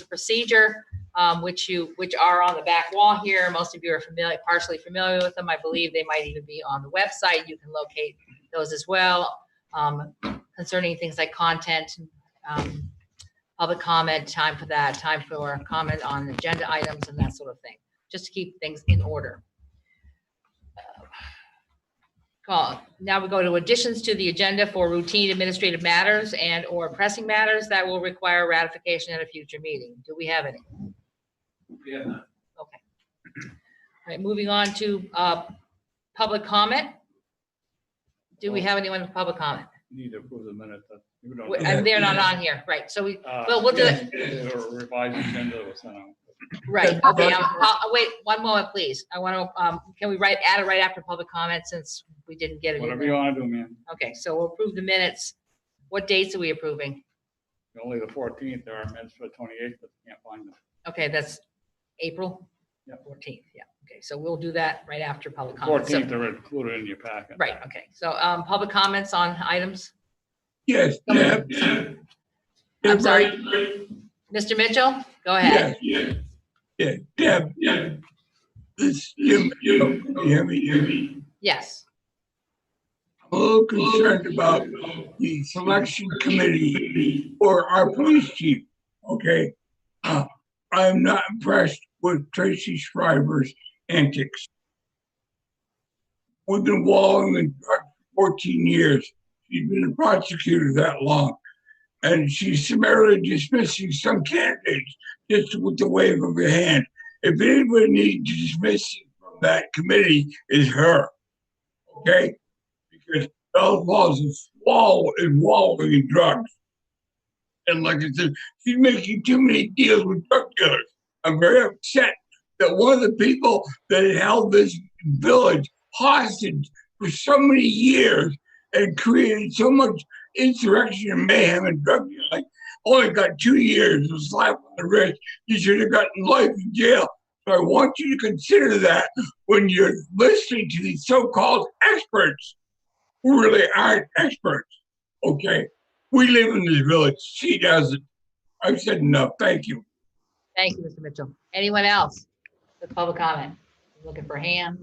procedure, which are on the back wall here. Most of you are partially familiar with them. I believe they might even be on the website. You can locate those as well, concerning things like content, public comment, time for that, time for comment on agenda items and that sort of thing, just to keep things in order. Now we go to additions to the agenda for routine administrative matters and or pressing matters that will require ratification at a future meeting. Do we have any? Yeah. Okay. All right, moving on to public comment. Do we have anyone with public comment? You need to approve the minutes. And they're not on here, right? So we'll do it. The revised agenda was sent out. Right. Okay. Wait one moment, please. I want to. Can we add it right after public comment since we didn't get it? Whatever you want to do, man. Okay. So we'll approve the minutes. What dates are we approving? Only the 14th. There are minutes for the 28th, but can't find them. Okay, that's April. Yeah. 14th. Yeah. Okay. So we'll do that right after public comment. 14th are included in your packet. Right. Okay. So public comments on items. Yes. I'm sorry, Mr. Mitchell. Go ahead. Yeah, Deb. This Jim. Can you hear me? Yes. I'm a little concerned about the selection committee for our police chief. Okay, I'm not impressed with Tracy Shriver's antics. We've been wallowing in drugs for 14 years. She's been a prosecutor that long, and she's summarily dismissing some candidates just with the wave of her hand. If anybody needs to dismiss from that committee, is her. Okay? Because Bell Falls is wallowing in drugs. And like I said, she's making too many deals with drug dealers. I'm very upset that one of the people that held this village hostage for so many years and created so much insurrection and mayhem and drug dealing only got 2 years, a slap on the wrist. You should have gotten life in jail. So I want you to consider that when you're listening to these so-called experts who really aren't experts. Okay? We live in this village. She doesn't. I've said enough. Thank you. Thank you, Mr. Mitchell. Anyone else with public comment? Looking for a hand.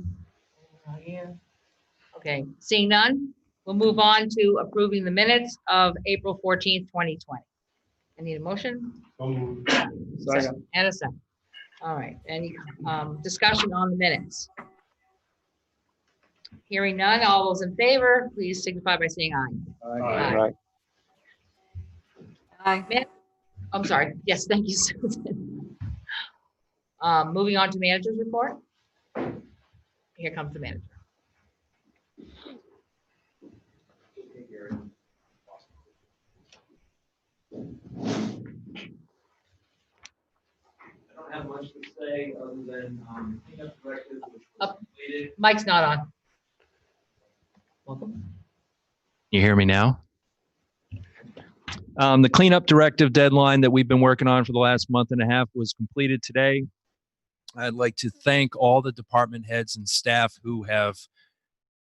Okay, seeing none, we'll move on to approving the minutes of April 14th, 2020. I need a motion. Second. And a second. All right, any discussion on the minutes? Hearing none, all those in favor, please signify by saying aye. Aye. Aye. I'm sorry. Yes, thank you, Susan. Moving on to manager's report. Here comes the manager. I don't have much to say other than cleanup directive, which was completed. Mike's not on. Welcome. You hear me now? The cleanup directive deadline that we've been working on for the last month and a half was completed today. I'd like to thank all the department heads and staff who have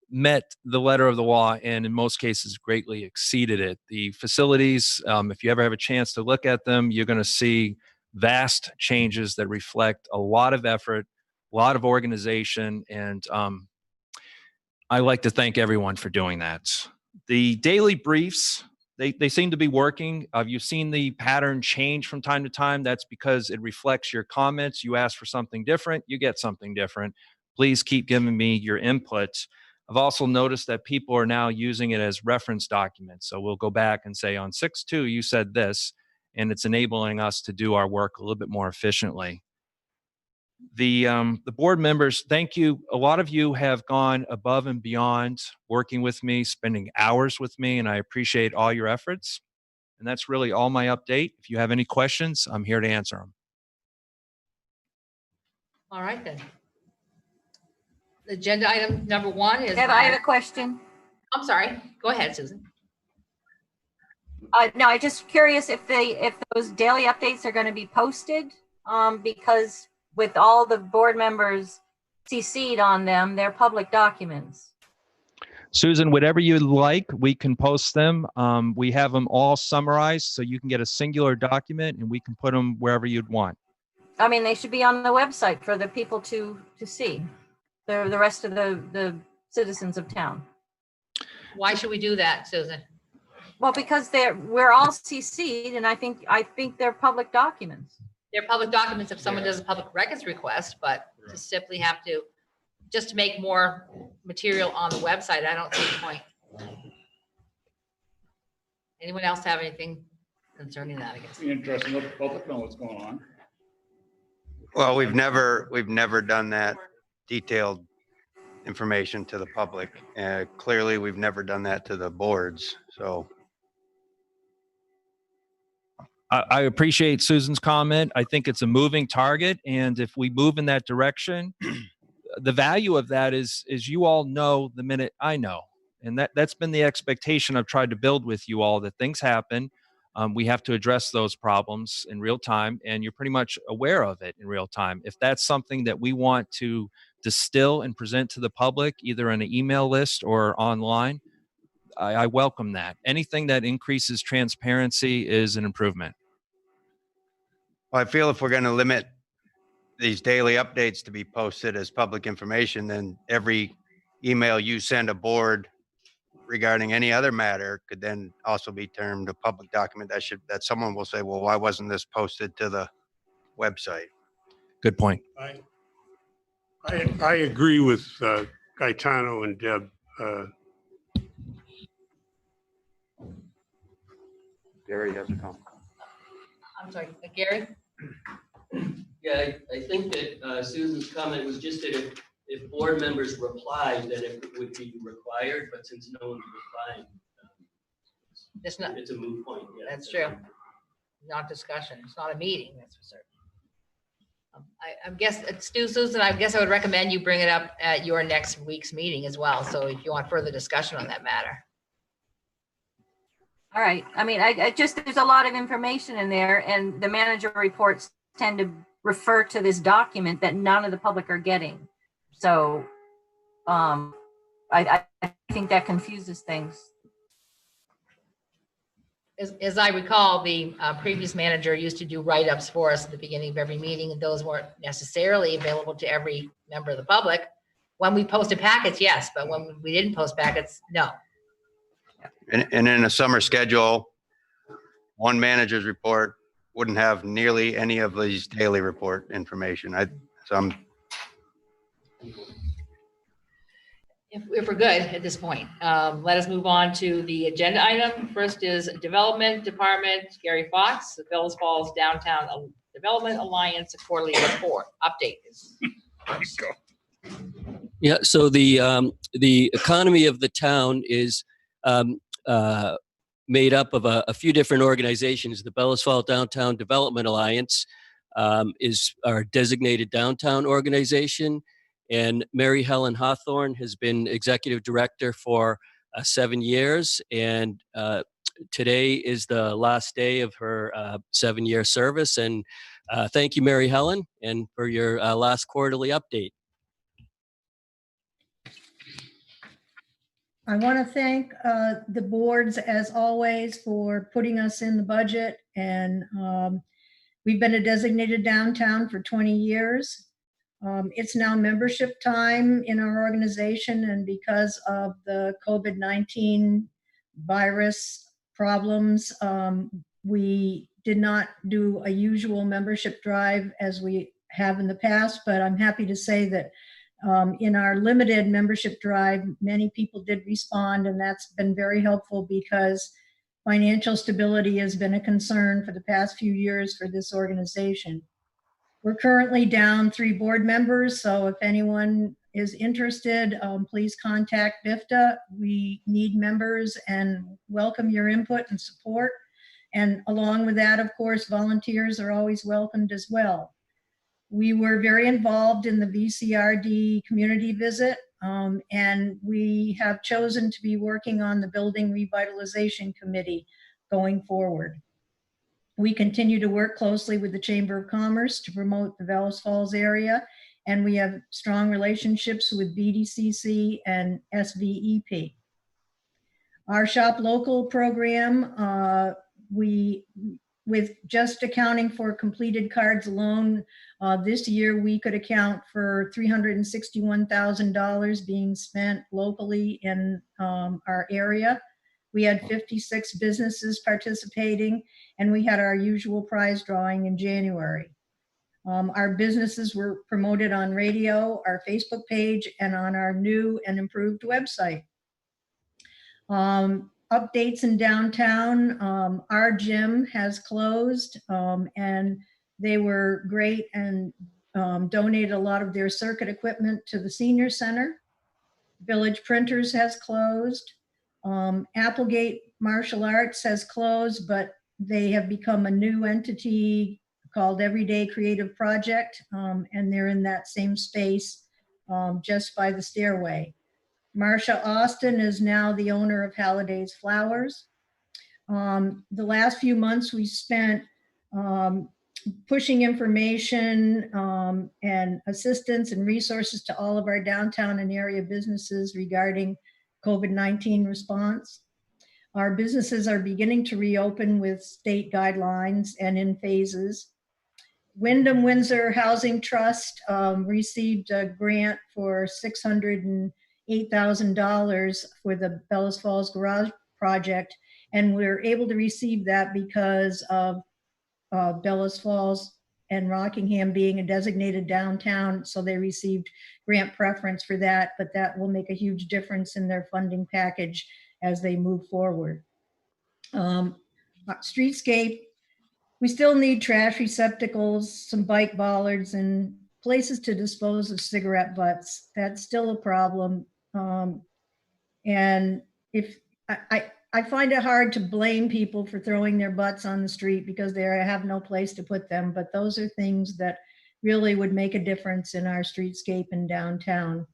met the letter of the law and in most cases greatly exceeded it. The facilities, if you ever have a chance to look at them, you're going to see vast changes that reflect a lot of effort, a lot of organization, and I like to thank everyone for doing that. The daily briefs, they seem to be working. You've seen the pattern change from time to time. That's because it reflects your comments. You ask for something different, you get something different. Please keep giving me your input. I've also noticed that people are now using it as reference documents. So we'll go back and say on 6-2, you said this, and it's enabling us to do our work a little bit more efficiently. The board members, thank you. A lot of you have gone above and beyond working with me, spending hours with me, and I appreciate all your efforts. And that's really all my update. If you have any questions, I'm here to answer them. All right then. Agenda item number 1 is. Deb, I have a question. I'm sorry. Go ahead, Susan. No, I'm just curious if those daily updates are going to be posted, because with all the board members CC'd on them, they're public documents. Susan, whatever you'd like, we can post them. We have them all summarized so you can get a singular document and we can put them wherever you'd want. I mean, they should be on the website for the people to see, the rest of the citizens of town. Why should we do that, Susan? Well, because we're all CC'd, and I think they're public documents. They're public documents if someone does a public records request, but to simply have to, just to make more material on the website, I don't see the point. Anyone else have anything concerning that, I guess? Be interesting, let the public know what's going on. Well, we've never done that detailed information to the public. Clearly, we've never done that to the boards. So I appreciate Susan's comment. I think it's a moving target. And if we move in that direction, the value of that is you all know the minute I know. And that's been the expectation I've tried to build with you all, that things happen. We have to address those problems in real time, and you're pretty much aware of it in real time. If that's something that we want to distill and present to the public, either on an email list or online, I welcome that. Anything that increases transparency is an improvement. I feel if we're going to limit these daily updates to be posted as public information, then every email you send a board regarding any other matter could then also be termed a public document that someone will say, well, why wasn't this posted to the website? Good point. I agree with Gaetano and Deb. Gary has a comment. I'm sorry, Gary? Yeah, I think that Susan's comment was just that if board members replied, then it would be required, but since no one's replying, It's not, it's a moot point. Yeah. that's true. Not discussion. It's not a meeting, that's for certain. I guess, Susan, I guess I would recommend you bring it up at your next week's meeting as well. So if you want further discussion on that matter. All right. I mean, I just, there's a lot of information in there, and the manager reports tend to refer to this document that none of the public are getting. So I think that confuses things. As I recall, the previous manager used to do write-ups for us at the beginning of every meeting, and those weren't necessarily available to every member of the public. When we posted packets, yes, but when we didn't post packets, no. And in a summer schedule, one manager's report wouldn't have nearly any of these daily report information. If we're good at this point, let us move on to the agenda item. First is Development Department, Gary Fox, the Bellows Falls Downtown Development Alliance quarterly report update. Yeah, so the economy of the town is made up of a few different organizations. The Bellows Falls Downtown Development Alliance is our designated downtown organization. And Mary Helen Hawthorne has been executive director for 7 years. And today is the last day of her 7-year service. And thank you, Mary Helen, and for your last quarterly update. I want to thank the boards, as always, for putting us in the budget. And we've been a designated downtown for 20 years. It's now membership time in our organization, and because of the COVID-19 virus problems, we did not do a usual membership drive as we have in the past, but I'm happy to say that in our limited membership drive, many people did respond, and that's been very helpful because financial stability has been a concern for the past few years for this organization. We're currently down 3 board members, so if anyone is interested, please contact BIFTA. We need members and welcome your input and support. And along with that, of course, volunteers are always welcomed as well. We were very involved in the VCRD community visit, and we have chosen to be working on the Building Revitalization Committee going forward. We continue to work closely with the Chamber of Commerce to promote the Bellows Falls area, and we have strong relationships with BDCC and SVEP. Our Shop Local program, with just accounting for completed cards alone, this year we could account for $361,000 being spent locally in our area. We had 56 businesses participating, and we had our usual prize drawing in January. Our businesses were promoted on radio, our Facebook page, and on our new and improved website. Updates in downtown, our gym has closed, and they were great and donated a lot of their circuit equipment to the senior center. Village Printers has closed. Applegate Martial Arts has closed, but they have become a new entity called Everyday Creative Project, and they're in that same space just by the stairway. Marsha Austin is now the owner of Halliday's Flowers. The last few months we spent pushing information and assistance and resources to all of our downtown and area businesses regarding COVID-19 response. Our businesses are beginning to reopen with state guidelines and in phases. Wyndham Windsor Housing Trust received a grant for $608,000 for the Bellas Falls Garage project, and we're able to receive that because of Bellas Falls and Rockingham being a designated downtown, so they received grant preference for that, but that will make a huge difference in their funding package as they move forward. Streetscape, we still need trash receptacles, some bike bollards, and places to dispose of cigarette butts. That's still a problem. And if I find it hard to blame people for throwing their butts on the street because they have no place to put them, but those are things that really would make a difference in our streetscape in downtown.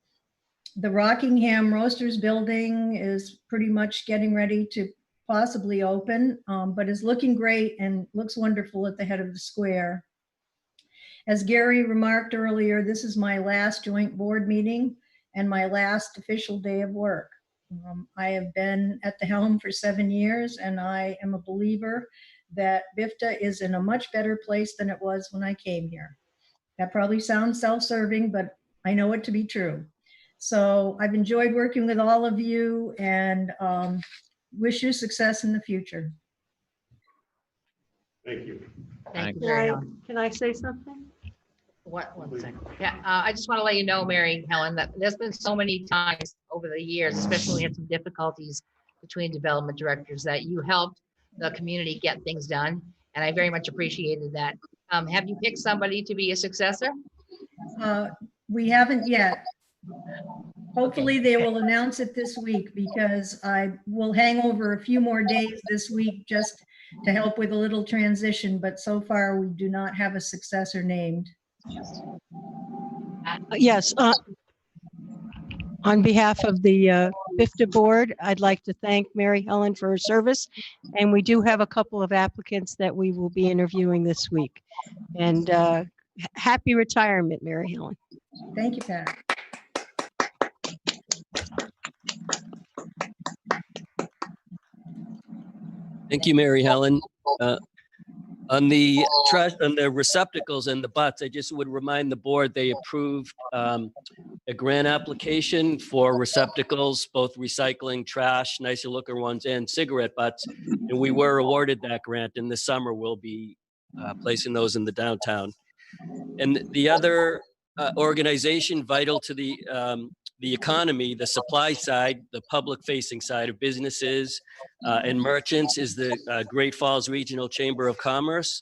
The Rockingham Roasters building is pretty much getting ready to possibly open, but is looking great and looks wonderful at the head of the square. As Gary remarked earlier, this is my last joint board meeting and my last official day of work. I have been at the helm for 7 years, and I am a believer that BIFTA is in a much better place than it was when I came here. That probably sounds self-serving, but I know it to be true. So I've enjoyed working with all of you and wish you success in the future. Thank you. Thank you, Mary Helen. Can I say something? One second. Yeah, I just want to let you know, Mary Helen, that there's been so many times over the years, especially when we had some difficulties between development directors, that you helped the community get things done. And I very much appreciated that. Have you picked somebody to be a successor? We haven't yet. Hopefully they will announce it this week, because I will hang over a few more days this week just to help with a little transition. But so far we do not have a successor named. Yes. On behalf of the BIFTA board, I'd like to thank Mary Helen for her service. And we do have a couple of applicants that we will be interviewing this week. And happy retirement, Mary Helen. Thank you, Pat. Thank you, Mary Helen. On the receptacles and the butts, I just would remind the board they approved a grant application for receptacles, both recycling, trash, nicer looking ones, and cigarette butts. And we were awarded that grant. And this summer we'll be placing those in the downtown. And the other organization vital to the economy, the supply side, the public-facing side of businesses and merchants, is the Great Falls Regional Chamber of Commerce.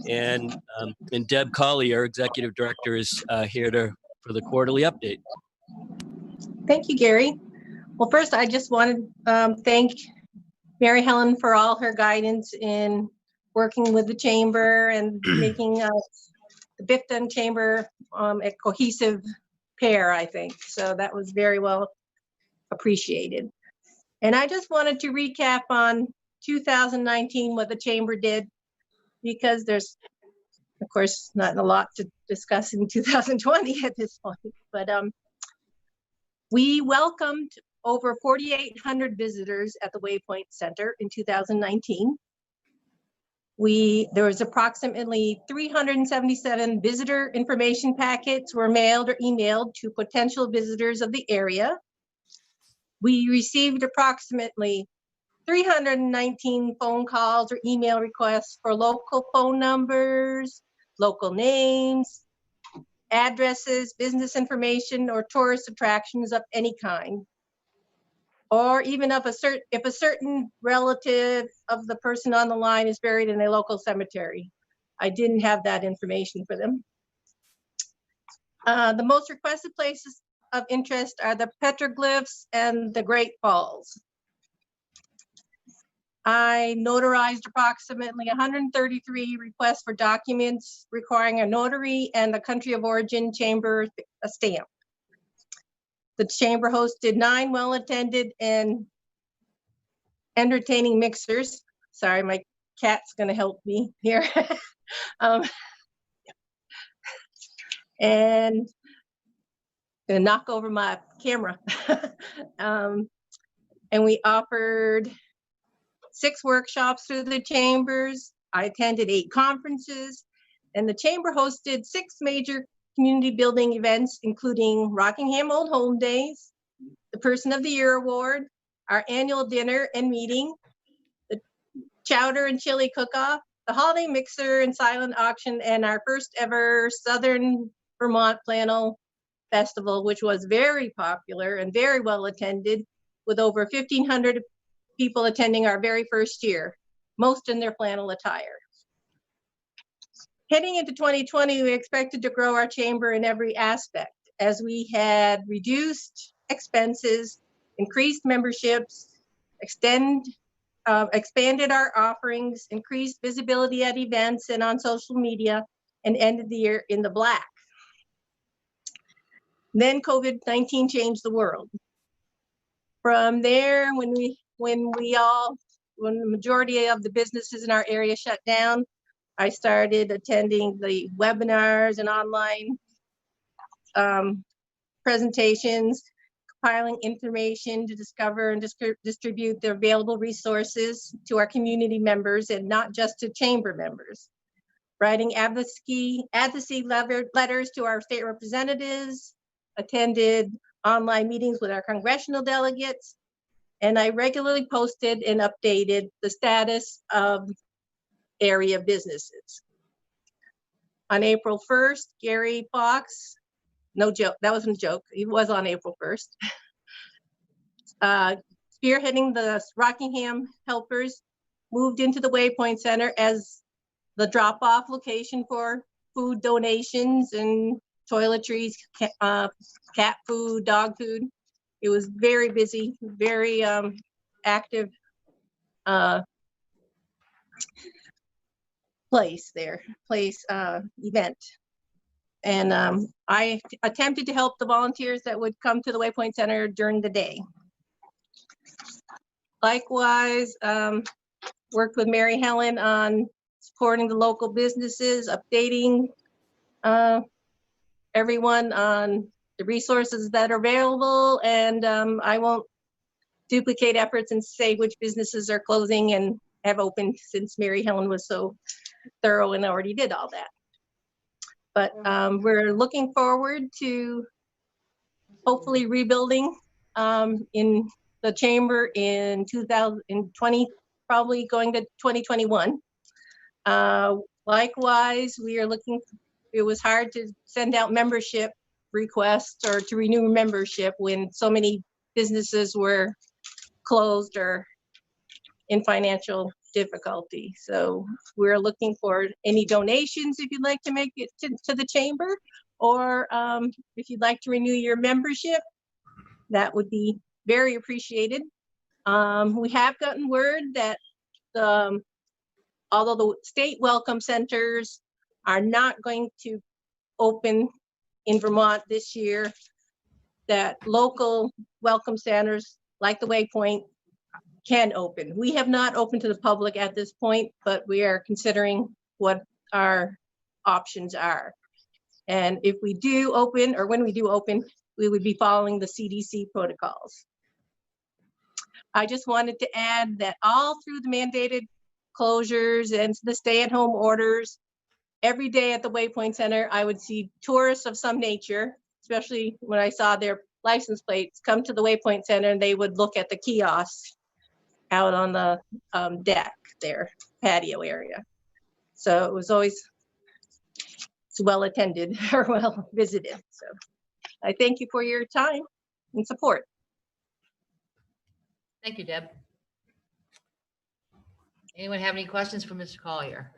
And Deb Collier, Executive Director, is here for the quarterly update. Thank you, Gary. Well, first, I just want to thank Mary Helen for all her guidance in working with the chamber and making the BIFTA Chamber a cohesive pair, I think. So that was very well appreciated. And I just wanted to recap on 2019, what the chamber did, because there's, of course, not a lot to discuss in 2020 at this point. But we welcomed over 4,800 visitors at the Waypoint Center in 2019. There was approximately 377 visitor information packets were mailed or emailed to potential visitors of the area. We received approximately 319 phone calls or email requests for local phone numbers, local names, addresses, business information, or tourist attractions of any kind. Or even if a certain relative of the person on the line is buried in a local cemetery. I didn't have that information for them. The most requested places of interest are the petroglyphs and the Great Falls. I notarized approximately 133 requests for documents requiring a notary and the country of origin chamber stamp. The chamber hosted 9 well-attended and entertaining mixers. Sorry, my cat's gonna help me here. And gonna knock over my camera. And we offered 6 workshops through the chambers. I attended 8 conferences, and the chamber hosted 6 major community building events, including Rockingham Old Home Days, the Person of the Year Award, our annual dinner and meeting, the chowder and chili cook-off, the holiday mixer and silent auction, and our first ever Southern Vermont Flannel Festival, which was very popular and very well attended, with over 1,500 people attending our very first year, most in their flannel attire. Heading into 2020, we expected to grow our chamber in every aspect, as we had reduced expenses, increased memberships, expanded our offerings, increased visibility at events and on social media, and ended the year in the black. Then COVID-19 changed the world. From there, when the majority of the businesses in our area shut down, I started attending the webinars and online presentations, compiling information to discover and distribute the available resources to our community members and not just to chamber members. Writing advocacy letters to our state representatives, attended online meetings with our congressional delegates, and I regularly posted and updated the status of area businesses. On April 1st, Gary Fox, no joke, that wasn't a joke, he was on April 1st, spearheading the Rockingham helpers, moved into the Waypoint Center as the drop-off location for food donations and toiletries, cat food, dog food. It was very busy, very active event. And I attempted to help the volunteers that would come to the Waypoint Center during the day. Likewise, worked with Mary Helen on supporting the local businesses, updating everyone on the resources that are available, and I won't duplicate efforts and say which businesses are closing and have opened, since Mary Helen was so thorough and already did all that. But we're looking forward to hopefully rebuilding in the chamber in 2020, probably going to 2021. Likewise, we are looking, it was hard to send out membership requests or to renew membership when so many businesses were closed or in financial difficulty. So we're looking for any donations if you'd like to make it to the chamber, or if you'd like to renew your membership, that would be very appreciated. We have gotten word that although the state welcome centers are not going to open in Vermont this year, that local welcome centers like the Waypoint can open. We have not opened to the public at this point, but we are considering what our options are. And if we do open, or when we do open, we would be following the CDC protocols. I just wanted to add that all through the mandated closures and the stay-at-home orders, every day at the Waypoint Center, I would see tourists of some nature, especially when I saw their license plates, come to the Waypoint Center and they would look at the kiosks out on the deck there, patio area. So it was always well attended or well visited. So I thank you for your time and support. Thank you, Deb. Anyone have any questions for Mr. Collier?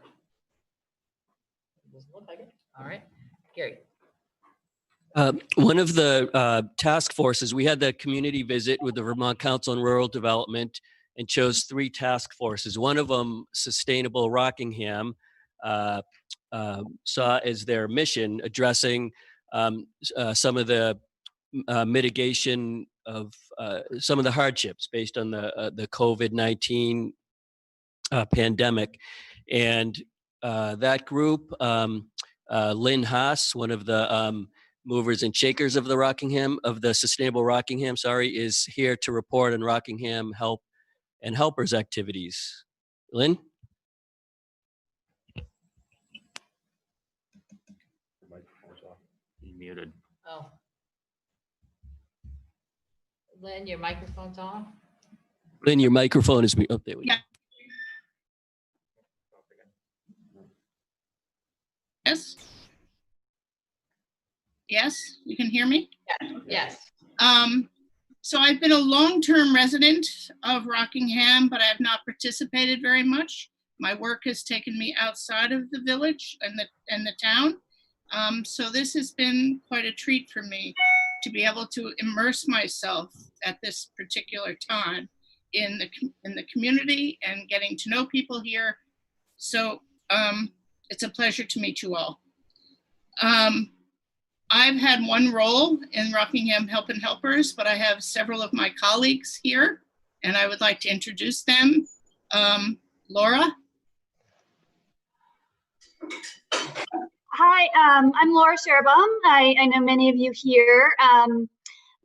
Doesn't look like it. All right, Gary. One of the task forces, we had the community visit with the Vermont Council on Rural Development and chose 3 task forces. One of them, Sustainable Rockingham, saw as their mission addressing some of the mitigation of some of the hardships based on the COVID-19 pandemic. And that group, Lynn Haas, one of the movers and shakers of the Rockingham, of the Sustainable Rockingham, is here to report on Rockingham Help and Helpers activities. Lynn? Muted. Oh. Lynn, your microphone's on. Lynn, your microphone is muted. Oh, there we go. Yes. Yes, you can hear me? Yes. So I've been a long-term resident of Rockingham, but I have not participated very much. My work has taken me outside of the village and the town. So this has been quite a treat for me to be able to immerse myself at this particular time in the community and getting to know people here. So it's a pleasure to meet you all. I've had one role in Rockingham Help and Helpers, but I have several of my colleagues here, and I would like to introduce them. Laura? Hi, I'm Laura Sherbaum. I know many of you here. I'm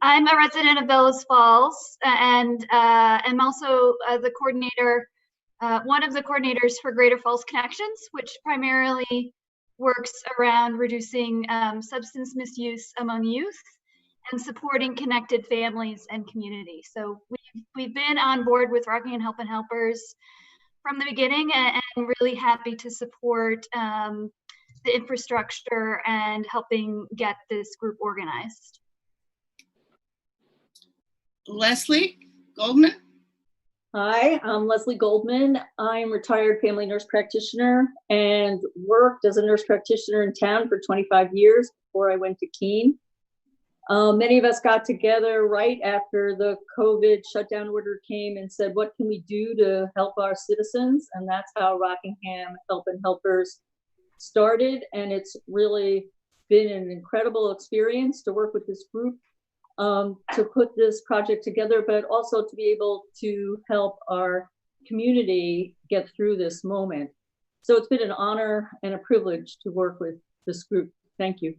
a resident of Bellows Falls, and I'm also the coordinator, one of the coordinators for Greater Falls Connections, which primarily works around reducing substance misuse among youth and supporting connected families and communities. So we've been on board with Rockingham Help and Helpers from the beginning, and really happy to support the infrastructure and helping get this group organized. Leslie Goldman? Hi, I'm Leslie Goldman. I'm retired family nurse practitioner and worked as a nurse practitioner in town for 25 years before I went to Keene. Many of us got together right after the COVID shutdown order came and said, what can we do to help our citizens? And that's how Rockingham Help and Helpers started. And it's really been an incredible experience to work with this group, to put this project together, but also to be able to help our community get through this moment. So it's been an honor and a privilege to work with this group. Thank you.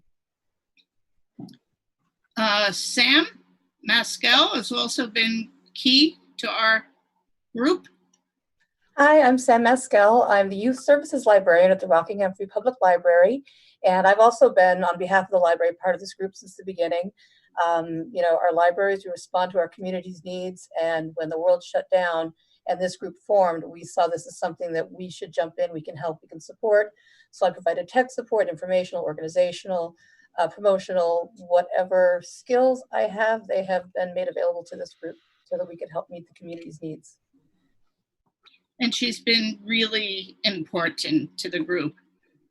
Sam Maskell has also been key to our group. Hi, I'm Sam Maskell. I'm the Youth Services Librarian at the Rockingham Free Public Library, and I've also been, on behalf of the library, part of this group since the beginning. You know, our libraries, we respond to our community's needs, and when the world shut down and this group formed, we saw this as something that we should jump in, we can help, we can support. So I provided tech support, informational, organizational, promotional, whatever skills I have, they have been made available to this group so that we could help meet the community's needs. And she's been really important to the group.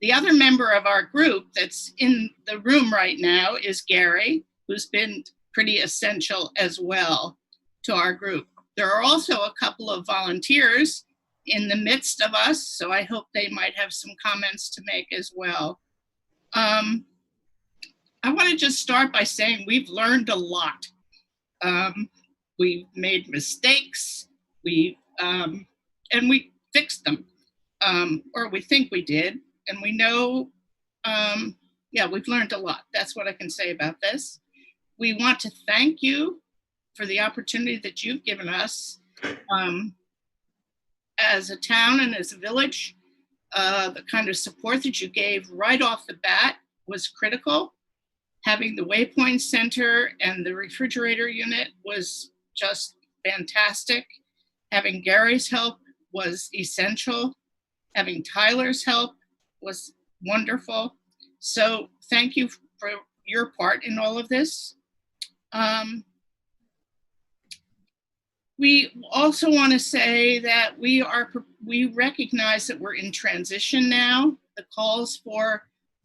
The other member of our group that's in the room right now is Gary, who's been pretty essential as well to our group. There are also a couple of volunteers in the midst of us, so I hope they might have some comments to make as well. I want to just start by saying we've learned a lot. We've made mistakes, and we fixed them, or we think we did, and we know, yeah, we've learned a lot. That's what I can say about this. We want to thank you for the opportunity that you've given us as a town and as a village. The kind of support that you gave right off the bat was critical. Having the Waypoint Center and the refrigerator unit was just fantastic. Having Gary's help was essential. Having Tyler's help was wonderful. So thank you for your part in all of this. We also want to say that we recognize that we're in transition now. The calls for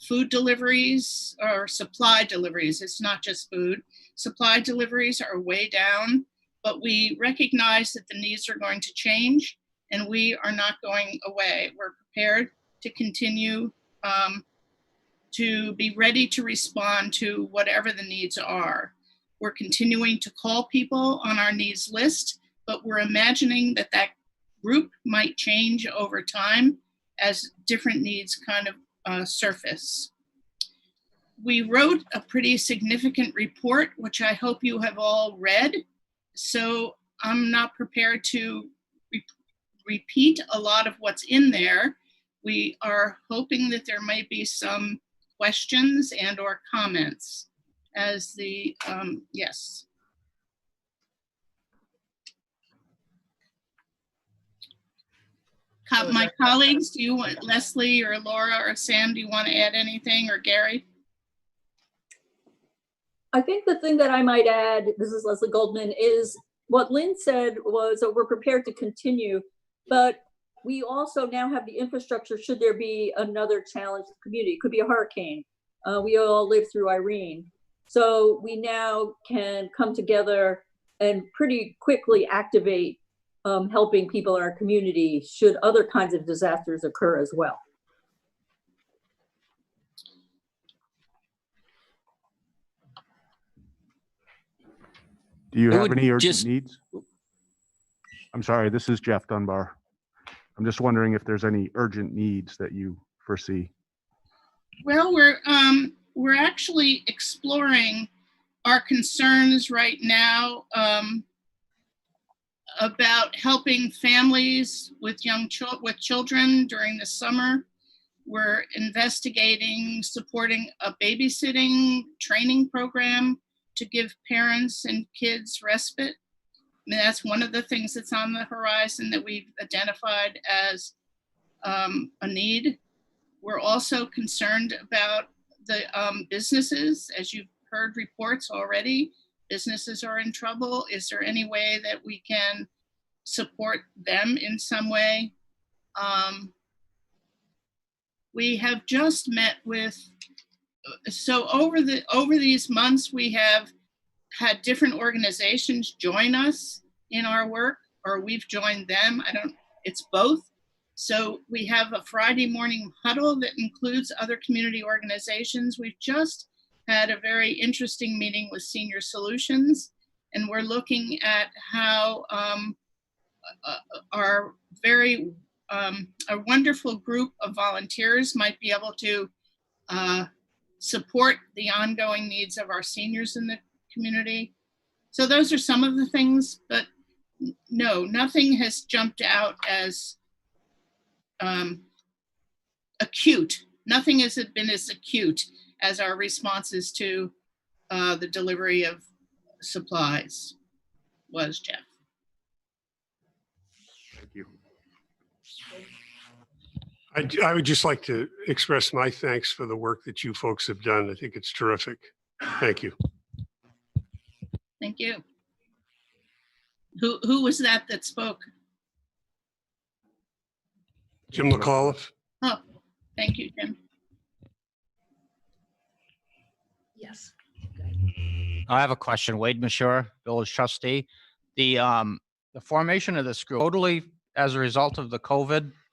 food deliveries or supply deliveries, it's not just food, supply deliveries are way down, but we recognize that the needs are going to change and we are not going away. We're prepared to continue to be ready to respond to whatever the needs are. We're continuing to call people on our needs list, but we're imagining that that group might change over time as different needs kind of surface. We wrote a pretty significant report, which I hope you have all read. So I'm not prepared to repeat a lot of what's in there. We are hoping that there might be some questions and or comments as the, yes. My colleagues, do you want, Leslie or Laura or Sam, do you want to add anything, or Gary? I think the thing that I might add, this is Leslie Goldman, is what Lynn said was that we're prepared to continue, but we also now have the infrastructure should there be another challenge to the community. It could be a hurricane. We all lived through Irene. So we now can come together and pretty quickly activate helping people in our community should other kinds of disasters occur as well. Do you have any urgent needs? I'm sorry, this is Jeff Dunbar. I'm just wondering if there's any urgent needs that you foresee. Well, we're actually exploring our concerns right now about helping families with children during the summer. We're investigating supporting a babysitting training program to give parents and kids respite. I mean, that's one of the things that's on the horizon that we've identified as a need. We're also concerned about the businesses. As you've heard reports already, businesses are in trouble. Is there any way that we can support them in some way? We have just met with, so over these months, we have had different organizations join us in our work, or we've joined them. It's both. So we have a Friday morning huddle that includes other community organizations. We've just had a very interesting meeting with Senior Solutions, and we're looking at how our a wonderful group of volunteers might be able to support the ongoing needs of our seniors in the community. So those are some of the things, but no, nothing has jumped out as acute. Nothing has been as acute as our responses to the delivery of supplies was, Jeff. Thank you. I would just like to express my thanks for the work that you folks have done. I think it's terrific. Thank you. Thank you. Who was that spoke? Jim McAuliffe. Oh, thank you, Jim. Yes. I have a question. Wade Mashur, village trustee. The formation of this group totally as a result of the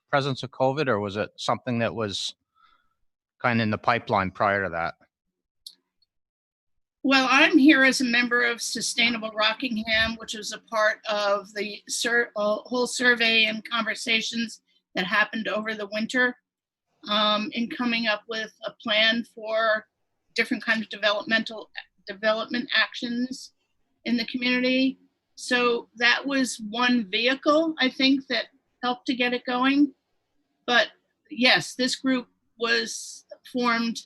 presence of COVID, or was it something that was kind of in the pipeline prior to that? Well, I'm here as a member of Sustainable Rockingham, which was a part of the whole survey and conversations that happened over the winter in coming up with a plan for different kinds of development actions in the community. So that was one vehicle, I think, that helped to get it going. But yes, this group was formed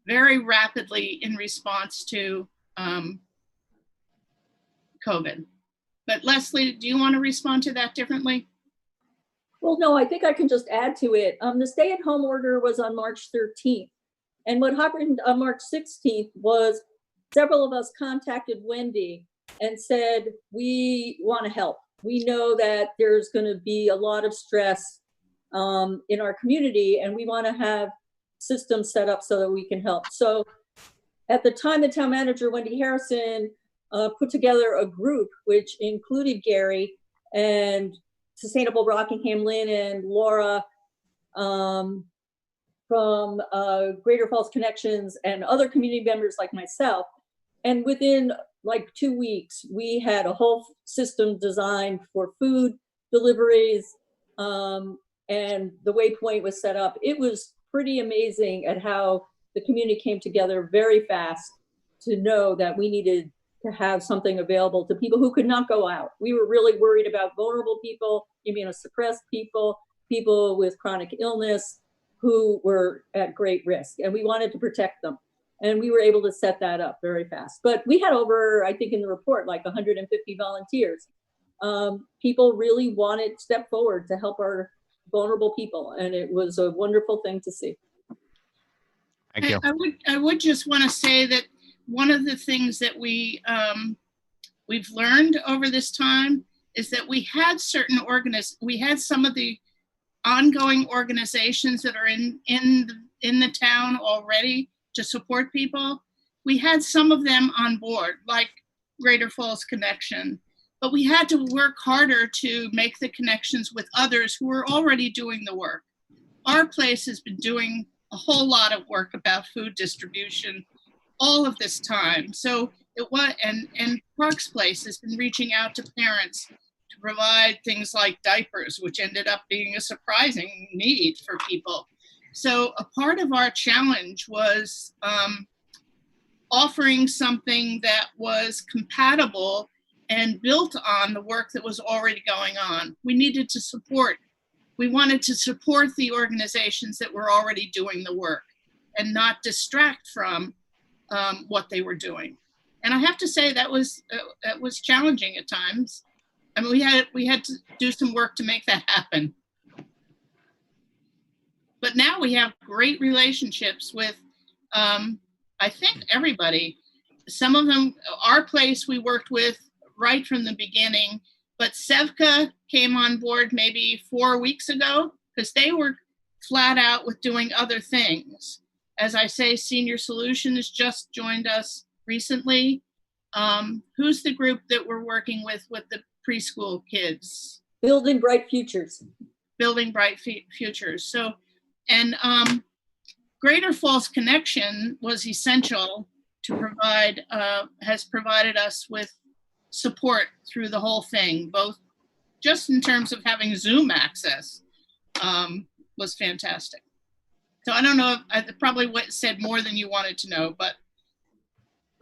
very rapidly in response to COVID. But Leslie, do you want to respond to that differently? Well, no, I think I can just add to it. The stay-at-home order was on March 13th. And what happened on March 16th was several of us contacted Wendy and said, we want to help. We know that there's going to be a lot of stress in our community, and we want to have systems set up so that we can help. So at the time, the town manager, Wendy Harrison, put together a group which included Gary and Sustainable Rockingham, Lynn and Laura from Greater Falls Connections and other community members like myself. And within like 2 weeks, we had a whole system designed for food deliveries, and the waypoint was set up. It was pretty amazing at how the community came together very fast to know that we needed to have something available to people who could not go out. We were really worried about vulnerable people, immunosuppressed people, people with chronic illness who were at great risk, and we wanted to protect them. And we were able to set that up very fast. But we had over, I think in the report, like 150 volunteers. People really wanted to step forward to help our vulnerable people, and it was a wonderful thing to see. Thank you. I would just want to say that one of the things that we've learned over this time is that we had some of the ongoing organizations that are in the town already to support people. We had some of them on board, like Greater Falls Connection, but we had to work harder to make the connections with others who were already doing the work. Our place has been doing a whole lot of work about food distribution all of this time. So it was, and Parks Place has been reaching out to parents to provide things like diapers, which ended up being a surprising need for people. So a part of our challenge was offering something that was compatible and built on the work that was already going on. We wanted to support the organizations that were already doing the work and not distract from what they were doing. And I have to say that was challenging at times. I mean, we had to do some work to make that happen. But now we have great relationships with, I think, everybody. Some of them, our place we worked with right from the beginning, but Sevka came on board maybe 4 weeks ago because they were flat out with doing other things. As I say, Senior Solutions just joined us recently. Who's the group that we're working with the preschool kids? Building Bright Futures. Building Bright Futures. So, and Greater Falls Connection was essential to provide, has provided us with support through the whole thing, both just in terms of having Zoom access, was fantastic. So I don't know if I probably said more than you wanted to know, but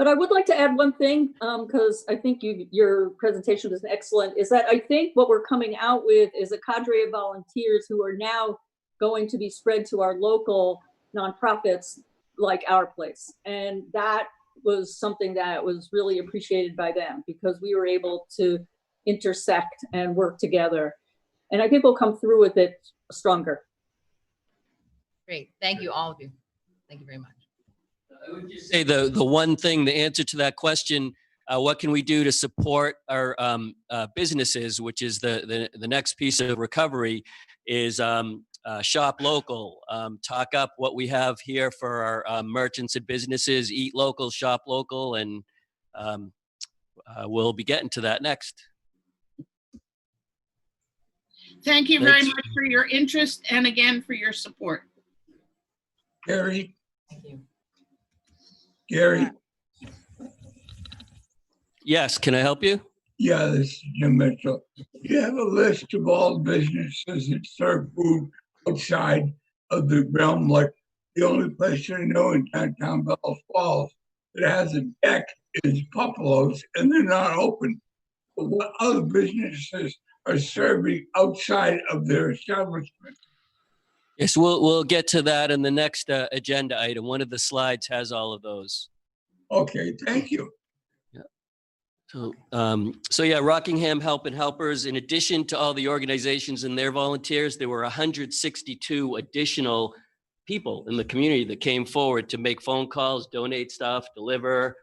I would like to add one thing, because I think your presentation was excellent, is that I think what we're coming out with is a cadre of volunteers who are now going to be spread to our local nonprofits like Our Place. And that was something that was really appreciated by them because we were able to intersect and work together. And I think we'll come through with it stronger. Great. Thank you, all of you. Thank you very much. I would just say the one thing, the answer to that question, what can we do to support our businesses, which is the next piece of recovery, is shop local, talk up what we have here for our merchants and businesses, eat local, shop local, and we'll be getting to that next. Thank you very much for your interest and again for your support. Gary. Thank you. Gary. Yes, can I help you? Yeah, this is Jim Mitchell. You have a list of all businesses that serve food outside of the realm. Like the only place I know in downtown Bells Falls that has a deck is Buffalo's, and they're not open. what other businesses are serving outside of their establishment. Yes, we'll get to that in the next agenda item. One of the slides has all of those. Okay, thank you. So yeah, Rockingham Helping Helpers, in addition to all the organizations and their volunteers, there were 162 additional people in the community that came forward to make phone calls, donate stuff, deliver,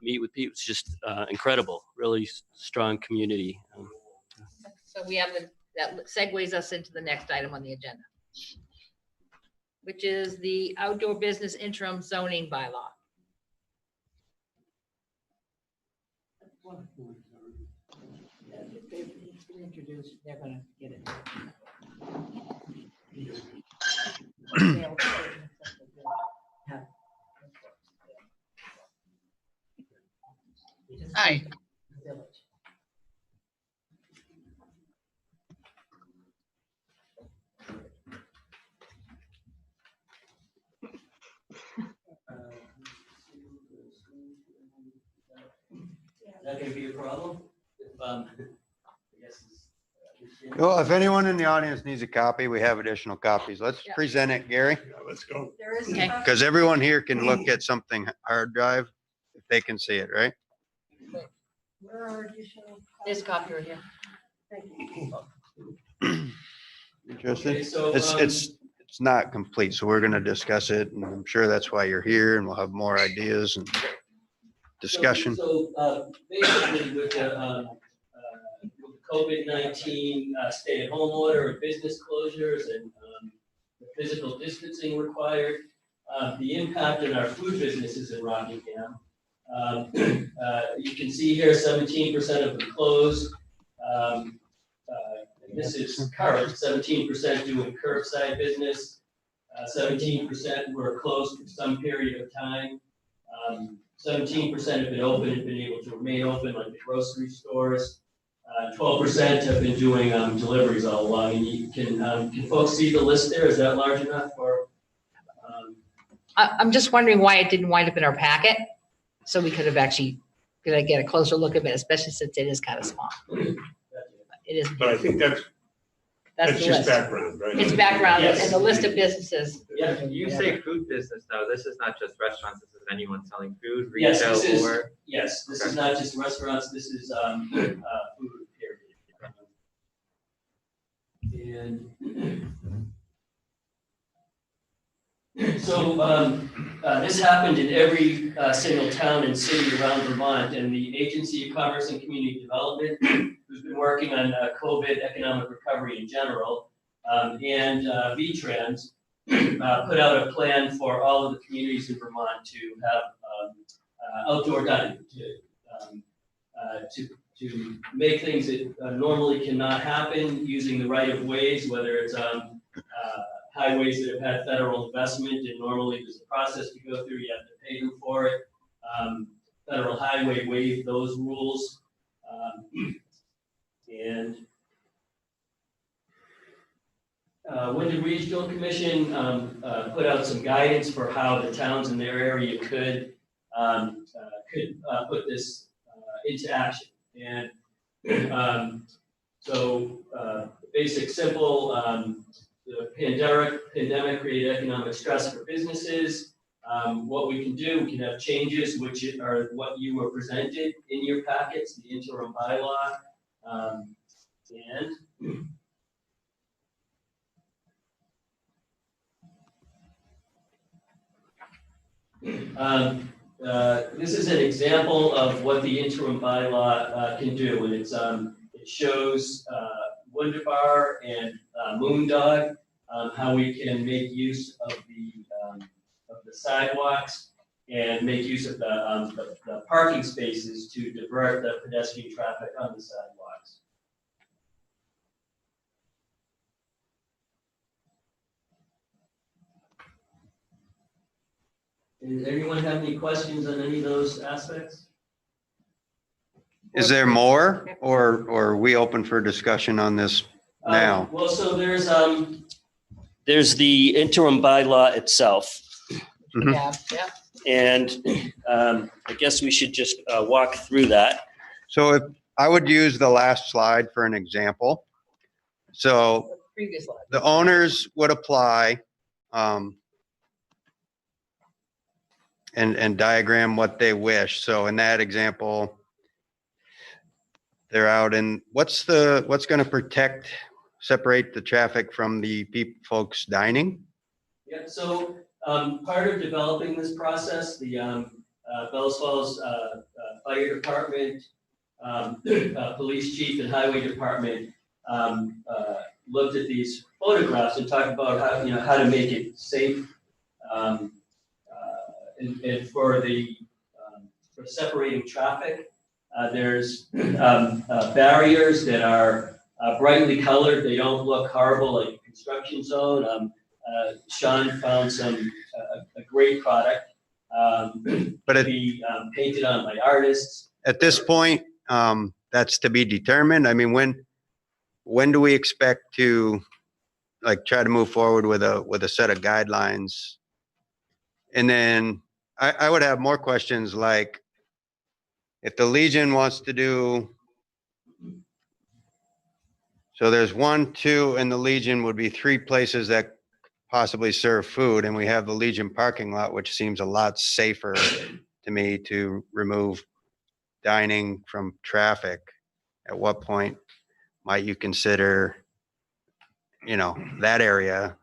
meet with people. It's just incredible, really strong community. So we have that segues us into the next item on the agenda, which is the outdoor business interim zoning bylaw. Introduced, they're gonna get it. Hi. Is that gonna be a problem? If, I guess Well, if anyone in the audience needs a copy, we have additional copies. Let's present it, Gary. Let's go. There is. Okay. Because everyone here can look at something hard drive if they can see it, right? Where are additional? This copy right here. Thank you. Interesting. Okay, so, It's not complete, so we're gonna discuss it, and I'm sure that's why you're here, and we'll have more ideas and discussion. So basically with the COVID-19 stay-at-home order and business closures and the physical distancing required, the impact on our food businesses in Rockingham. You can see here 17% of them closed. This is current, 17% doing curbside business. 17% were closed for some period of time. 17% have been open and been able to remain open, like the grocery stores. 12% have been doing deliveries all along. And you can folks see the list there? Is that large enough for? I'm just wondering why it didn't wind up in our packet, so we could have actually, could I get a closer look at it, especially since it is kind of small. It is. But I think that's the just list. background, right? It's background Yes. and the list of businesses. Yeah. You say food business though. This is not just restaurants. This is anyone selling food, Yes, retail, this is, or yes, this is not just restaurants, this is food, period. And so this happened in every single town and city around Vermont, and the Agency of Commerce and Community Development, who's been working on COVID economic recovery in general, and VTrans, put out a plan for all of the communities in Vermont to have outdoor dining, to make things that normally cannot happen using the right of ways, whether it's highways that have had federal investment, and normally there's a process to go through, you have to pay them for it. Federal highway waived those rules. And Wyndham Regional Commission put out some guidance for how the towns in their area could put this into action. And so basic, simple, the pandemic created economic stress for businesses. What we can do, we can have changes, which are what you were presented in your packets, the interim bylaw. This is an example of what the interim bylaw can do, and it shows Wunderbar and Moondog, how we can make use of the sidewalks and make use of the parking spaces to divert the pedestrian traffic on the sidewalks. Does anyone have any questions on any of those aspects? Is there more, or are we open for discussion on this now? Well, so there's the interim bylaw itself. Mhm. Yeah. And I guess we should just walk through that. So I would use the last slide for an example. So Previous slide. the owners would apply and diagram what they wish. So in that example, they're out in, what's going to separate the traffic from the folks dining? Yeah, so part of developing this process, the Bells Falls Fire Department, Police Chief and Highway Department looked at these photographs and talked about how to make it safe and for separating traffic. There's barriers that are brightly colored. They don't look horrible like a construction zone. Sean found a great product But to be painted on by artists. At this point, that's to be determined. I mean, when do we expect to try to move forward with a set of guidelines? And then I would have more questions like, if the Legion wants to do, so there's 1, 2, and the Legion would be 3 places that possibly serve food, and we have the Legion parking lot, which seems a lot safer to me to remove dining from traffic. At what point might you consider, that area?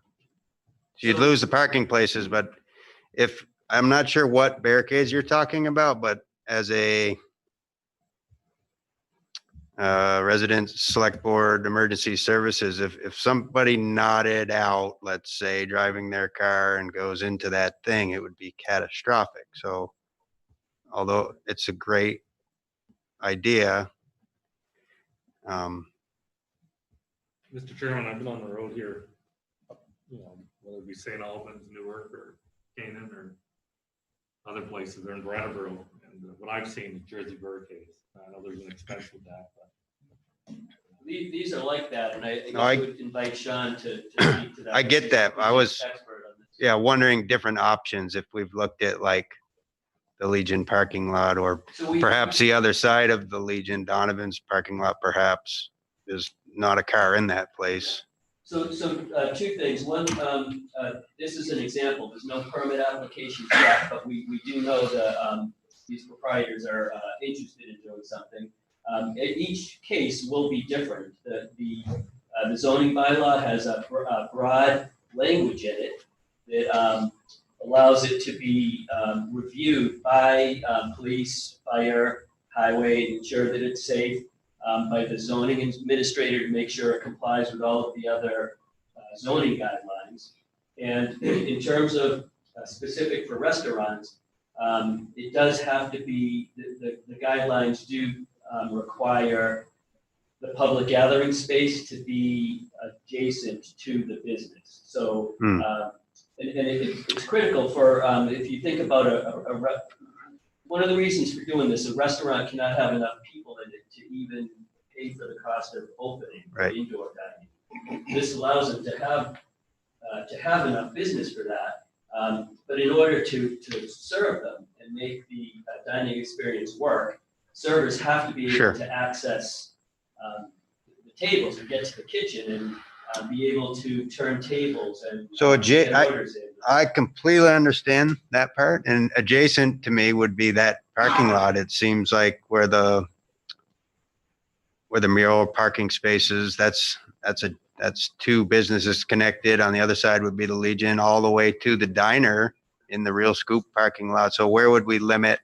You'd lose the parking places, but if, I'm not sure what barricades you're talking about, but as a resident select board emergency services, if somebody nodded out, let's say driving their car and goes into that thing, it would be catastrophic. So although it's a great idea, Mr. Chairman, I've been on the road here, whether it be St. Albans, Newark, or Canaan, or other places, they're in Brattleboro, and what I've seen is Jersey barricades. I know there's an expense with that, but These are like that, and I would invite Sean to speak to that. I get that. I was, wondering different options if we've looked at the Legion parking lot, or perhaps the other side of the Legion, Donovan's parking lot, perhaps. There's not a car in that place. So 2 things. One, this is an example. There's no permit application yet, but we do know that these proprietors are interested in doing something. Each case will be different. The zoning bylaw has a broad language in it that allows it to be reviewed by police, fire, highway, and ensure that it's safe, by the zoning administrator to make sure it complies with all of the other zoning guidelines. And in terms of specific for restaurants, it does have to be, the guidelines do require the public gathering space to be adjacent to the business. So, it's critical for, if you think about one of the reasons for doing this, a restaurant cannot have enough people in it to even pay for the cost of opening indoor dining. This allows them to have enough business for that. But in order to serve them and make the dining experience work, servers have to be able to access the tables and get to the kitchen and be able to turn tables and get orders in. I completely understand that part, and adjacent to me would be that parking lot. It seems like where the mural parking spaces, that's 2 businesses connected. On the other side would be the Legion, all the way to the diner in the Real Scoop parking lot. So where would we limit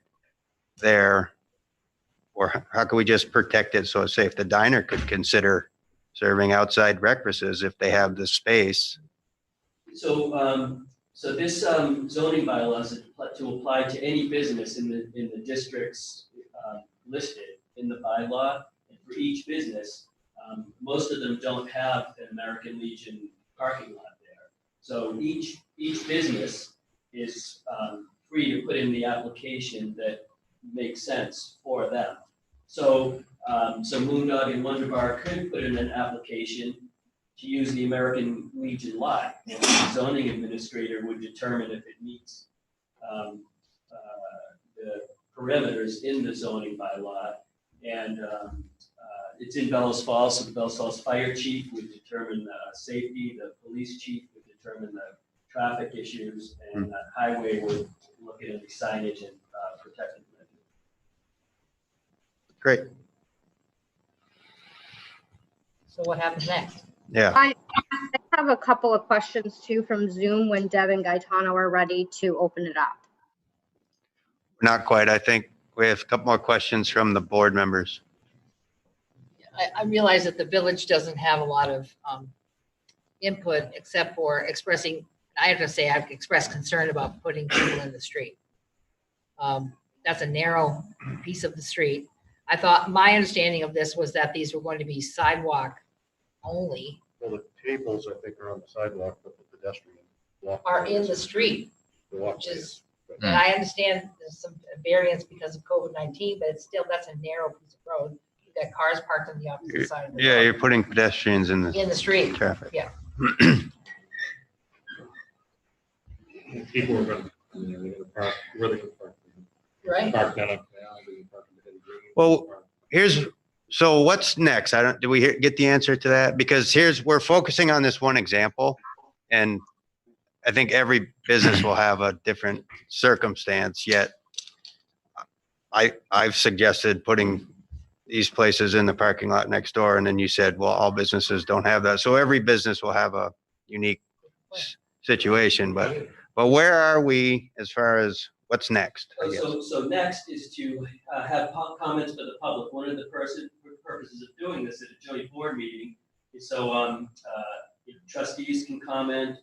there, or how can we just protect it so it's safe? The diner could consider serving outside breakfasts if they have the space. So this zoning bylaw is to apply to any business in the districts listed in the bylaw. And for each business, most of them don't have an American Legion parking lot there. So each business is free to put in the application that makes sense for them. So Moondog and Wonder Bar could put in an application to use the American Legion lot, and the zoning administrator would determine if it meets the parameters in the zoning bylaw. And it's in Bellows Falls, so the Bellows Falls Fire Chief would determine safety, the police chief would determine the traffic issues, and highway would look at any signage and protective measures. Great. So what happens next? Yeah. I have a couple of questions too from Zoom when Deb and Gaetano are ready to open it up. Not quite. I think we have a couple more questions from the board members. I realize that the village doesn't have a lot of input except for expressing, I have to say, I've expressed concern about putting people in the street. That's a narrow piece of the street. I thought, my understanding of this was that these were going to be sidewalk only. Well, the tables, I think, are on the sidewalk, but the pedestrian walk Are in the street, walk which is, lanes. and I understand there's some variance because of COVID-19, but it's still, that's a narrow piece of road. You've got cars parked on the opposite side of the Yeah, road. you're putting pedestrians in the street. traffic. Yeah. People are going to park where they can park. Right. Park down up there, they can park in the green. Well, so what's next? Do we get the answer to that? Because we're focusing on this one example, and I think every business will have a different circumstance, yet I've suggested putting these places in the parking lot next door, and then you said, well, all businesses don't have that. So every business will have a unique situation, but where are we as far as what's next? I guess. So next is to have comments for the public. One of the purposes of doing this at a joint board meeting is so trustees can comment,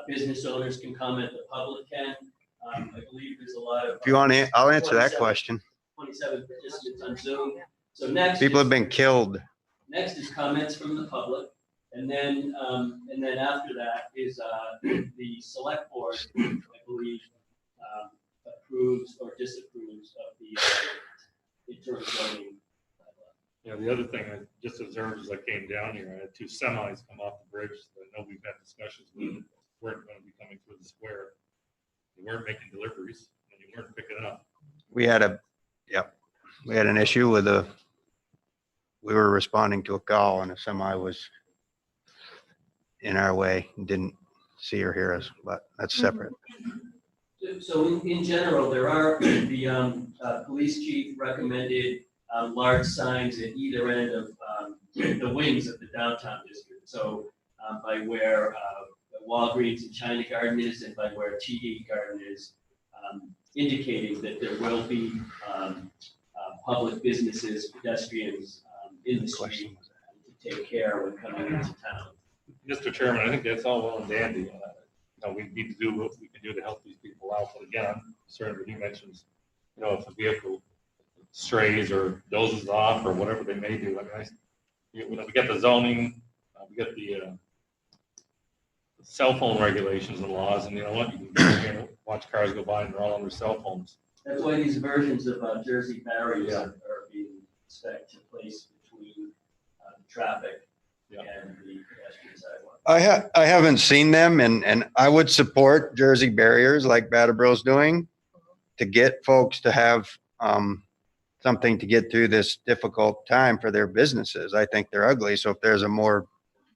business owners can comment, the public can. I believe there's a lot of. If you want to, I'll answer that question. 27 participants on Zoom. So next. People have been killed. Next is comments from the public. And then after that is the select board, I believe, approves or disapproves of the interim zoning. Yeah, the other thing I just observed as I came down here, I had 2 semis come off the bridge that I know we've had discussions with, weren't going to be coming through the square. They weren't making deliveries and you weren't picking it up. We had an issue with we were responding to a call and a semi was in our way and didn't see or hear us, but that's separate. So in general, there are the police chief recommended large signs at either end of the wings of the downtown district. So by where Walgreens and China Garden is and by where TD Garden is, indicating that there will be public businesses, pedestrians in the street to take care when coming into town. Mr. Chairman, I think that's all well and dandy. We need to do what we can do to help these people out. But again, I'm concerned when he mentions, if a vehicle strays or dozes off or whatever they may do. I mean, we get the zoning, we get the cell phone regulations and laws, and you know what? You can watch cars go by and they're all on their cell phones. That's why these versions of Jersey barriers are being expected to place between the traffic and the pedestrian sidewalk. I haven't seen them, and I would support Jersey barriers like Battleboro's doing to get folks to have something to get through this difficult time for their businesses. I think they're ugly. So if there's a more,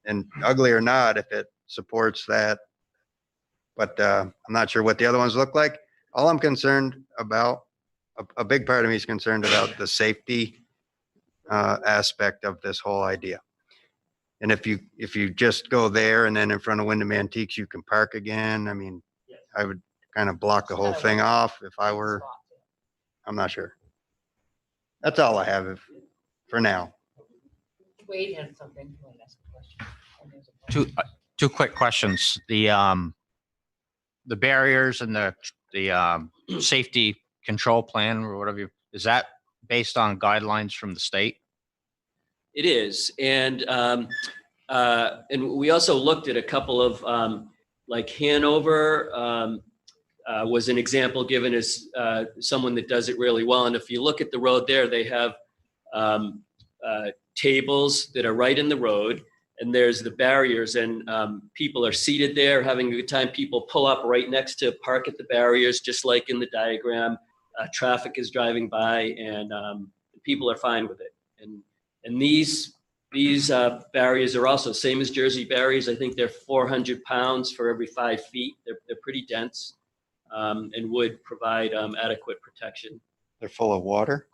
and ugly or not, if it supports that, but I'm not sure what the other ones look like. All I'm concerned about, a big part of me is concerned about the safety aspect of this whole idea. And if you just go there and then in front of Wyndham Antiques, you can park again. I mean, I would kind of block the whole thing off if I were, I'm not sure. That's all I have for now. Wade had something. You want to ask a question? Two quick questions. The barriers and the safety control plan or whatever, is that based on guidelines from the state? It is, and we also looked at a couple of like Hanover was an example given as someone that does it really well. And if you look at the road there, they have tables that are right in the road, and there's the barriers, and people are seated there having a good time. People pull up right next to park at the barriers, just like in the diagram. Traffic is driving by, and people are fine with it. And these barriers are also same as Jersey barriers. I think they're 400 pounds for every 5 feet. They're pretty dense, and would provide adequate protection. They're full of water.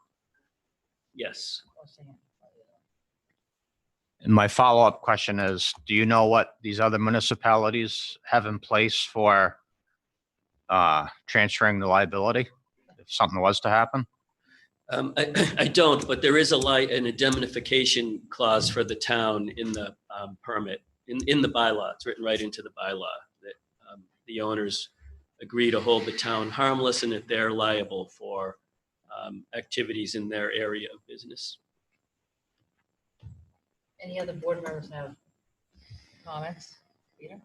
Yes. And my follow-up question is, do you know what these other municipalities have in place for transferring the liability if something was to happen? I don't, but there is an indemnification clause for the town in the permit, in the bylaw. It's written right into the bylaw that the owners agree to hold the town harmless and that they're liable for activities in their area of business. Any other board members have comments? Peter?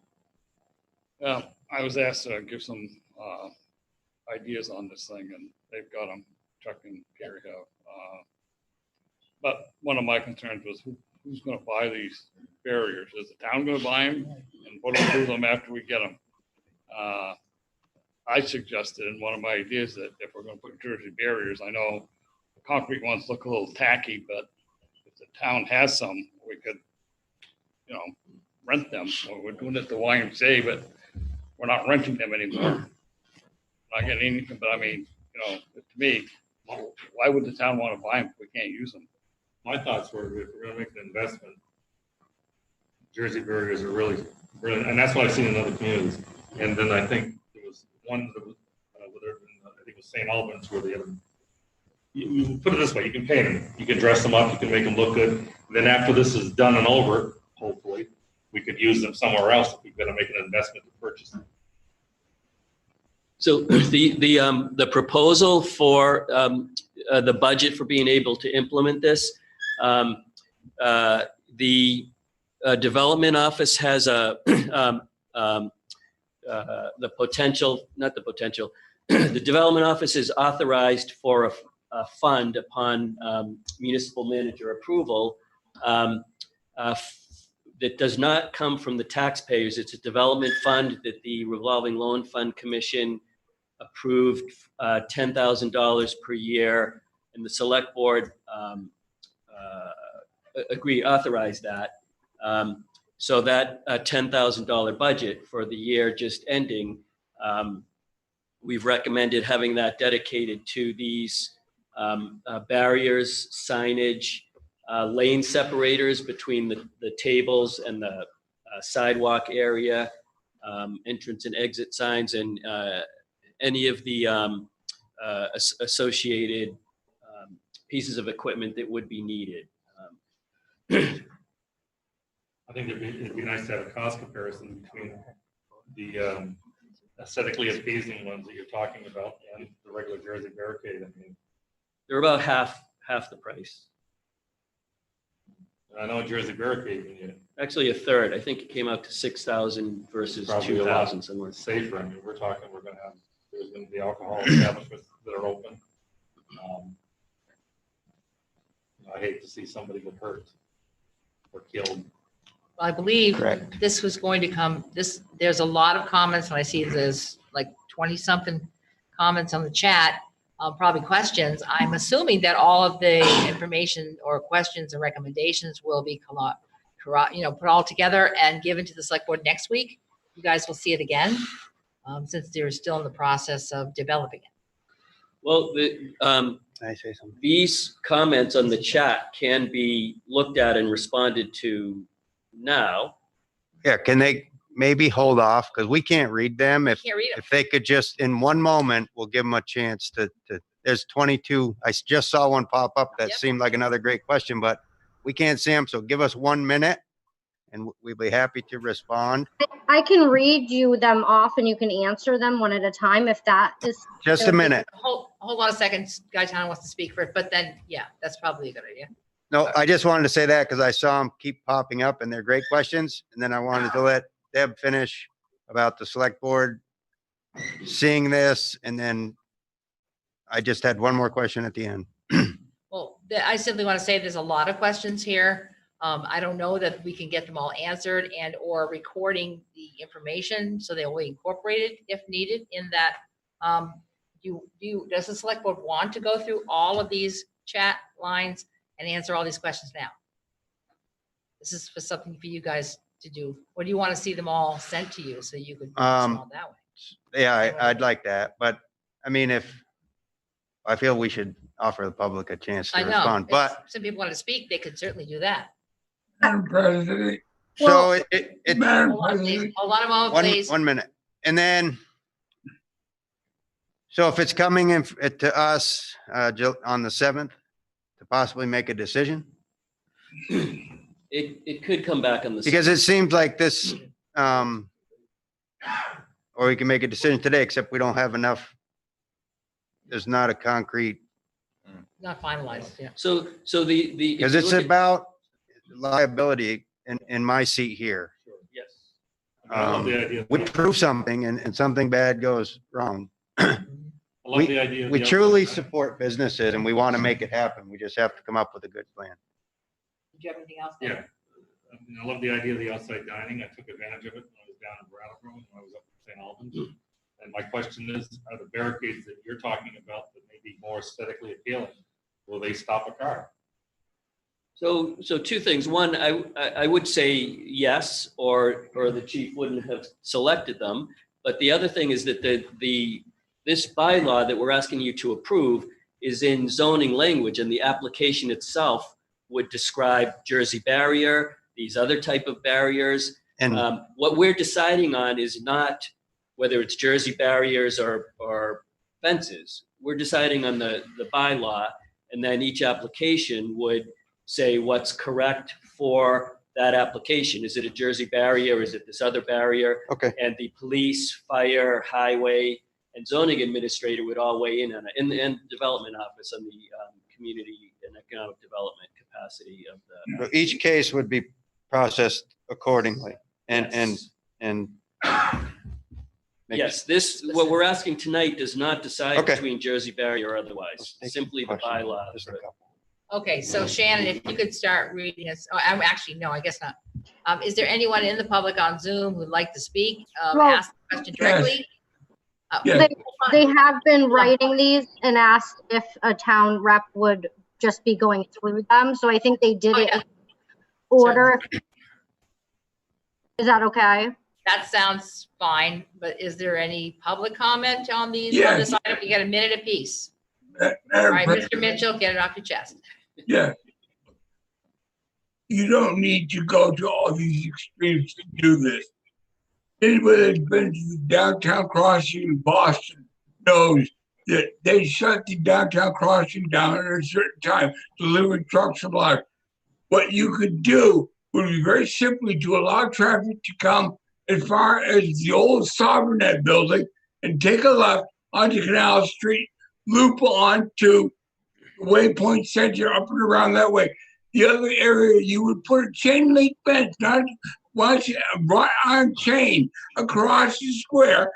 I was asked to give some ideas on this thing, and they've got them. Chuck and Gary have. But one of my concerns was who's going to buy these barriers? Is the town going to buy them? And what do we do with them after we get them? I suggested in one of my ideas that if we're going to put Jersey barriers, I know the concrete ones look a little tacky, but if the town has some, we could, rent them. We're doing it at the YMCA, but we're not renting them anymore. Not getting anything, but I mean, to me, why would the town want to buy them if we can't use them? My thoughts were, if we're gonna make an investment, Jersey barriers are really, and that's what I've seen in other communities. And then I think there was one that was, I think it was St. Albans, where the other, you put it this way, you can paint them, you can dress them up, you can make them look good. And then after this is done and over, hopefully, we could use them somewhere else if we're gonna make an investment to purchase them. So the proposal for the budget for being able to implement this, the development office has the potential, not the potential, the development office is authorized for a fund upon municipal manager approval that does not come from the taxpayers. It's a development fund that the Revolving Loan Fund Commission approved $10,000 per year, and the select board authorized that. So that $10,000 budget for the year just ending, we've recommended having that dedicated to these barriers, signage, lane separators between the tables and the sidewalk area, entrance and exit signs, and any of the associated pieces of equipment that would be needed. I think it'd be nice to have a cost comparison between the aesthetically appeasing ones that you're talking about and the regular Jersey barricade. I mean, they're about half the price. I know a Jersey barricade can get actually a third. I think it came out to 6,000 versus probably 2,000 somewhere. Safer. I mean, there's going to be alcohol establishments that are open. I hate to see somebody get hurt or killed. I believe Correct. this was going to come, there's a lot of comments, and I see there's like 20-something comments on the chat, probably questions. I'm assuming that all of the information or questions and recommendations will be put all together and given to the select board next week. You guys will see it again, since they're still in the process of developing it. Well, Can I say something? these comments on the chat can be looked at and responded to now. Yeah, can they maybe hold off? Because we can't read them. If Can't read 'em. if they could just, in one moment, we'll give them a chance to, there's 22. I just saw one pop up that Yep. seemed like another great question, but we can't see them. So give us 1 minute and we'll be happy to respond. I can read you them off and you can answer them one at a time if that is. Just a minute. Hold on a second. Gaetano wants to speak first, but then, yeah, that's probably a good idea. No, I just wanted to say that because I saw them keep popping up and they're great questions. And then I wanted to let Deb finish about the select board seeing this. And then I just had one more question at the end. Well, I simply want to say there's a lot of questions here. I don't know that we can get them all answered and or recording the information, so they will be incorporated if needed in that. Does the select board want to go through all of these chat lines and answer all these questions now. This is for something for you guys to do. Or do you want to see them all sent to you so you could answer them all that way? Yeah, I'd like that, but I mean, I feel we should offer the public a chance to I know. respond, If but some people want to speak, they could certainly do that. Madam President. so Madam Hold on, please. President. Hold on a moment, please. 1 minute. And then, so if it's coming in to us on the 7th to possibly make a decision, It could come back on the. because it seems like this, or we can make a decision today, except we don't have enough. There's not a concrete, Not finalized, yeah. So the. because it's about liability in my seat here. Yes. I love the idea. We prove something and something bad goes wrong. I love the idea. We truly support businesses and we want to make it happen. We just have to come up with a good plan. Did you have anything else? Yeah. I love the idea of the outside dining. I took advantage of it when I was down in Brattleboro and when I was up in St. Albans. And my question is, are the barricades that you're talking about that may be more aesthetically appealing, will they stop a car? So two things. One, I would say yes, or the chief wouldn't have selected them. But the other thing is that this bylaw that we're asking you to approve is in zoning language, and the application itself would describe Jersey barrier, these other type of barriers. And what we're deciding on is not whether it's Jersey barriers or fences. We're deciding on the bylaw, and then each application would say what's correct for that application. Is it a Jersey barrier? Is it this other barrier? Okay. And the police, fire, highway, and zoning administrator would all weigh in on it, and development office on the community and economic development capacity of the. So each case would be processed accordingly. Yes, what we're asking tonight does not decide Okay. between Jersey barrier or otherwise, simply the bylaw. Okay, so Shannon, if you could start reading us, I'm actually, no, I guess not. Is there anyone in the public on Zoom who'd like to speak, Well, ask the question directly? They have been writing these and asked if a town rep would just be going through them. So I think they did it in order. Is that okay? That sounds fine, but is there any public comment on these? Yes. On this item? You got a minute apiece. All Madam right, President. Mr. Mitchell, get it off your chest. Yeah. You don't need to go to all these extremes to do this. Anybody that's been to the downtown crossing in Boston knows that they shut the downtown crossing down at a certain time to deliver trucks and live. What you could do would be very simply to allow traffic to come as far as the old Sovereignette building and take a left onto Canal Street, loop on to Waypoint Center up and around that way. The other area, you would put a chain link fence, not watch right on chain across the square,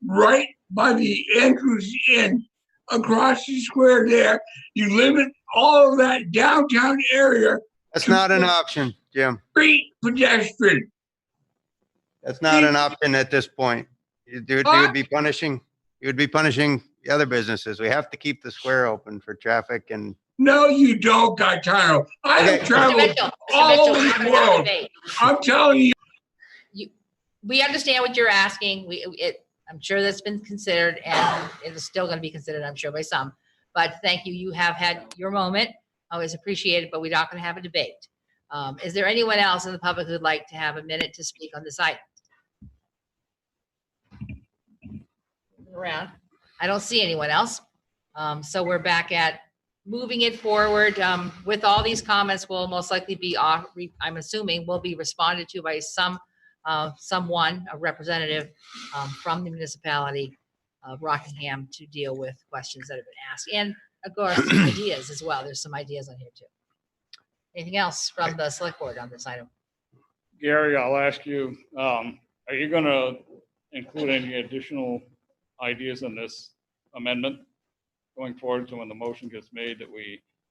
right by the entrance in, across the square there. You limit all of that downtown area. That's not an option, Jim. Street pedestrian. That's not an option at this point. You would be punishing the other businesses. We have to keep the square open for traffic and. No, you don't, Gaetano. I have traveled all over the world. I'm telling you. We understand what you're asking. I'm sure that's been considered, and it is still going to be considered, I'm sure, by some. But thank you. You have had your moment. Always appreciate it, but we're not going to have a debate. Is there anyone else in the public who'd like to have a minute to speak on this item? Around. I don't see anyone else. So we're back at moving it forward. With all these comments will most likely be, I'm assuming, will be responded to by someone, a representative from the municipality of Rockingham to deal with questions that have been asked. And of course, ideas as well. There's some ideas on here too. Anything else from the select board on this item? Gary, I'll ask you, are you going to include any additional ideas in this amendment going forward? So when the motion gets made that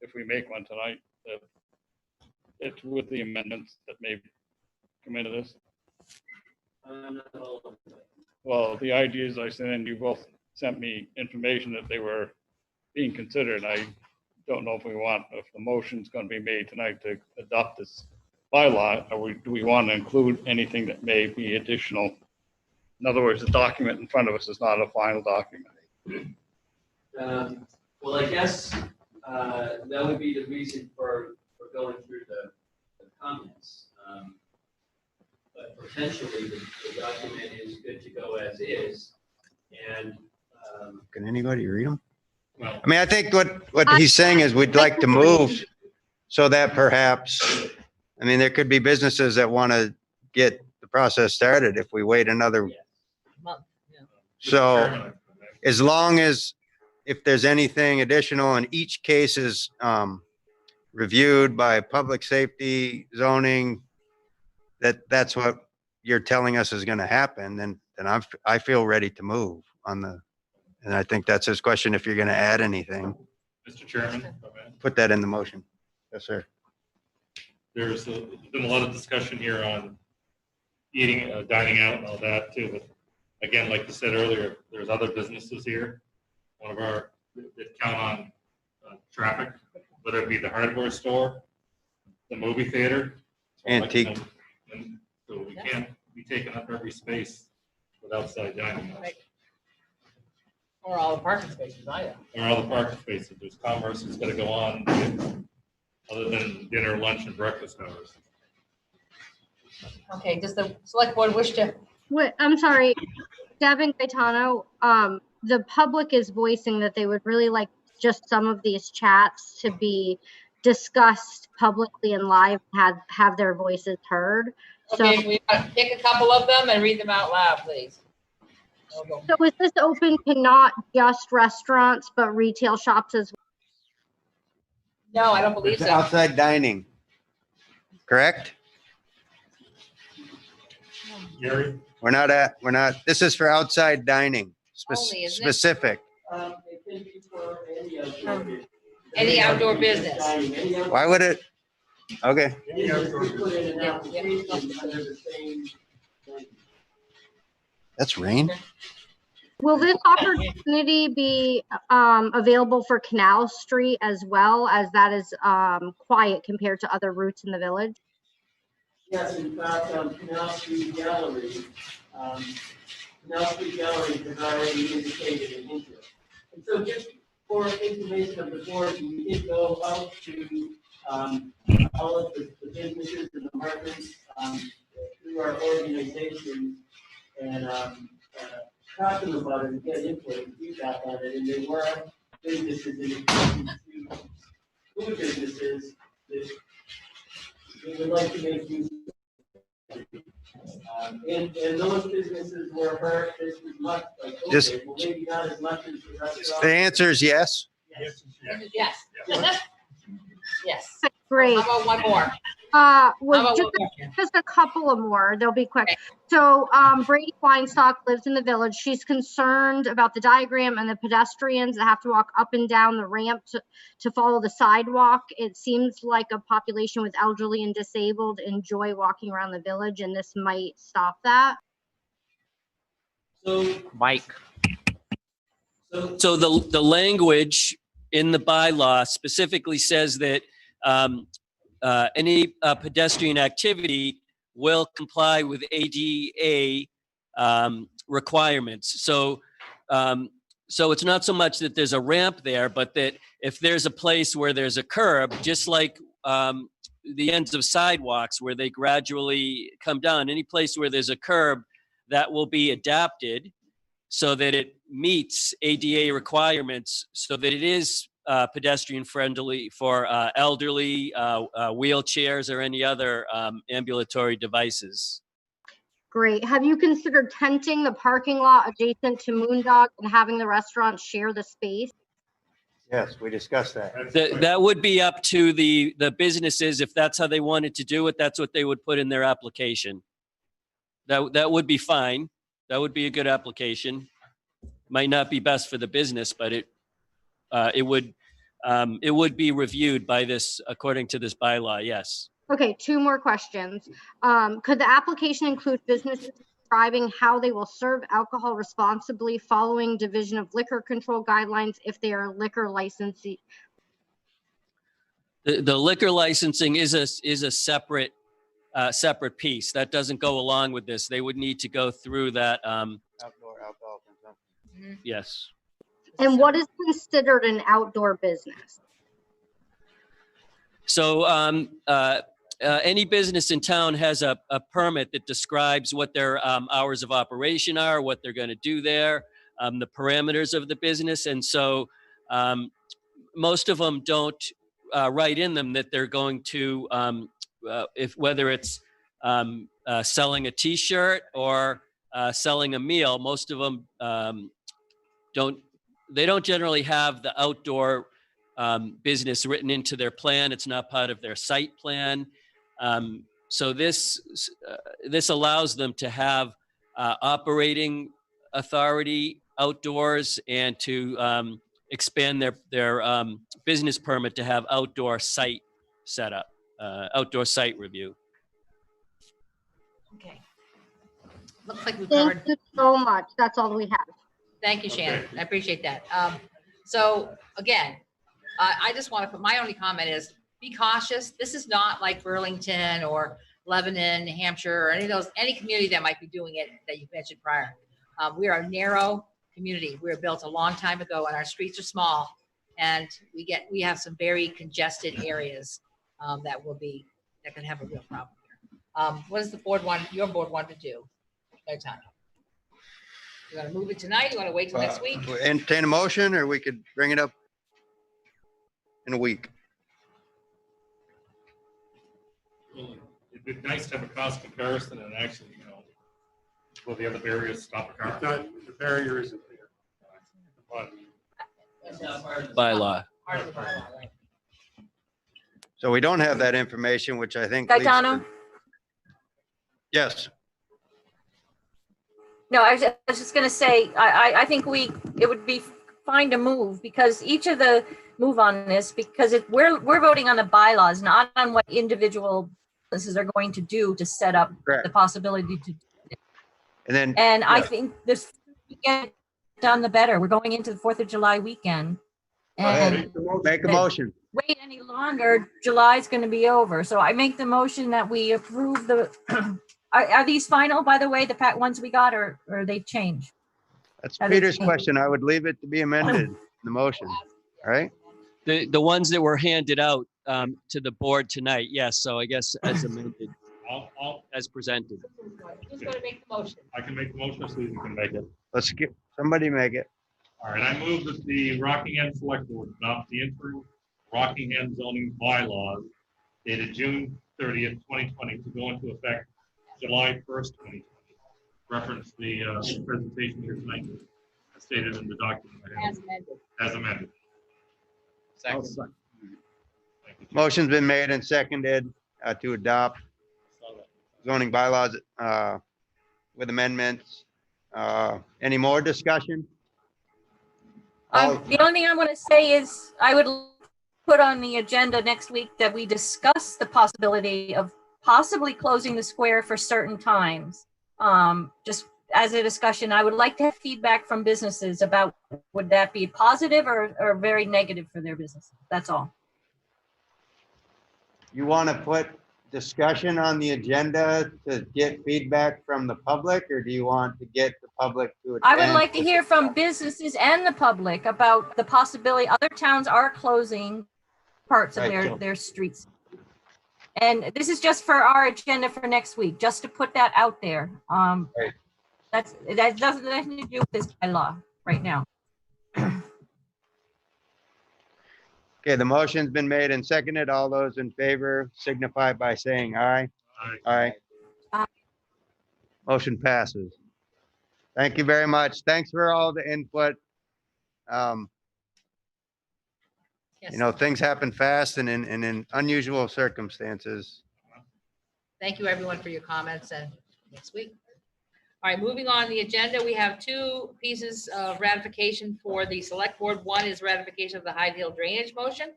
if we make one tonight, that it's with the amendments that may come into this? Well, the ideas I sent in, you both sent me information that they were being considered. I don't know if the motion's gonna be made tonight to adopt this bylaw, do we want to include anything that may be additional? In other words, the document in front of us is not a final document. Well, I guess that would be the reason for going through the comments. But potentially, the document is good to go as is. And Can anybody read them? Well, I mean, I think what he's saying is we'd like to move so that perhaps, I mean, there could be businesses that want to get the process started if we wait another. Month, yeah. So as long as, if there's anything additional and each case is reviewed by public safety, zoning, that's what you're telling us is going to happen, then I feel ready to move on the, and I think that's his question, if you're going to add anything, Mr. Chairman, put that in the motion. Yes, sir. there's been a lot of discussion here on eating, dining out and all that too. But again, like you said earlier, there's other businesses here. One of our, that count on traffic, whether it be the hardware store, the movie theater. Antique. And so we can't be taking up every space with outside dining. Right. Or all the parking spaces, either. Or all the parking spaces. There's commerce that's got to go on other than dinner, lunch, and breakfast hours. Okay, does the select board wish to? Wait, I'm sorry, Devin Gaetano, the public is voicing that they would really like just some of these chats to be discussed publicly and live, have their voices heard. Okay, So, we pick a couple of them and read them out loud, please. so is this open to not just restaurants, but retail shops as well? No, I don't believe It's so. outside dining, correct? Gary? We're not, this is for outside dining, Only, isn't it? specific. it can be for any outdoor business. Any outdoor business. Why would it? Okay. Any outdoor business. That's rain? Will this opportunity be available for Canal Street as well, as that is quiet compared to other routes in the village? Yes, in fact, Canal Street Gallery has already indicated an interest. And so just for information of the board, we did go out to all of the businesses and the markets through our organization and talk to them about it and get input and feedback on it. And there were businesses in addition to food businesses that we would like to make use of. And those businesses were hurt just as much, like, Just- okay, well, maybe not as much as the restaurant. The answer is yes. Yes. Yes. Great. How about one more? Well, about just a couple of more. They'll be quick. So Brady Weinstock lives in the village. She's concerned about the diagram and the pedestrians that have to walk up and down the ramp to follow the sidewalk. It seems like a population with elderly and disabled enjoy walking around the village, and this might stop that. So Mike. So the language in the bylaw specifically says that any pedestrian activity will comply with ADA requirements. So it's not so much that there's a ramp there, but that if there's a place where there's a curb, just like the ends of sidewalks where they gradually come down, any place where there's a curb, that will be adapted so that it meets ADA requirements, so that it is pedestrian friendly for elderly, wheelchairs, or any other ambulatory devices. Great. Have you considered tenting the parking lot adjacent to Moondog and having the restaurant share the space? Yes, we discussed that. That would be up to the businesses. If that's how they wanted to do it, that's what they would put in their application. That would be fine. That would be a good application. Might not be best for the business, but it would be reviewed by this, according to this bylaw. Yes. Okay, two more questions. Could the application include businesses describing how they will serve alcohol responsibly following Division of Liquor Control guidelines if they are liquor licensee? The liquor licensing is a separate piece that doesn't go along with this. They would need to go through that. Outdoor alcohol consumption. Yes. And what is considered an outdoor business? So any business in town has a permit that describes what their hours of operation are, what they're going to do there, the parameters of the business. And so most of them don't write in them that they're going to, whether it's selling a T-shirt or selling a meal, most of them don't generally have the outdoor business written into their plan. It's not part of their site plan. So this allows them to have operating authority outdoors and to expand their business permit to have outdoor site setup, outdoor site review. Okay. Looks like we've Thank covered. you so much. That's all we have. Thank you, Shannon. I appreciate that. So again, I just want to put my only comment is be cautious. This is not like Burlington or Lebanon, New Hampshire, or any community that might be doing it that you mentioned prior. We are a narrow community. We were built a long time ago and our streets are small and we have some very congested areas that can have a real problem here. What does your board want to do? No time. You want to move it tonight? You want to wait till next week? Entertain a motion, or we could bring it up in a week. Well, it'd be nice to have a cost comparison and actually, will the other barriers stop a car? The barrier isn't there. Bylaw. Part of the bylaw, right? So we don't have that information, which I think. leads to- Gaetano? Yes. No, I was just gonna say, I think it would be fine to move because each of the move on this, because we're voting on the bylaws, not on what individual businesses are going to do to set up Correct. the possibility to. And I think this weekend done the better. We're going into the 4th of July weekend. Go ahead. And Make a motion. wait any longer, July's going to be over. So I make the motion that we approve the, are these final, by the way, the ones we got, or they change? That's Peter's question. I would leave it to be amended in the motion. All right. The ones that were handed out to the board tonight, yes. So I guess as amended, as presented. Who's going to make the motion? I can make the motion, so you can make it. Let's get somebody make it. All right, I move that the Rockingham Select Board adopt the interim Rockingham zoning bylaws dated June 30th, 2020 to go into effect July 1st, 2020. Reference the presentation here tonight as stated in the document. As amended. As amended. Second. Motion's been made and seconded to adopt zoning bylaws with amendments. Any more discussion? The only thing I want to say is I would put on the agenda next week that we discuss the possibility of possibly closing the square for certain times. Just as a discussion, I would like to have feedback from businesses about would that be positive or very negative for their business. That's all. You want to put discussion on the agenda to get feedback from the public, or do you want to get the public to attend? I would like to hear from businesses and the public about the possibility. Other towns are closing parts of their streets. And this is just for our agenda for next week, just to put that out there. That doesn't have anything to do with this bylaw right now. Okay, the motion's been made and seconded. All those in favor signify by saying aye. Aye. Aye. Motion passes. Thank you very much. Thanks for all the input. Things happen fast and in unusual circumstances. Thank you, everyone, for your comments, and next week. All right, moving on the agenda, we have two pieces of ratification for the select board. One is ratification of the Hyde Hill drainage motion.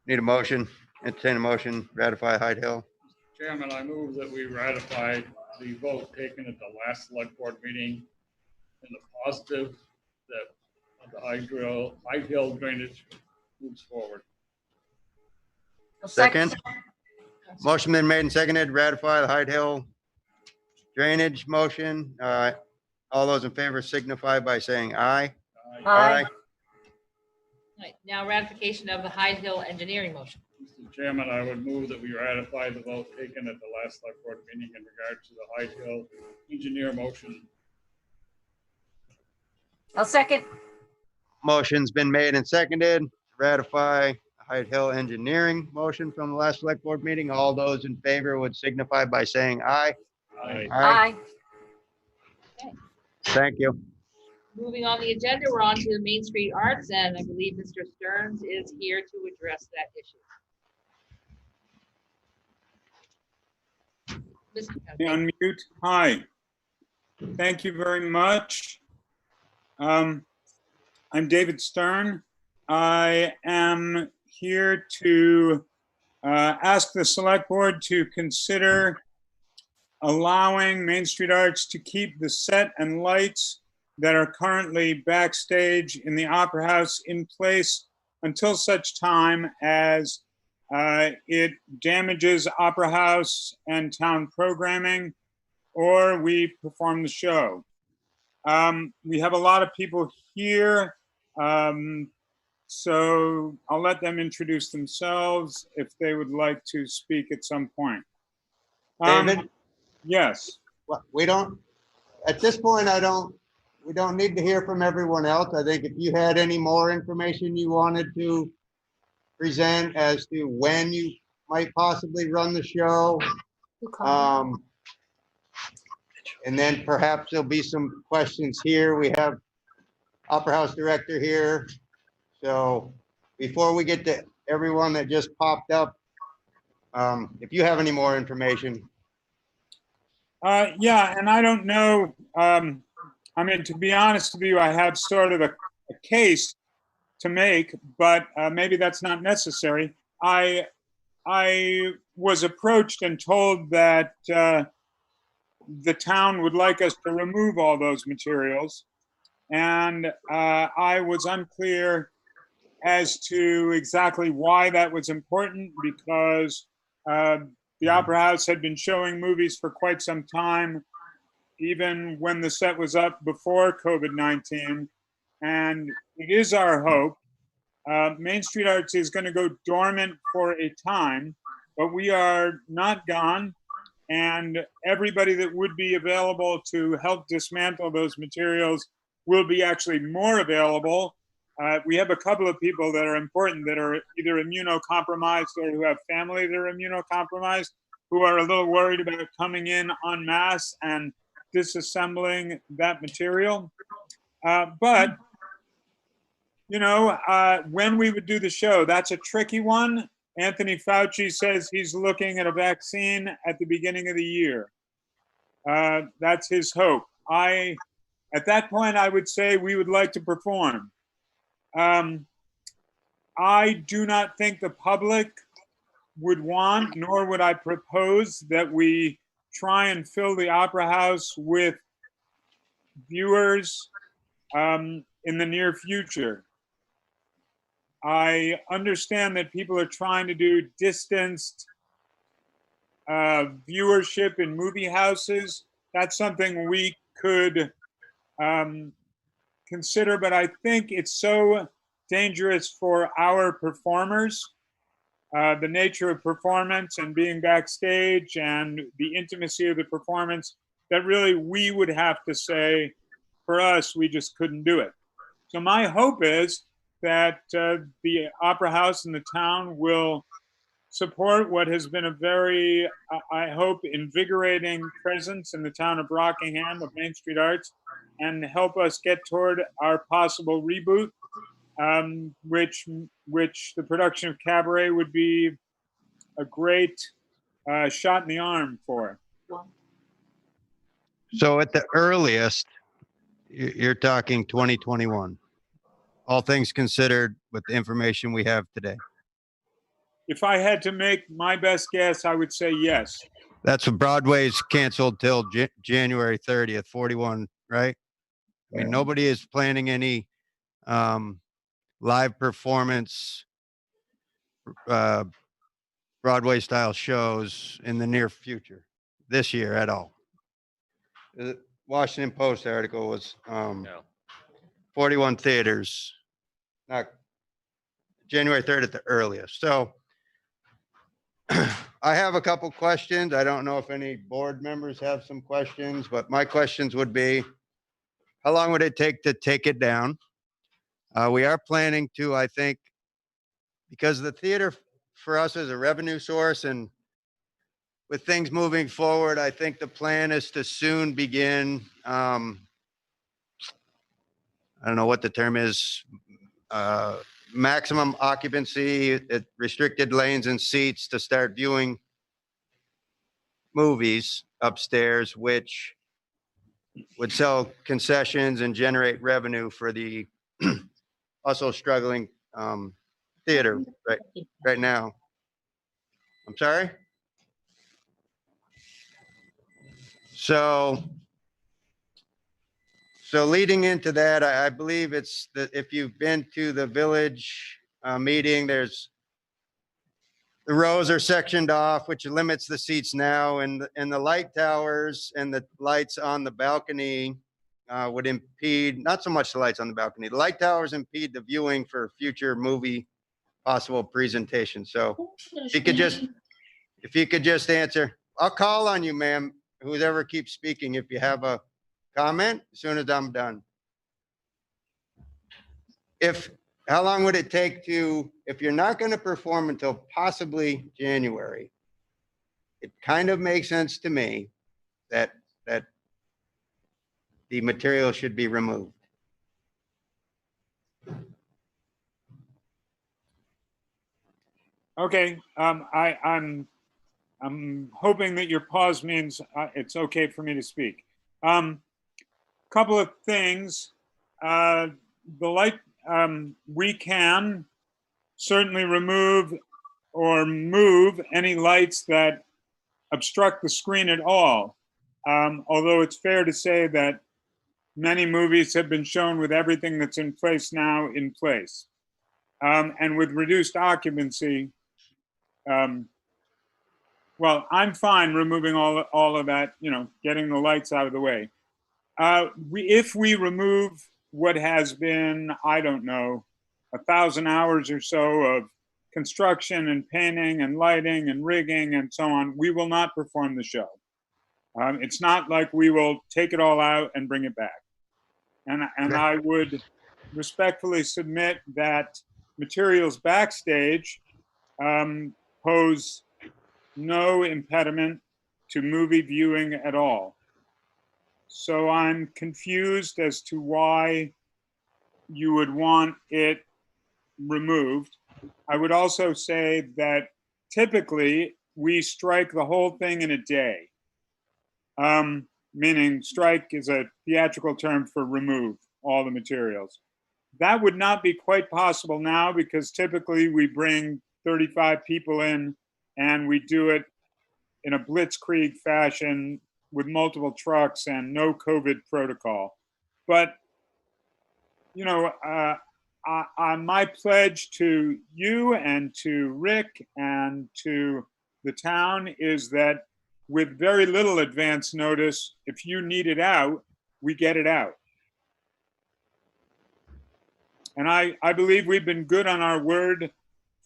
Need a motion, entertain a motion, ratify Hyde Hill. Chairman, I move that we ratify the vote taken at the last select board meeting in the positive that the Hyde Hill drainage moves forward. Second. Motion been made and seconded, ratify the Hyde Hill drainage motion. All those in favor signify by saying aye. Aye. Right, now ratification of the Hyde Hill engineering motion. Mr. Chairman, I would move that we ratify the vote taken at the last select board meeting in regard to the Hyde Hill engineer motion. I'll second. Motion's been made and seconded, to ratify Hyde Hill engineering motion from the last select board meeting. All those in favor would signify by saying aye. Aye. Aye. Thank you. Moving on the agenda, we're on to the Main Street Arts, and I believe Mr. Stearns is here to address that issue. Unmute. Hi. Thank you very much. I'm David Stern. I am here to ask the select board to consider allowing Main Street Arts to keep the set and lights that are currently backstage in the Opera House in place until such time as it damages Opera House and town programming, or we perform the show. We have a lot of people here, so I'll let them introduce themselves if they would like to speak at some point. David? Yes. We don't, at this point, we don't need to hear from everyone else. I think if you had any more information you wanted to present as to when you might possibly run the show. And then perhaps there'll be some questions here. We have Opera House Director here. So before we get to everyone that just popped up, if you have any more information. Yeah, and I don't know, I mean, to be honest with you, I have sort of a case to make, but maybe that's not necessary. I was approached and told that the town would like us to remove all those materials. And I was unclear as to exactly why that was important, because the Opera House had been showing movies for quite some time, even when the set was up before COVID-19. And it is our hope. Main Street Arts is going to go dormant for a time, but we are not gone. And everybody that would be available to help dismantle those materials will be actually more available. We have a couple of people that are important that are either immunocompromised or who have family that are immunocompromised, who are a little worried about coming in en masse and disassembling that material. But, you know, when we would do the show, that's a tricky one. Anthony Fauci says he's looking at a vaccine at the beginning of the year. That's his hope. At that point, I would say we would like to perform. I do not think the public would want, nor would I propose that we try and fill the Opera House with viewers in the near future. I understand that people are trying to do distanced viewership in movie houses. That's something we could consider, but I think it's so dangerous for our performers, the nature of performance and being backstage and the intimacy of the performance, that really we would have to say, for us, we just couldn't do it. So my hope is that the Opera House and the town will support what has been a very, I hope, invigorating presence in the town of Rockingham of Main Street Arts, and help us get toward our possible reboot, which the production of Cabaret would be a great shot in the arm for. So at the earliest, you're talking 2021. All things considered, with the information we have today. If I had to make my best guess, I would say yes. That's what Broadway's canceled till January 30th, 41, right? I mean, nobody is planning any live performance Broadway style shows in the near future, this year at all. The Washington Post article was 41 theaters, not January 3rd at the earliest. So I have a couple questions. I don't know if any board members have some questions, but my questions would be, how long would it take to take it down? We are planning to, I think, because the theater for us is a revenue source, and with things moving forward, I think the plan is to soon begin, I don't know what the term is, maximum occupancy at restricted lanes and seats to start viewing movies upstairs, which would sell concessions and generate revenue for the also struggling theater right now. I'm sorry? So leading into that, I believe it's that if you've been to the village meeting, there's the rows are sectioned off, which limits the seats now, and the light towers and the lights on the balcony would impede, not so much the lights on the balcony, the light towers impede the viewing for future movie possible presentations. So if you could just answer, I'll call on you, ma'am, whoever keeps speaking, if you have a comment as soon as I'm done. How long would it take to, if you're not going to perform until possibly January, it kind of makes sense to me that the material should be removed. Okay, I'm hoping that your pause means it's okay for me to speak. Couple of things. The light, we can certainly remove or move any lights that obstruct the screen at all. Although it's fair to say that many movies have been shown with everything that's in place now in place. And with reduced occupancy, well, I'm fine removing all of that, getting the lights out of the way. If we remove what has been, I don't know, 1,000 hours or so of construction and painting and lighting and rigging and so on, we will not perform the show. It's not like we will take it all out and bring it back. And I would respectfully submit that materials backstage pose no impediment to movie viewing at all. So I'm confused as to why you would want it removed. I would also say that typically we strike the whole thing in a day. Meaning strike is a theatrical term for remove all the materials. That would not be quite possible now because typically we bring 35 people in and we do it in a blitzkrieg fashion with multiple trucks and no COVID protocol. But, my pledge to you and to Rick and to the town is that with very little advance notice, if you need it out, we get it out. And I believe we've been good on our word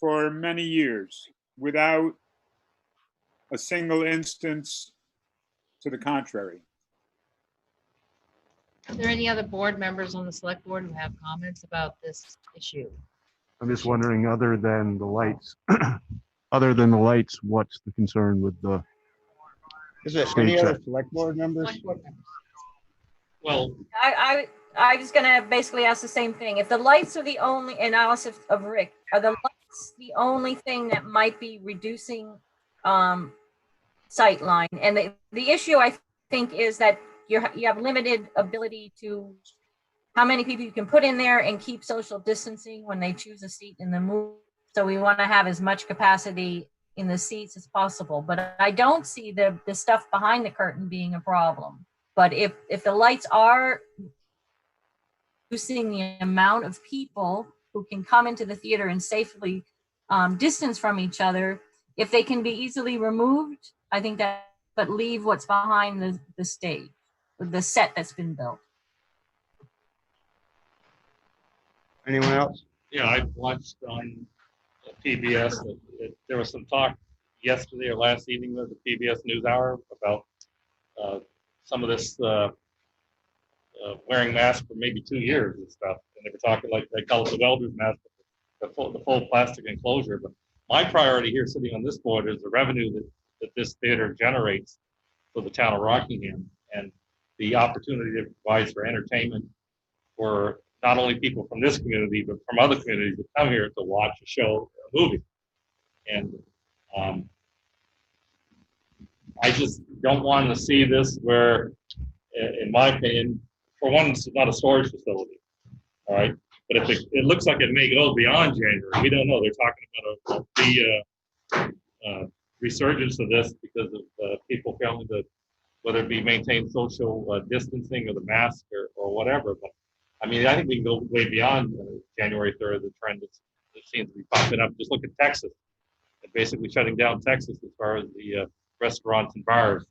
for many years without a single instance to the contrary. Are there any other board members on the select board who have comments about this issue? I'm just wondering, other than the lights, what's the concern with the Is there stage any other set? select board members? Well, I was gonna basically ask the same thing. If the lights are the only analysis of Rick, are the lights the only thing that might be reducing sight line? And the issue I think is that you have limited ability to how many people you can put in there and keep social distancing when they choose a seat in the movie. So we want to have as much capacity in the seats as possible. But I don't see the stuff behind the curtain being a problem. But if the lights are reducing the amount of people who can come into the theater and safely distance from each other. If they can be easily removed, I think that, but leave what's behind the stage, the set that's been built. Anyone else? Yeah, I watched on PBS, there was some talk yesterday or last evening of the PBS NewsHour about some of this wearing masks for maybe 2 years and stuff. And they were talking like, they call it the welder's mask, the full plastic enclosure. But my priority here sitting on this board is the revenue that this theater generates for the town of Rockingham, and the opportunity it provides for entertainment for not only people from this community, but from other communities that come here to watch a show, a movie. And I just don't want to see this where, in my opinion, for one, it's not a storage facility, all right? But if it looks like it may go beyond January, we don't know. They're talking about the resurgence of this because of people failing to, whether it be maintain social distancing or the mask or whatever. But I mean, I think we can go way beyond January 3rd, the trend that seems to be popping up. Just look at Texas. They're basically shutting down Texas as far as the restaurants and bars.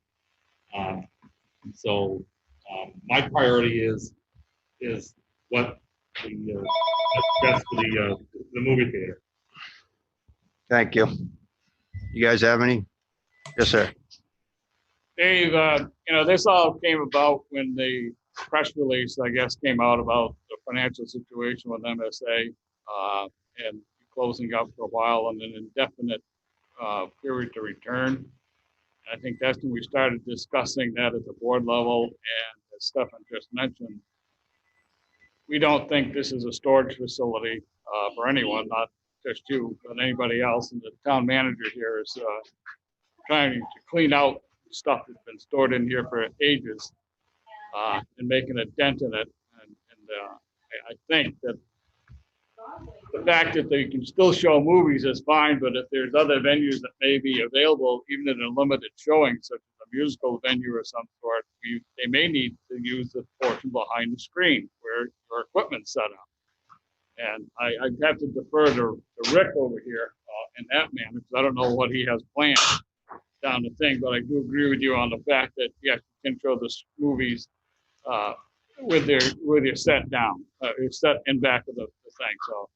So my priority is what the best for the movie theater. Thank you. You guys have any? Yes, sir. Dave, this all came about when the press release, I guess, came out about the financial situation with MSA and closing up for a while and an indefinite period to return. I think that's when we started discussing that at the board level. And as Stefan just mentioned, we don't think this is a storage facility for anyone, not just you, but anybody else. And the town manager here is trying to clean out stuff that's been stored in here for ages and making a dent in it. And I think that the fact that they can still show movies is fine, but if there's other venues that may be available, even in a limited showing, such as a musical venue or some sort, they may need to use the portion behind the screen where your equipment's set up. And I have to defer to Rick over here in that manner, because I don't know what he has planned down the thing, but I do agree with you on the fact that, yes, you can show the movies with your set down, set in back of the thing. So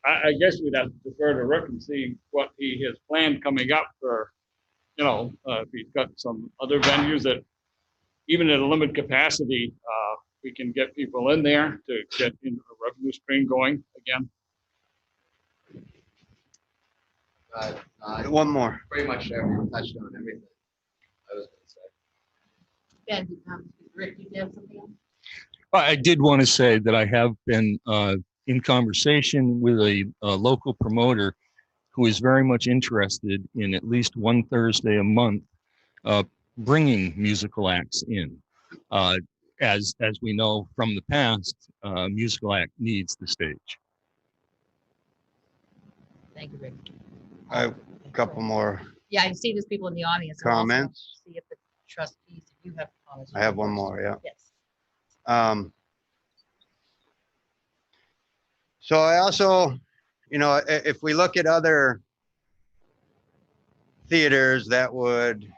I guess we'd have to defer to Rick and see what he has planned coming up for, if he's got some other venues that even at a limited capacity, we can get people in there to get into a revenue stream going again. One more. Pretty much everyone touched on everything I was going to say. Ben, Rick, you have something else? I did want to say that I have been in conversation with a local promoter who is very much interested in at least one Thursday a month bringing musical acts in. As we know from the past, musical act needs the stage. Thank you, Rick. I have a couple more. Yeah, I see there's people in the audience. Comments? See if the trustees, if you have comments. I have one more, yeah. Yes. So I also, if we look at other theaters that would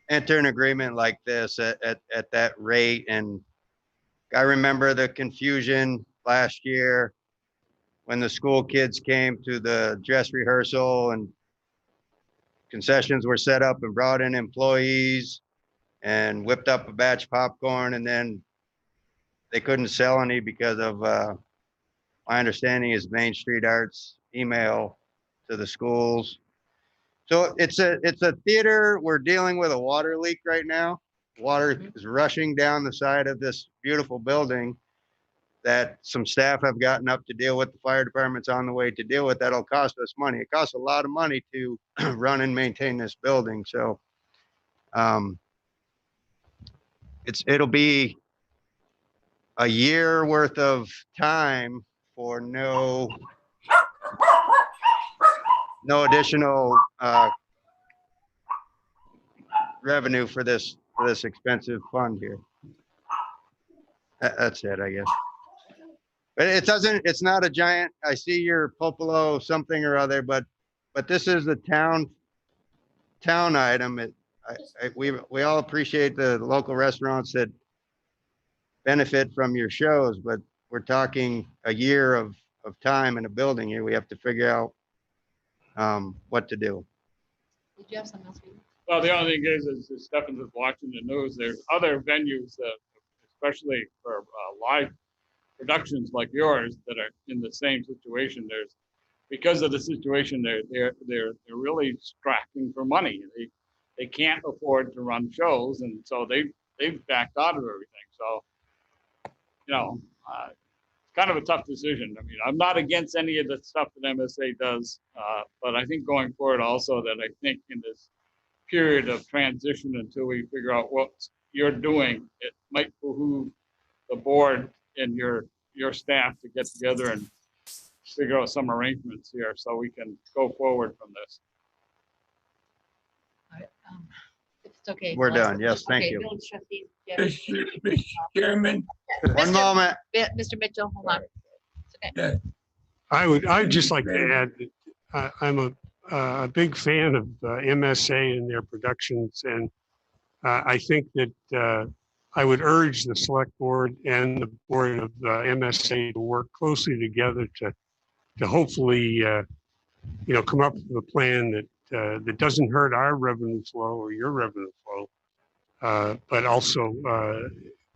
enter an agreement like this at that rate, and I remember the confusion last year when the school kids came to the dress rehearsal and concessions were set up and brought in employees and whipped up a batch of popcorn, and then they couldn't sell any because of my understanding is Main Street Arts email to the schools. So it's a theater. We're dealing with a water leak right now. Water is rushing down the side of this beautiful building that some staff have gotten up to deal with. The fire department's on the way to deal with. That'll cost us money. It costs a lot of money to run and maintain this building. So it'll be a year worth of time for no additional revenue for this expensive fund here. That's it, I guess. But it doesn't, it's not a giant, I see your Popolo something or other, but this is the town item. We all appreciate the local restaurants that benefit from your shows, but we're talking a year of time in a building here. We have to figure out what to do. Did you have something else? Well, the only thing is Stephen is watching the news. There's other venues that, especially for live productions like yours, that are in the same situation. There's, because of the situation, they're really strapping for money. They can't afford to run shows, and so they've backed out of everything. So, you know, it's kind of a tough decision. I mean, I'm not against any of the stuff that MSA does, but I think going forward also that I think in this period of transition until we figure out what you're doing, it might behoove the board and your staff to get together and figure out some arrangements here so we can go forward from this. If it's okay. We're done. Yes, thank you. Village trustees, Jeff. Mr. Chairman. One moment. Mr. Mitchell, hold on. It's okay. I would just like to add that I'm a big fan of MSA and their productions, and I think that I would urge the select board and the board of MSA to work closely together to hopefully come up with a plan that doesn't hurt our revenue flow or your revenue flow, but also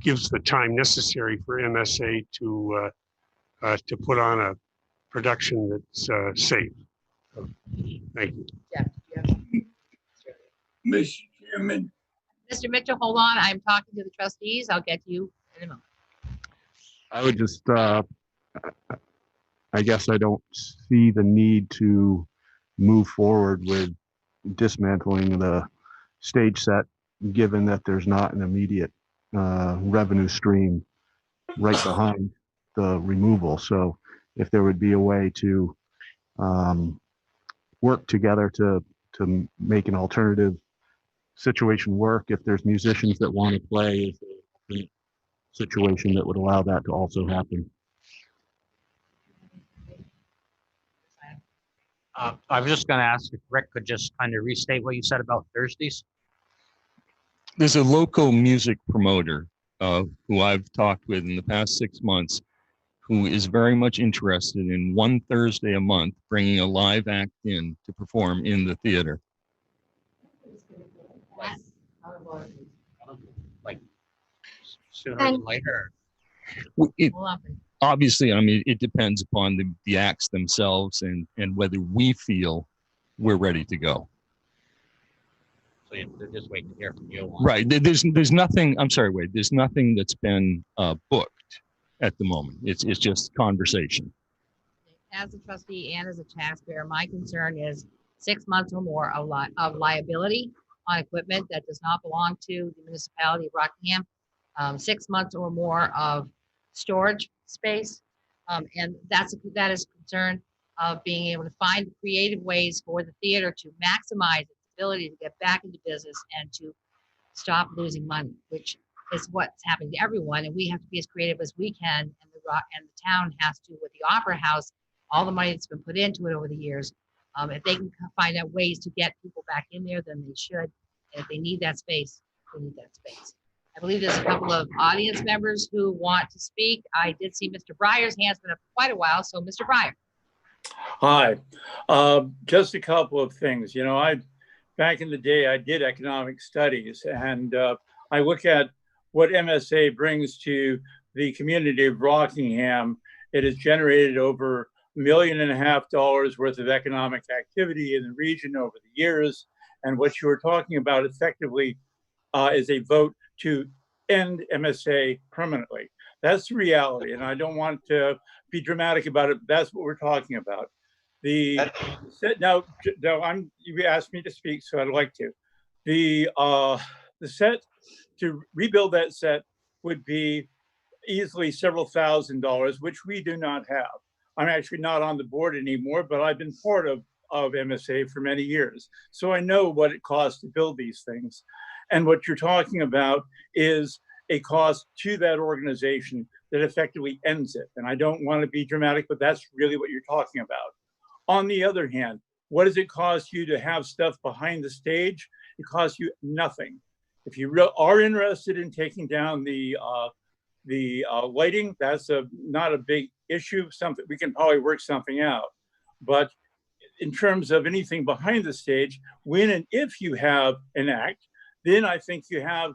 gives the time necessary for MSA to put on a production that's safe. So, thank you. Jeff, do you have something? Mr. Chairman. Mr. Mitchell, hold on. I'm talking to the trustees. I'll get to you in a moment. I would just, I guess I don't see the need to move forward with dismantling the stage set, given that there's not an immediate revenue stream right behind the removal. So if there would be a way to work together to make an alternative situation work, if there's musicians that want to play, a situation that would allow that to also happen. I was just going to ask if Rick could just kind of restate what you said about Thursdays. There's a local music promoter who I've talked with in the past 6 months who is very much interested in one Thursday a month bringing a live act in to perform in the theater. Like sooner than later. Obviously, I mean, it depends upon the acts themselves and whether we feel we're ready to go. So they're just waiting to hear from you. Right. There's nothing, I'm sorry, Wade, there's nothing that's been booked at the moment. It's just conversation. As a trustee and as a taxpayer, my concern is 6 months or more of liability on equipment that does not belong to the municipality of Rockingham. 6 months or more of storage space. And that is a concern of being able to find creative ways for the theater to maximize its ability to get back into business and to stop losing money, which is what's happening to everyone. And we have to be as creative as we can. And the town has to, with the Opera House, all the money that's been put into it over the years. If they can find out ways to get people back in there, then they should. And if they need that space, they need that space. I believe there's a couple of audience members who want to speak. I did see Mr. Breyer's hand's been up for quite a while. So Mr. Breyer. Hi, just a couple of things. Back in the day, I did economic studies, and I look at what MSA brings to the community of Rockingham. It has generated over $1.5 million worth of economic activity in the region over the years. And what you were talking about effectively is a vote to end MSA permanently. That's the reality. And I don't want to be dramatic about it, but that's what we're talking about. Now you asked me to speak, so I'd like to. The set, to rebuild that set would be easily several $1,000s, which we do not have. I'm actually not on the board anymore, but I've been part of MSA for many years. So I know what it costs to build these things. And what you're talking about is a cost to that organization that effectively ends it. And I don't want to be dramatic, but that's really what you're talking about. On the other hand, what does it cost you to have stuff behind the stage? It costs you nothing. If you are interested in taking down the lighting, that's not a big issue. Something we can probably work something out. But in terms of anything behind the stage, when and if you have an act, then I think you have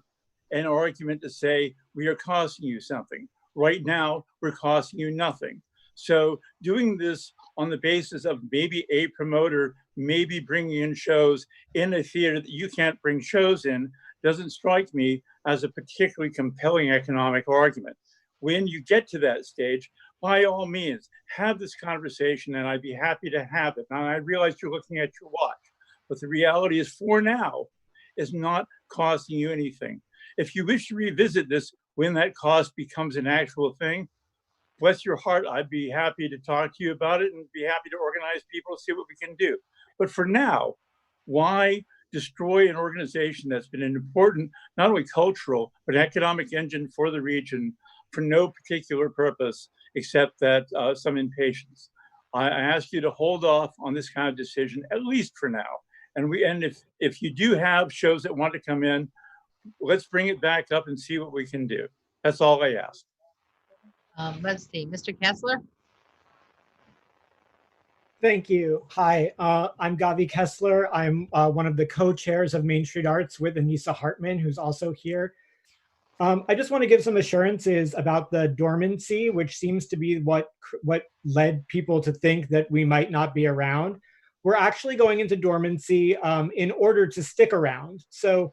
an argument to say we are costing you something. Right now, we're costing you nothing. So doing this on the basis of maybe a promoter, maybe bringing in shows in a theater that you can't bring shows in, doesn't strike me as a particularly compelling economic argument. When you get to that stage, by all means, have this conversation, and I'd be happy to have it. Now, I realize you're looking at your watch, but the reality is for now, is not costing you anything. If you wish to revisit this when that cost becomes an actual thing, bless your heart, I'd be happy to talk to you about it and be happy to organize people to see what we can do. But for now, why destroy an organization that's been an important, not only cultural, but economic engine for the region for no particular purpose except that some impatience? I ask you to hold off on this kind of decision, at least for now. And if you do have shows that want to come in, let's bring it back up and see what we can do. That's all I ask. Let's see, Mr. Kessler. Thank you. Hi, I'm Gavi Kessler. I'm one of the co-chairs of Main Street Arts with Anissa Hartman, who's also here. I just want to give some assurances about the dormancy, which seems to be what led people to think that we might not be around. We're actually going into dormancy in order to stick around. So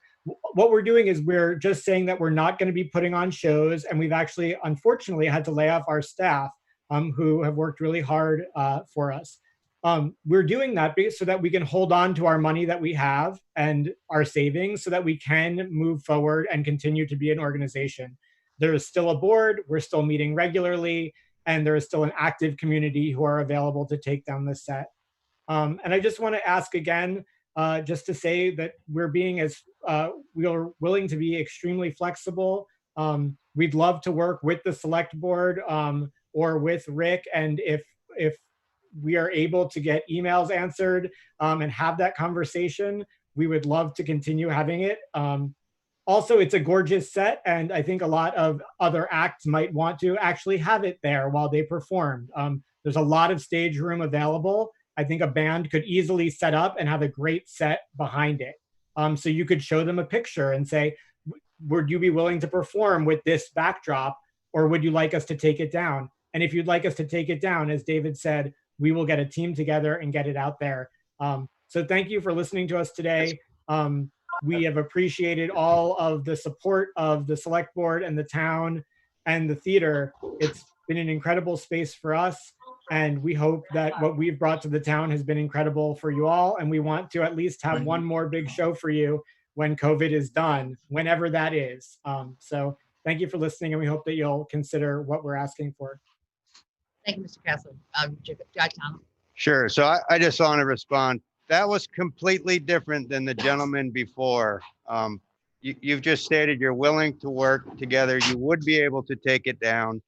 what we're doing is we're just saying that we're not going to be putting on shows, and we've actually, unfortunately, had to lay off our staff who have worked really hard for us. We're doing that so that we can hold on to our money that we have and our savings so that we can move forward and continue to be an organization. There is still a board, we're still meeting regularly, and there is still an active community who are available to take down the set. And I just want to ask again, just to say that we're being we are willing to be extremely flexible. We'd love to work with the select board or with Rick, and if we are able to get emails answered and have that conversation, we would love to continue having it. Also, it's a gorgeous set, and I think a lot of other acts might want to actually have it there while they perform. There's a lot of stage room available. I think a band could easily set up and have a great set behind it. So you could show them a picture and say, would you be willing to perform with this backdrop, or would you like us to take it down? And if you'd like us to take it down, as David said, we will get a team together and get it out there. So thank you for listening to us today. We have appreciated all of the support of the select board and the town and the theater. It's been an incredible space for us. And we hope that what we've brought to the town has been incredible for you all. And we want to at least have one more big show for you when COVID is done, whenever that is. So thank you for listening, and we hope that you'll consider what we're asking for. Thank you, Mr. Kessler. Judge Tom. Sure. So I just want to respond. That was completely different than the gentleman before. You've just stated you're willing to work together. You would be able to take it down.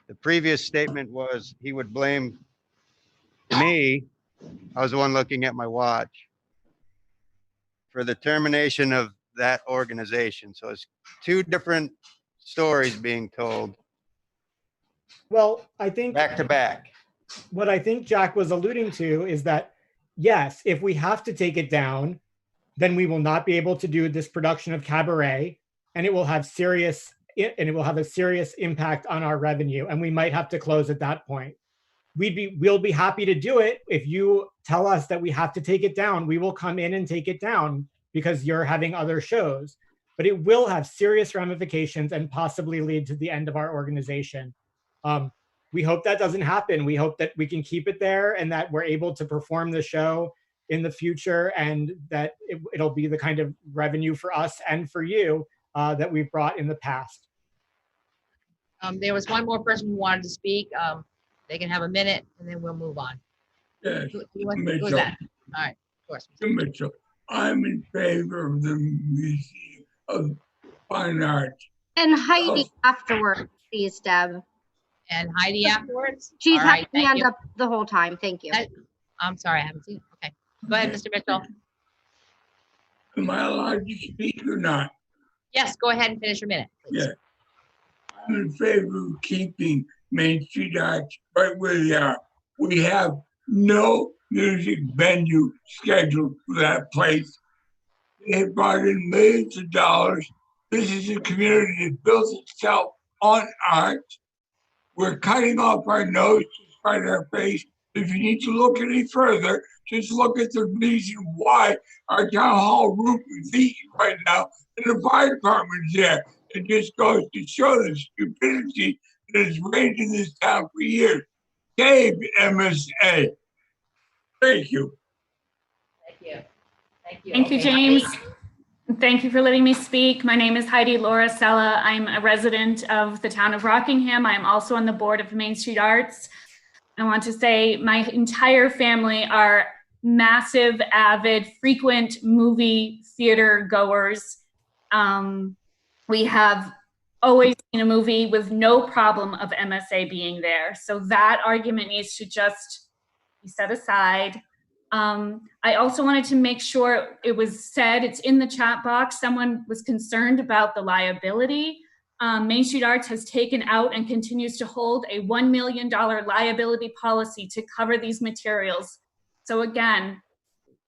The previous statement was he would blame me. I was the one looking at my watch for the termination of that organization. So it's two different stories being told. Well, I think back to back. What I think Jack was alluding to is that, yes, if we have to take it down, then we will not be able to do this production of Cabaret, and it will have a serious impact on our revenue, and we might have to close at that point. We'll be happy to do it. If you tell us that we have to take it down, we will come in and take it down because you're having other shows. But it will have serious ramifications and possibly lead to the end of our organization. We hope that doesn't happen. We hope that we can keep it there and that we're able to perform the show in the future, and that it'll be the kind of revenue for us and for you that we've brought in the past. There was one more person who wanted to speak. They can have a minute and then we'll move on. Yes, Who's that? All right, of course. Mr. Mitchell, I'm in favor of the Museum of Fine Arts And Heidi afterward, please, Deb. And Heidi afterwards? She's All had right, her thank hand you. up the whole time. Thank you. I'm sorry, I haven't seen it. Okay, go ahead, Mr. Mitchell. Am I allowed to speak or not? Yes, go ahead and finish your minute, please. Yeah. I'm in favor of keeping Main Street Arts right where they are. We have no music venue scheduled for that place. They have brought in millions of dollars. This is a community that built itself on art. We're cutting off our nose to spite our face. If you need to look any further, just look at the reason why our town hall roof is leaking right now and the fire department's there. It just goes to show the stupidity that has reigned in this town for years. Save MSA. Thank you. Thank you. Thank you. Thank you, Okay, James. Heidi. Thank you for letting me speak. My name is Heidi Laura Sella. I'm a resident of the town of Rockingham. I am also on the board of Main Street Arts. I want to say my entire family are massive, avid, frequent movie theater goers. We have always seen a movie with no problem of MSA being there. So that argument needs to just be set aside. I also wanted to make sure it was said, it's in the chat box, someone was concerned about the liability. Main Street Arts has taken out and continues to hold a $1 million liability policy to cover these materials. So again,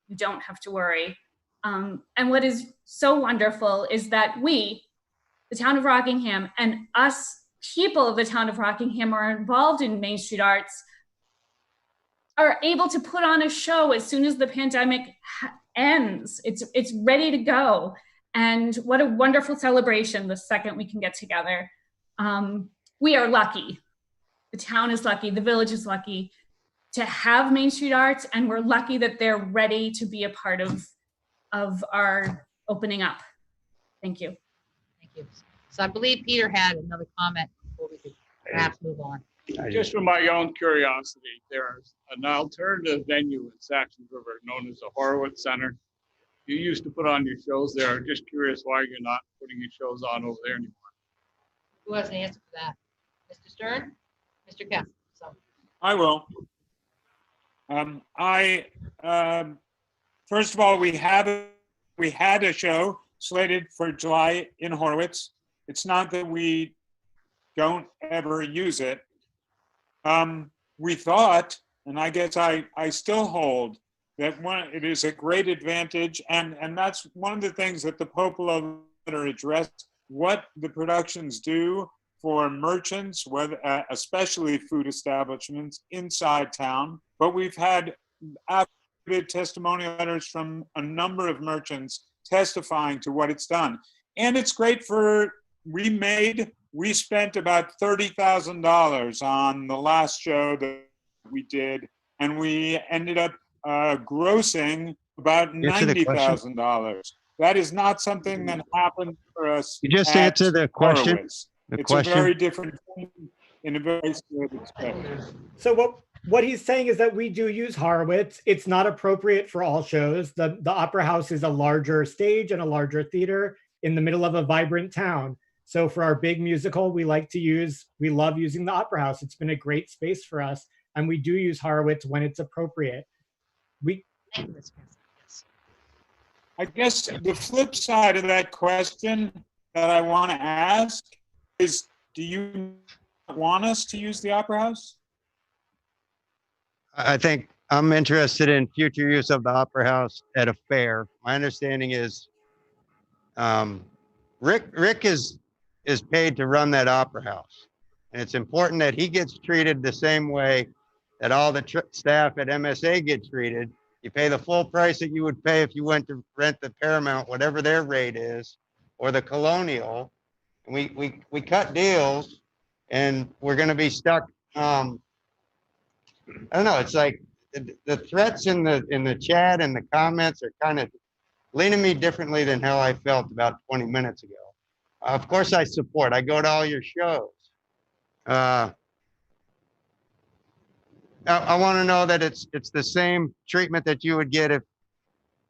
you don't have to worry. And what is so wonderful is that we, the town of Rockingham, and us people of the town of Rockingham are involved in Main Street Arts, are able to put on a show as soon as the pandemic ends. It's ready to go. And what a wonderful celebration the second we can get together. We are lucky. The town is lucky, the village is lucky to have Main Street Arts, and we're lucky that they're ready to be a part of our opening up. Thank you. Thank you. So I believe Peter had another comment before we could perhaps move on. Just for my own curiosity, there's an alternative venue in Saxon River known as the Horowitz Center. You used to put on your shows there. I'm just curious why you're not putting your shows on over there anymore. Who has an answer for that? Mr. Stern? Mr. Kemp? So. I will. First of all, we had a show slated for July in Horowitz. It's not that we don't ever use it. We thought, and I guess I still hold, that it is a great advantage, and that's one of the things that the Popolo letter addressed, what the productions do for merchants, whether especially food establishments inside town. But we've had testimonial letters from a number of merchants testifying to what it's done. And it's great for, we spent about $30,000 on the last show that we did, and we ended up grossing about $90,000. That is not something that happened for us. You just answer the question. Horowitz. It's a very different thing in a very specific. So what he's saying is that we do use Horowitz. It's not appropriate for all shows. The Opera House is a larger stage and a larger theater in the middle of a vibrant town. So for our big musical, we love using the Opera House. It's been a great space for us. And we do use Horowitz when it's appropriate. I guess the flip side of that question that I want to ask is, do you want us to use the Opera House? I think I'm interested in future use of the Opera House at a fair. My understanding is Rick is paid to run that Opera House. And it's important that he gets treated the same way that all the staff at MSA get treated. You pay the full price that you would pay if you went to rent the Paramount, whatever their rate is, or the Colonial. And we cut deals, and we're going to be stuck. I don't know. It's like the threats in the chat and the comments are kind of leaning me differently than how I felt about 20 minutes ago. Of course, I support. I go to all your shows. I want to know that it's the same treatment that you would get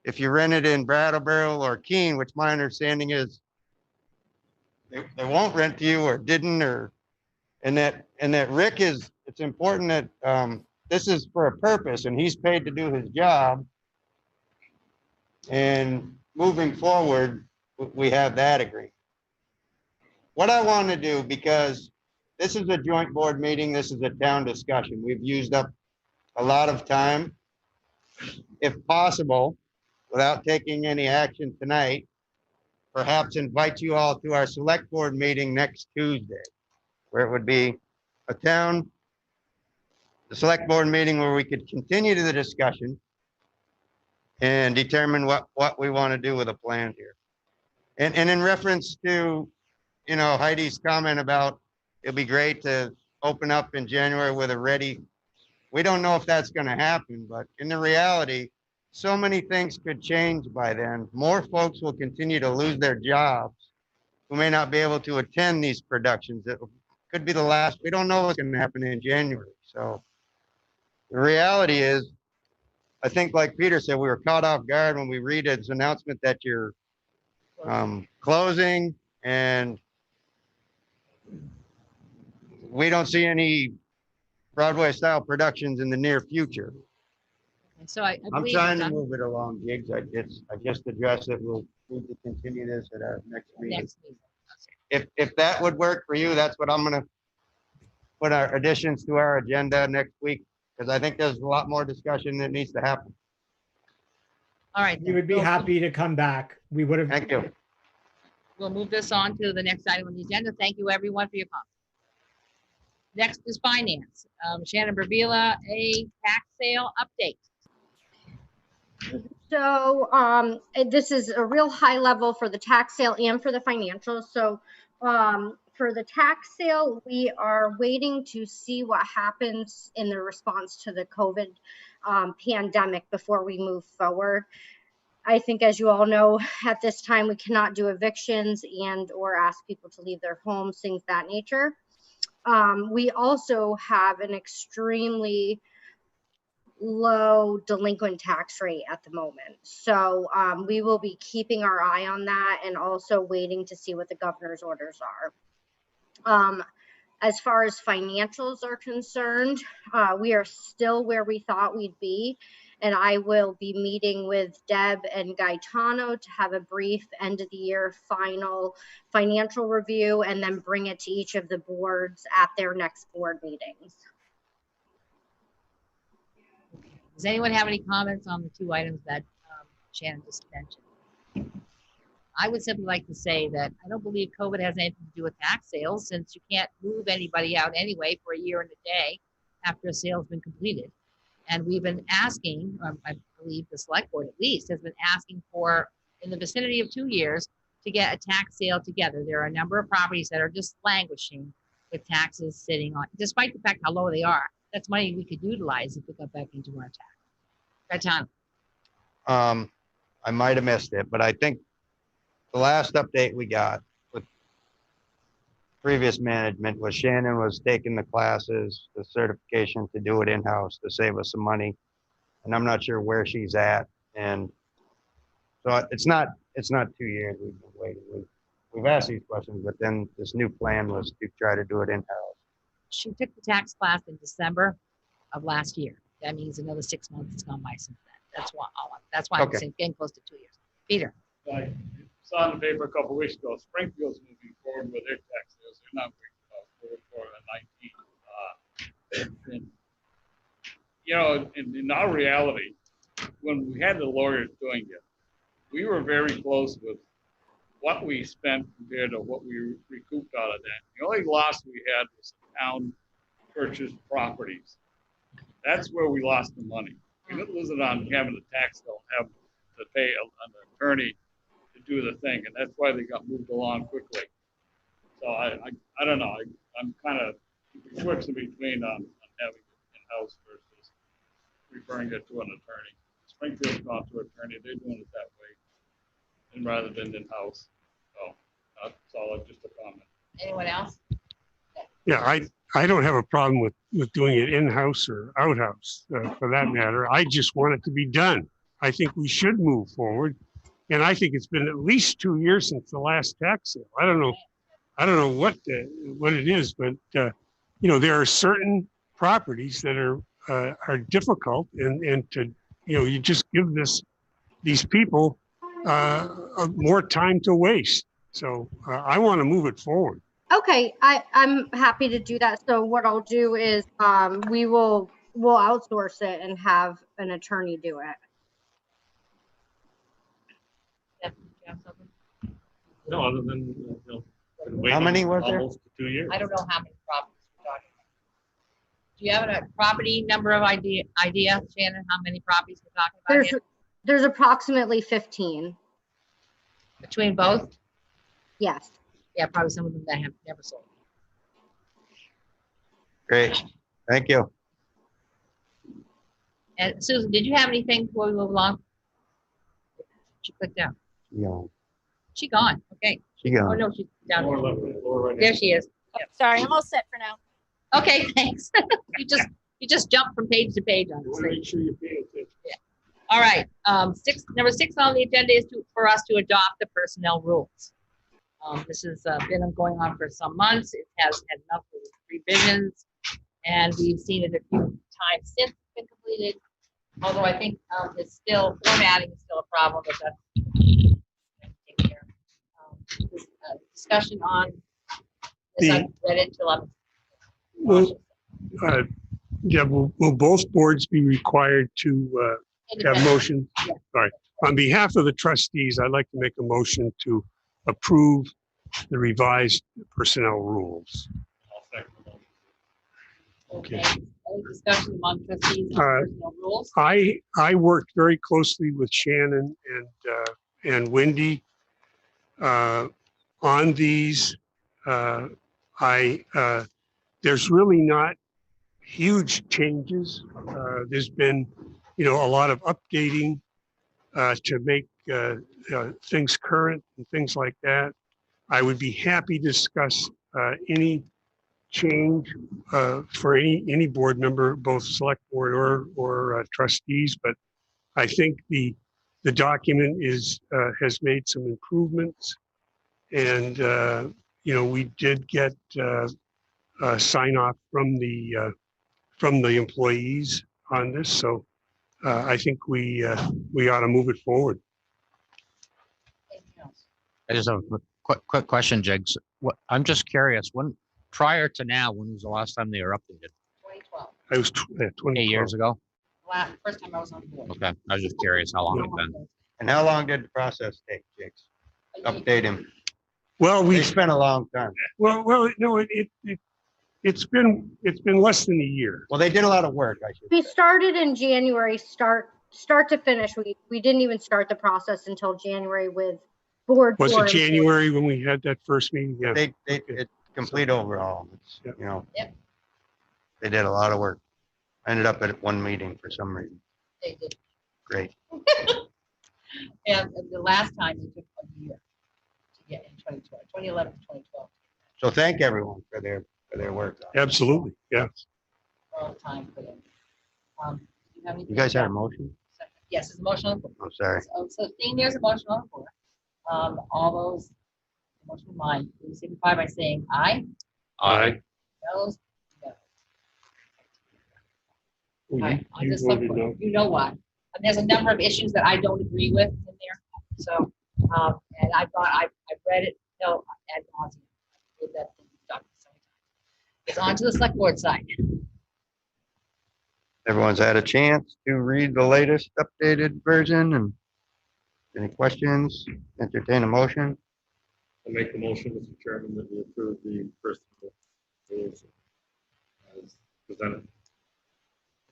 if you rented in Brattleboro or Keene, which my understanding is they won't rent to you or didn't, or, and that Rick is, it's important that, this is for a purpose and he's paid to do his job. And moving forward, we have that agreement. What I want to do, because this is a joint board meeting, this is a town discussion. We've used up a lot of time. If possible, without taking any action tonight, perhaps invite you all to our select board meeting next Tuesday, where it would be a town, the select board meeting where we could continue to the discussion and determine what we want to do with a plan here. And in reference to, you know, Heidi's comment about it'd be great to open up in January with a ready, we don't know if that's going to happen, but in the reality, so many things could change by then. More folks will continue to lose their jobs who may not be able to attend these productions. It could be the last. We don't know what's going to happen in January. So the reality is, I think like Peter said, we were caught off guard when we read his announcement that you're closing, and we don't see any Broadway style productions in the near future. And so I I'm believe trying to done move it along, Gigs. I just addressed it. We'll need to continue this at our next meeting. next meeting. If that would work for you, that's what I'm gonna put our additions to our agenda next week, because I think there's a lot more discussion that needs to happen. All right. We would be happy to come back. We would have. Thank you. We'll move this on to the next item on the agenda. Thank you, everyone, for your comments. Next is finance. Shannon Berbila, a tax sale update. So this is a real high level for the tax sale and for the financials. So for the tax sale, we are waiting to see what happens in the response to the COVID pandemic before we move forward. I think, as you all know, at this time, we cannot do evictions and or ask people to leave their homes, things of that nature. We also have an extremely low delinquent tax rate at the moment. So we will be keeping our eye on that and also waiting to see what the governor's orders are. As far as financials are concerned, we are still where we thought we'd be. And I will be meeting with Deb and Gaetano to have a brief end of the year final financial review and then bring it to each of the boards at their next board meetings. Does anyone have any comments on the two items that Shannon just mentioned? I would simply like to say that I don't believe COVID has anything to do with tax sales, since you can't move anybody out anyway for a year and a day after a sale has been completed. And we've been asking, I believe the select board at least has been asking for, in the vicinity of 2 years, to get a tax sale together. There are a number of properties that are just languishing with taxes sitting on, despite the fact how low they are. That's money we could utilize if we got back into our tax. Gaetano. I might have missed it, but I think the last update we got with previous management was Shannon was taking the classes, the certification to do it in-house to save us some money. And I'm not sure where she's at. And so it's not 2 years we've been waiting. We've asked these questions, but then this new plan was to try to do it in-house. She took the tax class in December of last year. That means another 6 months has gone by since then. That's why I'm saying getting close to 2 years. Peter. I saw in the paper a couple of weeks ago, Springfield's moving forward with their tax sales. They're not waiting for a 19. And, you know, in our reality, when we had the lawyers doing it, we were very close with what we spent compared to what we recouped out of that. The only loss we had was the town purchased properties. That's where we lost the money. We didn't lose it on having a tax bill, have to pay an attorney to do the thing, and that's why they got moved along quickly. So I don't know. I'm kind of switching between on having it in-house versus referring it to an attorney. Springfield's gone to an attorney. They're doing it that way, and rather than in-house. So that's all. Just a comment. Anyone else? Yeah, I don't have a problem with doing it in-house or out-house for that matter. I just want it to be done. I think we should move forward. And I think it's been at least 2 years since the last tax sale. I don't know I don't know what it is, but there are certain properties that are difficult, and to you just give these people more time to waste. So I want to move it forward. Okay, I'm happy to do that. So what I'll do is we'll outsource it and have an attorney do it. Jeff, do you have something? No, other than, been How many waiting was there? almost 2 years. I don't know how many properties we're talking about. Do you have a property number of idea, Shannon, how many properties we're talking about here? There's approximately 15. Between both? Yes. Yeah, probably some of them that have never sold. Great. Thank you. And Susan, did you have anything before we move along? She clicked out. Yeah. She gone. Okay. She gone. Oh, no, she's down Lower there. left, lower right. There she is. Sorry, I'm all set for now. Okay, thanks. You just jumped from page to page on this thing. Make sure you pay attention. Yeah. All right. Number six on the agenda is for us to adopt the personnel rules. This has been going on for some months. It has had enough of revisions, and we've seen it a few times since it's been completed. Although I think it's still formatting is still a problem, but that's take care of. This, discussion on this. I read it till I'm. Will both boards be required to have motion? Yeah. Sorry. On behalf of the trustees, I'd like to make a motion to approve the revised personnel rules. I'll second the motion. Okay. Any discussion among trustees on personnel rules? I worked very closely with Shannon and Wendy on these. There's really not huge changes. There's been, a lot of updating to make things current and things like that. I would be happy to discuss any change for any board member, both select board or trustees. But I think the document has made some improvements, and we did get sign off from the employees on this. So I think we ought to move it forward. I just have a quick question, Jigs. I'm just curious, prior to now, when was the last time they were updated? 2012. I was 20 years ago? First time I was on the board. Okay, I was just curious how long it's been. And how long did the process take, Jakes? Update him. Well, They spent a long time. Well, no, it's been less than a year. Well, they did a lot of work, I should We say. started in January, start to finish. We didn't even start the process until January with board. Was four it January when we had that first meeting? Yeah. It's complete overall. It's, Yep. they did a lot of work. I ended up at one meeting for some reason. They did. Great. And the last time it took a year to get in 2012, 2011 to 2012. So thank everyone for their work. Absolutely. Yeah. All the time for them. Do you have anything? You guys had a motion? Yes, it's a motion on the floor. I'm sorry. So seeing there's a motion on the floor, all those, motion of mine, please signify by saying aye. Aye. Those, no. Well, All right, you on this voted one, no. you know what? And there's a number of issues that I don't agree with in there. So, and I thought I've read it till ad nauseam. Read that document so many times. It's on to the select board side. Everyone's had a chance to read the latest updated version, and any questions, entertain a motion. I make the motion, Mr. Chairman, that we approve the personnel rules as presented.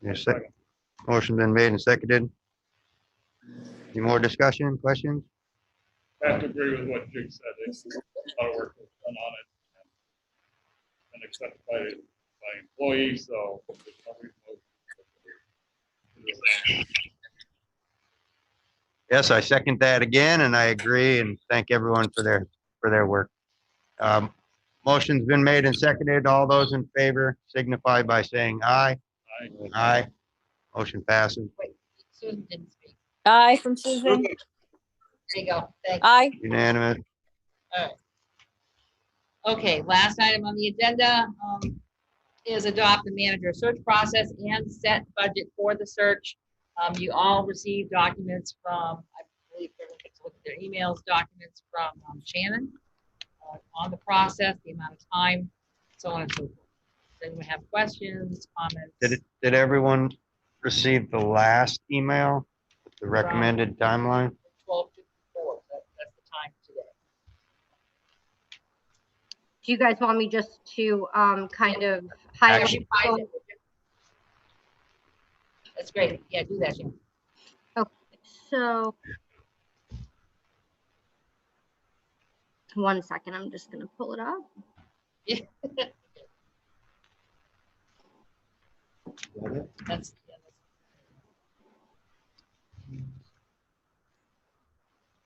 Yes, second. Motion been made and seconded. Any more discussion, questions? I have to agree with what Jig said. There's a lot of work was done on it and accepted by employees, so there's no reason to- Yes, I second that again, and I agree, and thank everyone for their work. Motion's been made and seconded. All those in favor signify by saying aye. Aye. Aye. Motion passes. Wait, Susan didn't speak. Aye from Susan. There you go. Thanks. Aye. Unanimous. All right. Okay, last item on the agenda is adopt the manager search process and set budget for the search. You all received documents from, I believe everyone gets to look at their emails, documents from Shannon on the process, the amount of time, so on and so forth. Does anyone have questions, comments? Did everyone receive the last email, with the recommended timeline? 12:54, that's the time today. Do you guys want me just to kind of highlight? Actually, that's great. Yeah, do that, Shannon. Okay, so 1 second, I'm just gonna pull it up. Yeah. That's,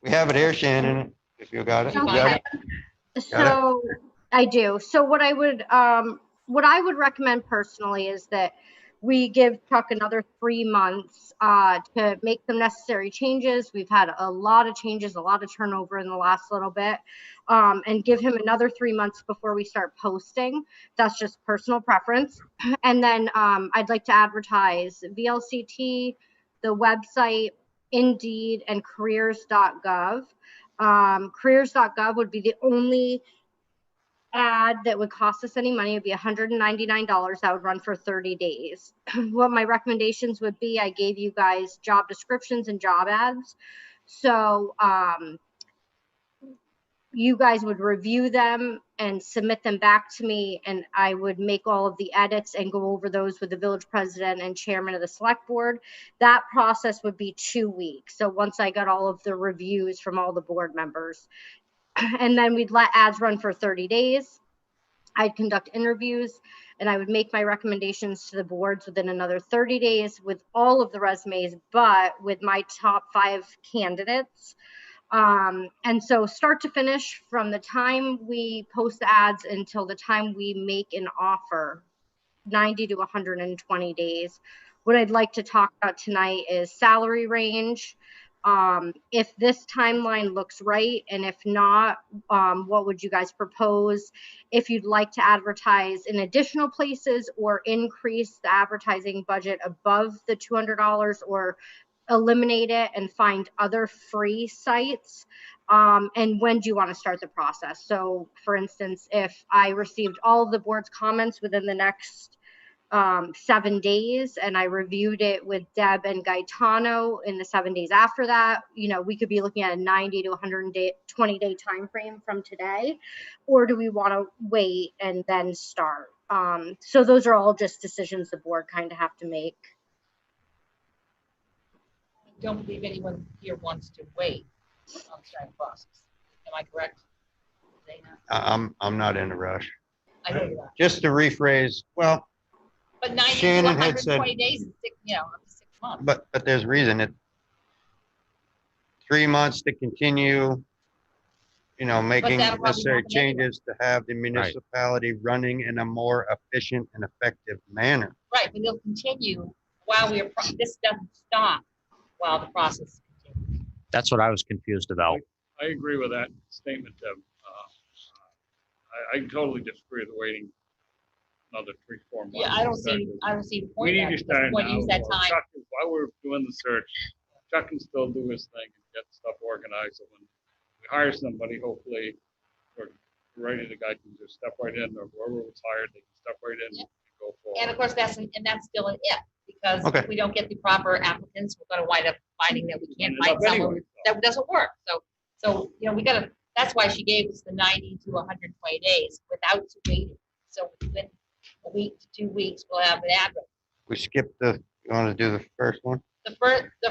We have it here, Shannon, if you got it. You Okay. got it? So I do. So what I would recommend personally is that we give Chuck another 3 months to make some necessary changes. We've had a lot of changes, a lot of turnover in the last little bit, and give him another 3 months before we start posting. That's just personal preference. And then I'd like to advertise VLCT, the website, Indeed, and careers.gov. Careers.gov would be the only ad that would cost us any money. It would be $199. That would run for 30 days. What my recommendations would be, I gave you guys job descriptions and job ads. So you guys would review them and submit them back to me, and I would make all of the edits and go over those with the village president and chairman of the select board. That process would be 2 weeks. So once I got all of the reviews from all the board members, and then we'd let ads run for 30 days. I'd conduct interviews, and I would make my recommendations to the boards within another 30 days with all of the resumes, but with my top 5 candidates. And so start to finish, from the time we post the ads until the time we make an offer, 90 to 120 days. What I'd like to talk about tonight is salary range. If this timeline looks right, and if not, what would you guys propose? If you'd like to advertise in additional places or increase the advertising budget above the $200, or eliminate it and find other free sites. And when do you want to start the process? So for instance, if I received all of the board's comments within the next 7 days, and I reviewed it with Deb and Gaetano in the 7 days after that, we could be looking at a 90 to 120 day time frame from today. Or do we want to wait and then start? So those are all just decisions the board kind of have to make. I don't believe anyone here wants to wait on the starting process. Am I correct? Dana? I'm not in a rush. I know you are. Just to rephrase, well, But 90 Shannon to had said, 120 days is up to 6 months. but there's reason. 3 months to continue, making that'll probably necessary happen anyway. changes to have the municipality running in a more efficient and effective manner. Right, but they'll continue while this doesn't stop while the process continues. That's what I was confused about. I agree with that statement, Deb. I totally disagree with waiting another 3-4 months. Yeah, I don't see the point. We need to start now. Use that time. Chuck, while we're doing the search, Chuck can still do his thing and get stuff organized. So when we hire somebody, hopefully we're ready. The guy can just step right in, or whoever was hired, they can step right in and go forward. And of course, that's still an if, because if we don't get the proper applicants, we're going to wind up finding that we can't find someone that doesn't work. So that's why she gave us the 90 to 120 days without waiting. So within a week to 2 weeks, we'll have an ad. We skipped you want to do the first one? The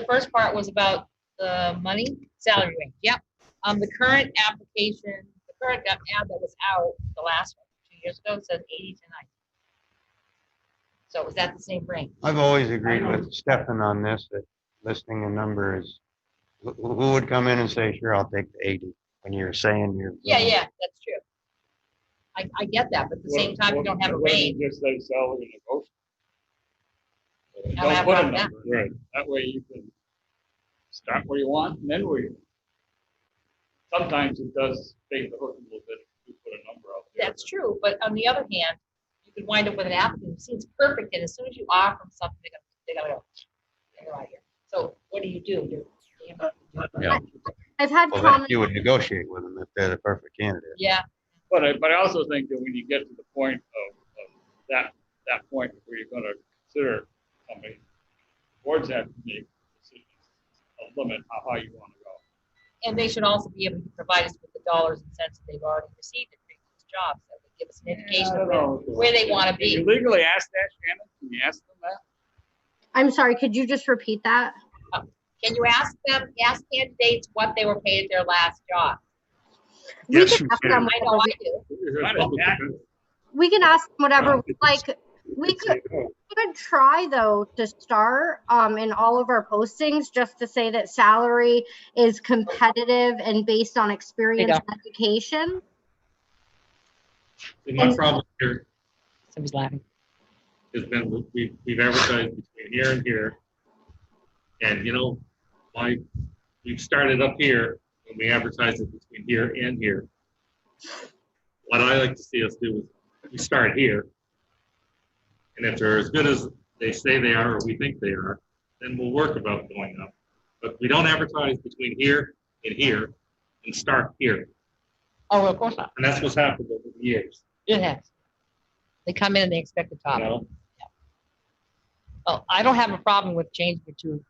first part was about the money, salary range. Yep. The current application, the current ad that was out, the last one 2 years ago, says 80 to 90. So is that the same range? I've always agreed with Stefan on this, that listing a number is, who would come in and say, sure, I'll take the 80, when you're saying you're. Yeah, that's true. I get that, but at the same time, we don't have a range. Just say salary negotiable. I don't have a Don't put a problem with that. number. Right. That way you can start where you want, and then sometimes it does bait the hook a little bit if you put a number out that's true, but on the other hand, you could wind up with an applicant who seems perfect, and as soon as you offer them something, they're gonna go, "Get out of here." So what do? Yeah. I've had Well, then comments. you would negotiate with them if they're the perfect candidate. Yeah. But I also think that when you get to the point of that point where you're going to consider somebody, boards have to make decisions, a limit how high you want to go. And they should also be able to provide us with the dollars and cents that they've already received in previous jobs, that would give us an indication of where they want to Can you be. legally ask that, Shannon? Can you ask them that? I'm sorry, could you just repeat that? Can you ask candidates what they were paid at their last job? We Yes, can you ask can. them I know whatever I do. we can ask them whatever No, we like. We could try though to start in all of our postings just to say that salary is competitive and based on experience and education. See, my problem here Somebody's laughing. has been, we've advertised between here and here. And you know, we've started up here and we advertise it between here and here. What I like to see us do is we start here. And if they're as good as they say they are, or we think they are, then we'll work about going up. But we don't advertise between here and start here. Oh, of course not. And that's what's happened over the years. It has. They come in and they expect the top. You know? Well, I don't have a problem with changing it to,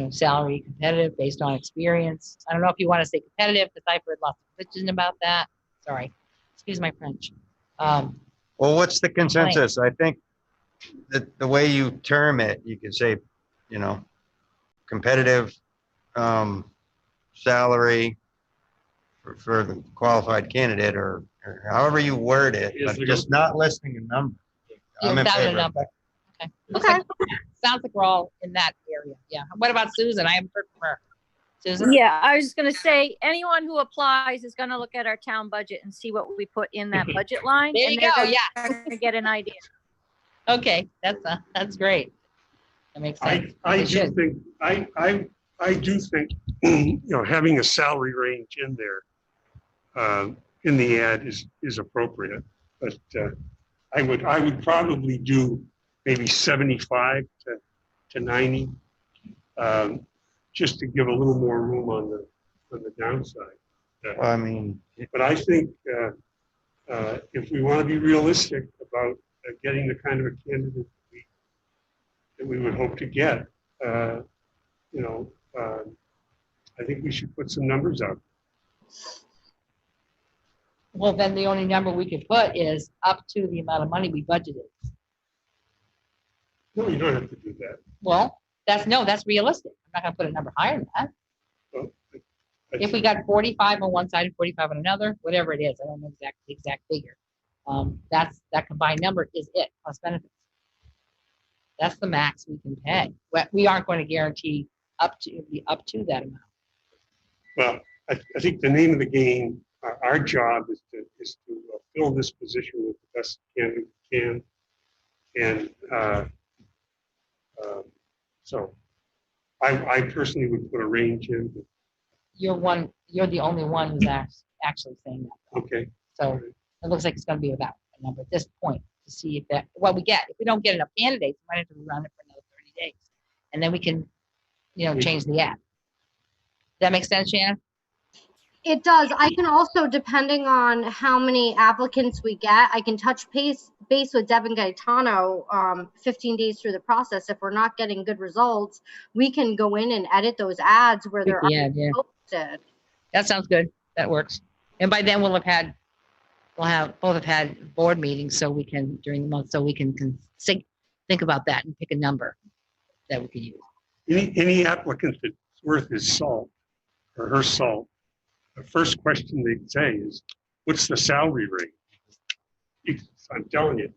salary competitive based on experience. I don't know if you want to say competitive, because I've heard lots of bitching about that. Sorry, excuse my French. Well, what's the consensus? I think that the way you term it, you could say, competitive salary for the qualified candidate, or however you word it, but just not listing a number. I'm in Without a favor. number. Okay. Okay. Sounds like we're all in that area. Yeah. What about Susan? I haven't heard from her. Susan? Yeah, I was just gonna say, anyone who applies is gonna look at our town budget and see what we put in that budget line. There you and they're go, gonna- yeah. gonna get an idea. Okay, that's great. That makes sense. I They do should. think, I do think, having a salary range in there, in the ad is appropriate. But I would probably do maybe 75 to 90, just to give a little more room on the downside. Well, I mean, But I think if we want to be realistic about getting the kind of a candidate that we would hope to get, I think we should put some numbers out. Well, then the only number we could put is up to the amount of money we budgeted. No, you don't have to do that. Well, that's realistic. I'm not gonna put a number higher than that. Well, If we got 45 on one side and 45 on another, whatever it is, I don't know the exact figure. That combined number is it plus benefits. That's the max we can pay. We aren't going to guarantee up to that amount. Well, I think the name of the game, our job is to fill this position with the best candidate we can. And so I personally would put a range in. You're the only one who's actually saying that. Okay. So it looks like it's going to be about a number at this point to see if what we get. If we don't get enough candidates, we might have to run it for another 30 days. And then we can, change the ad. Does that make sense, Shannon? It does. I can also, depending on how many applicants we get, I can touch base with Deb and Gaetano 15 days through the process. If we're not getting good results, we can go in and edit those ads where they're already posted. That sounds good. That works. And by then we'll have both have had board meetings so we can, during the month, so we can think about that and pick a number that we can use. Any applicant that's worth his salt or her salt, the first question they'd say is, what's the salary rate? I'm telling you,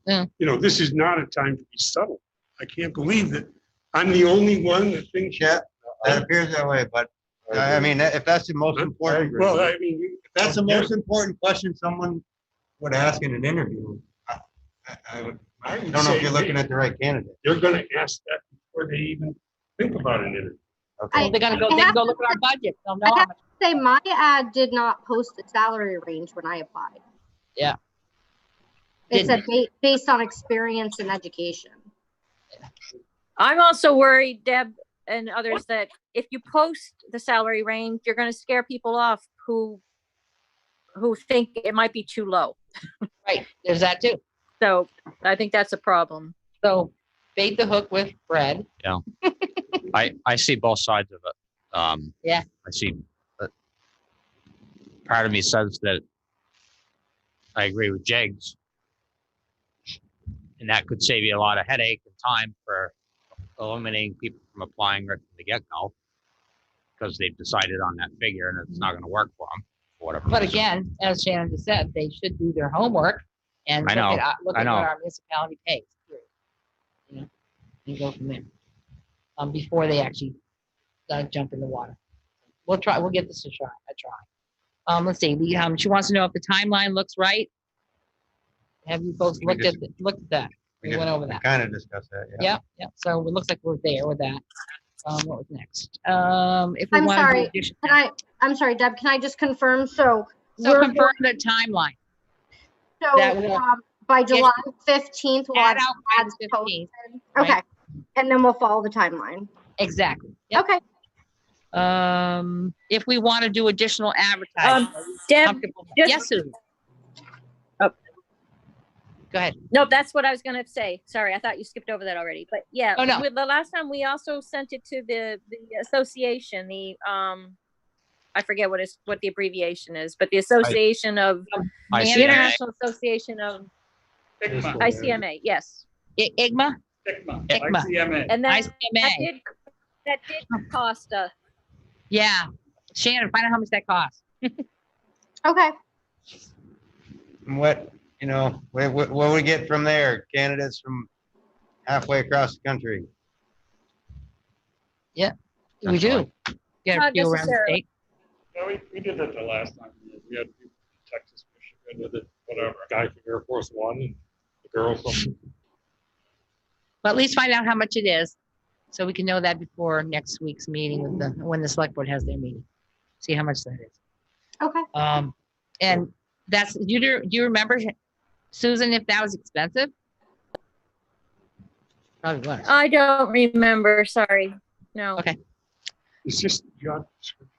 this is not a time to be subtle. I can't believe that I'm the only one that thinks that appears that way, but I mean, if that's the most important, well, I mean, if that's the most important question someone would ask in an interview, I don't know if you're looking at the right candidate. They're going to ask that before they even think about an interview. Okay. They're going to go look at our budget. They'll know how much. Say my ad did not post the salary range when I applied. Yeah. It said based on experience and education. I'm also worried, Deb and others, that if you post the salary range, you're going to scare people off who think it might be too low. Right. There's that too. So I think that's a problem. So bait the hook with bread. Yeah. I see both sides of it. Yeah. I see, part of me says that I agree with Jegs, and that could save you a lot of headache and time for eliminating people from applying right from the get-go because they've decided on that figure and it's not going to work for them for whatever But reason. again, as Shannon just said, they should do their homework and I know, look I at know. what our municipality pays. You know, and go from there. Before they actually jump in the water. We'll try. We'll give this a try. Let's see. She wants to know if the timeline looks right. Have you folks looked at that? We went over that. Kind of discussed that. Yeah. Yep. So it looks like we're there with that. What was next? If we I'm want sorry. to do I'm sorry, Deb. Can I just confirm? So confirm the timeline. So that will by July 15th, we'll add have out by ads the 15th. posted. right? Okay, and then we'll follow the timeline. Exactly. Yep. Okay. If we want to do additional advertising, Deb, yes, Susan. Oh. Go ahead. No, that's what I was going to say. Sorry, I thought you skipped over that already. But yeah, Oh, no. with the last time we also sent it to the association, I forget what the abbreviation is, but the Association of the International Association of ICMA. Yes. IGMA. ICMA. And then ICMA. that did cost us. Yeah. Shannon, find out how much that costs. Okay. What we get from there? Candidates from halfway across the country. Yeah, we do. Get a Not few around the necessarily. state. Yeah, we did that the last time. We had people from Texas, Michigan, with it, whatever. Guy from Air Force One and the girl from. But at least find out how much it is, so we can know that before next week's meeting with when the select board has their meeting. See how much that is. Okay. And that's do you remember, Susan, if that was expensive? Probably was. I don't remember. Sorry. No. Okay. It's just job description.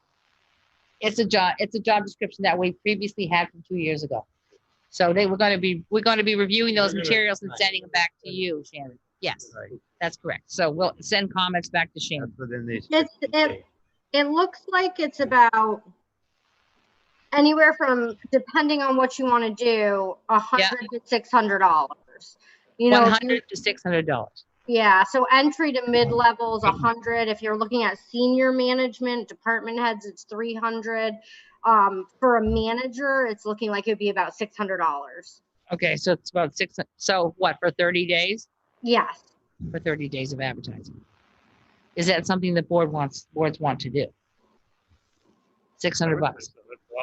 It's a job description that we previously had from 2 years ago. So we're going to be reviewing those materials and sending them back to you, Shannon. Yes, that's correct. So we'll send comments back to Shannon. Within these. It looks like it's about anywhere from, depending on what you want to do, $100 to $600. You know, $100 to $600. yeah. So entry to mid-level is 100. If you're looking at senior management, department heads, it's 300. For a manager, it's looking like it'd be about $600. Okay, so it's about 600. So what, for 30 days? Yes. For 30 days of advertising. Is that something the boards want to do? $600.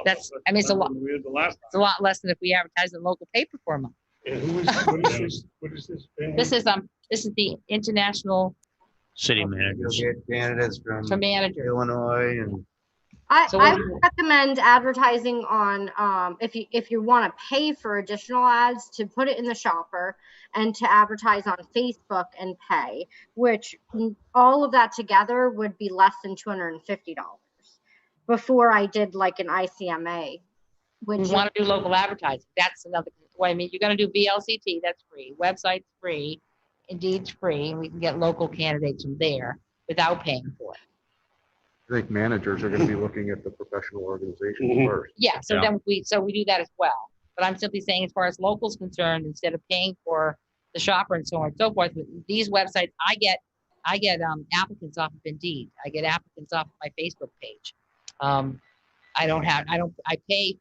That's, I mean, it's a lot. It's a lot less than if we advertise in local paper for a month. What is this? This is the international City managers. Get candidates from manager. Illinois and. I would recommend advertising on if you want to pay for additional ads, to put it in the shopper and to advertise on Facebook and pay, which all of that together would be less than $250 before I did like an ICMA. We want to do local advertising. That's another way. I mean, you're going to do VLCT, that's free. Website's free. Indeed's free. And we can get local candidates from there without paying for it. I think managers are going to be looking at the professional organizations first. Yeah, so then we do that as well. But I'm simply saying, as far as locals concerned, instead of paying for the shopper and so on and so forth, with these websites, I get applicants off of Indeed. I get applicants off of my Facebook page. I pay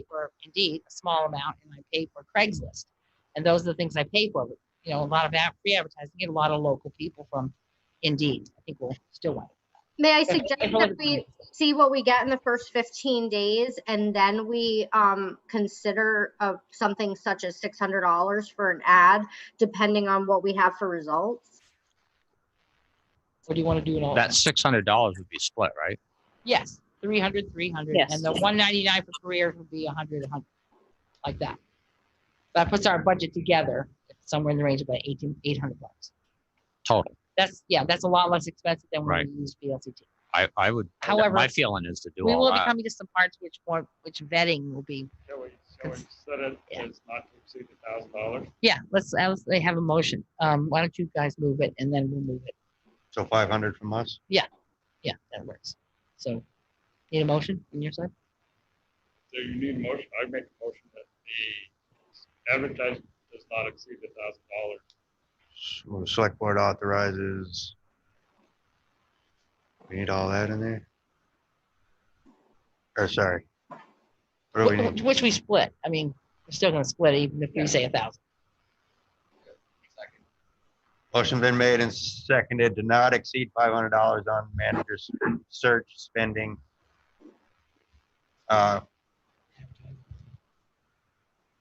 for Indeed a small amount, and I pay for Craigslist, and those are the things I pay for. But, you know, a lot of free advertising, get a lot of local people from Indeed. I think we'll still want it. May I suggest that we see what we get in the first 15 days, and then we consider something such as $600 for an ad, depending on what we have for results? Or do you want to do it all? That $600 would be split, right? Yes, 300, Yes. and the 199 for careers would be 100. like that. That puts our budget together somewhere in the range of about $800. Total. That's a lot less expensive than when Right. we use VLCT. I would, However, my feeling is to do We all will be that. coming to some parts which vetting will be. Shall we set it as not to exceed $1,000? Yeah, let's they have a motion. Why don't you guys move it and then we'll move it. So 500 from us? Yeah, that works. So need a motion on your side? So you need a motion. I make a motion that the advertising does not exceed $1,000. So the select board authorizes. We need all that in there? Or sorry. What do we need? Which we split. I mean, we're still gonna split it even if we say 1,000. Motion been made and seconded to not exceed $500 on manager's search spending.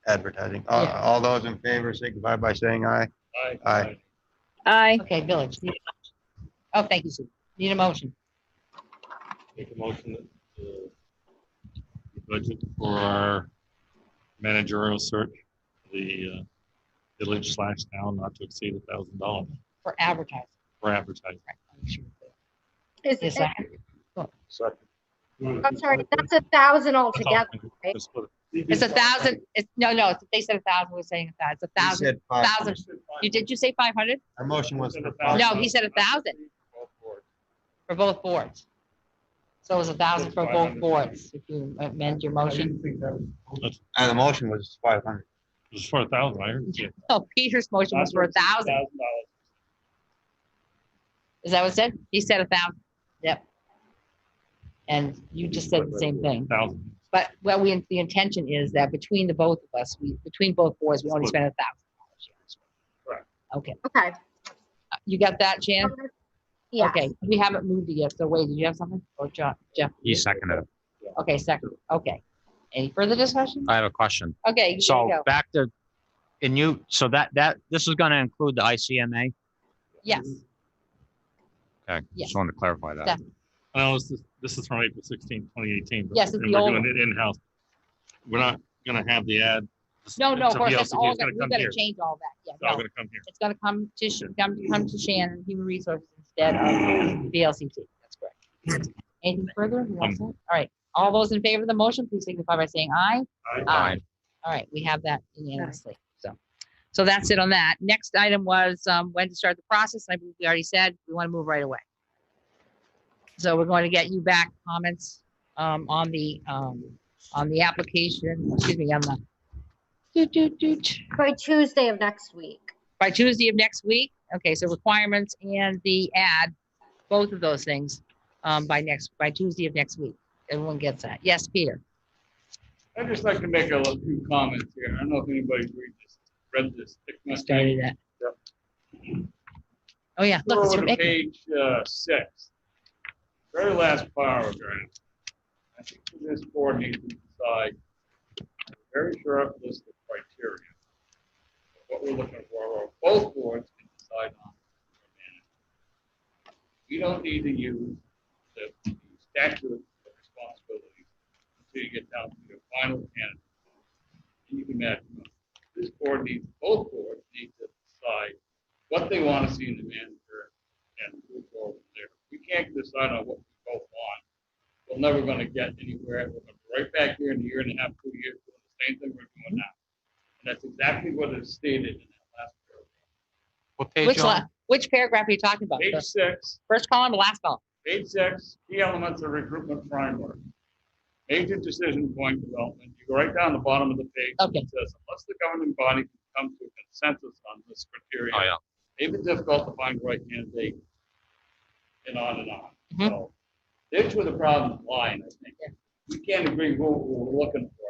Advertising. All those in favor signify by saying aye. Aye. Aye. Okay, village. Oh, thank you, Sue. Need a motion. Make a motion that the budget for our managerial search, the village/town not to exceed $1,000 For advertising. for advertising. Is Yes, it, Second. I'm sorry, that's 1,000 altogether, right? It's 1,000. No. They said 1,000. We're saying 1,000. It's 1,000. said 1,000. Did you say 500? Our motion was for No, he said 1,000 for both boards. So it was 1,000 for both boards. If you amend your motion. And the motion was 500. It was for 1,000. I heard you. No, Peter's motion was for 1,000. Is that what it said? He said 1,000. Yep. And you just said the same thing. 1,000. But the intention is that between the both of us, between both boards, we only spend $1,000. Right. Okay. Okay. You got that, Jan? Yeah. Okay. We haven't moved it yet. So wait, did you have something? Or Jeff? You seconded it. Okay, second. Okay. Any further discussion? I have a question. Okay. here So you go. back to, so that this is going to include the ICMA? Yes. Okay, Yes. just wanted to clarify that. Definitely. No, this is from April 16, 2018. but- Yes, it's and the we're old doing one. it in-house. We're not gonna have the ad. No, of course, that's VLCT, all, it's gonna we come gotta here. change all that. Yeah, It's all no. gonna come here. It's gonna come to Shannon, Human Resources instead of VLCT. That's correct. Anything further? You all set? All right. All those in favor of the motion, please signify by saying aye. Aye. All right, we have that unanimously. So that's it on that. Next item was when to start the process. I believe we already said we want to move right away. So we're going to get you back comments on the application, excuse me, on the By Tuesday of next week. by Tuesday of next week. Okay, so requirements and the ad, both of those things by Tuesday of next week. Everyone gets that. Yes, Peter. I'd just like to make a few comments here. I don't know if anybody's read this. Started that. Yep. Oh, yeah. Look, Go it's over from to Icky. page 6, very last paragraph. I think this board needs to decide a very short list of criteria. What we're looking for, or both boards can decide on. We don't need to use the statute of responsibility until you get down to your final candidate. And you can imagine, both boards need to decide what they want to see in the manager and move forward from there. We can't decide on what we both want. We're never going to get anywhere. We're going to be right back here in a year and a half, 2 years, doing the same thing we're doing now. And that's exactly what is stated in that last paragraph. What page? Which paragraph are you talking about? Page The 6. First column or last column? Page 6, key elements of recruitment framework. Major decision point development. You go right down the bottom of the page. Okay. It says, unless the governing body can come to a consensus on this criteria, Oh, yeah. it may be difficult to find the right candidate, and on and on. Mhm. So there's where the problems lie, and I think. We can't agree who we're looking for.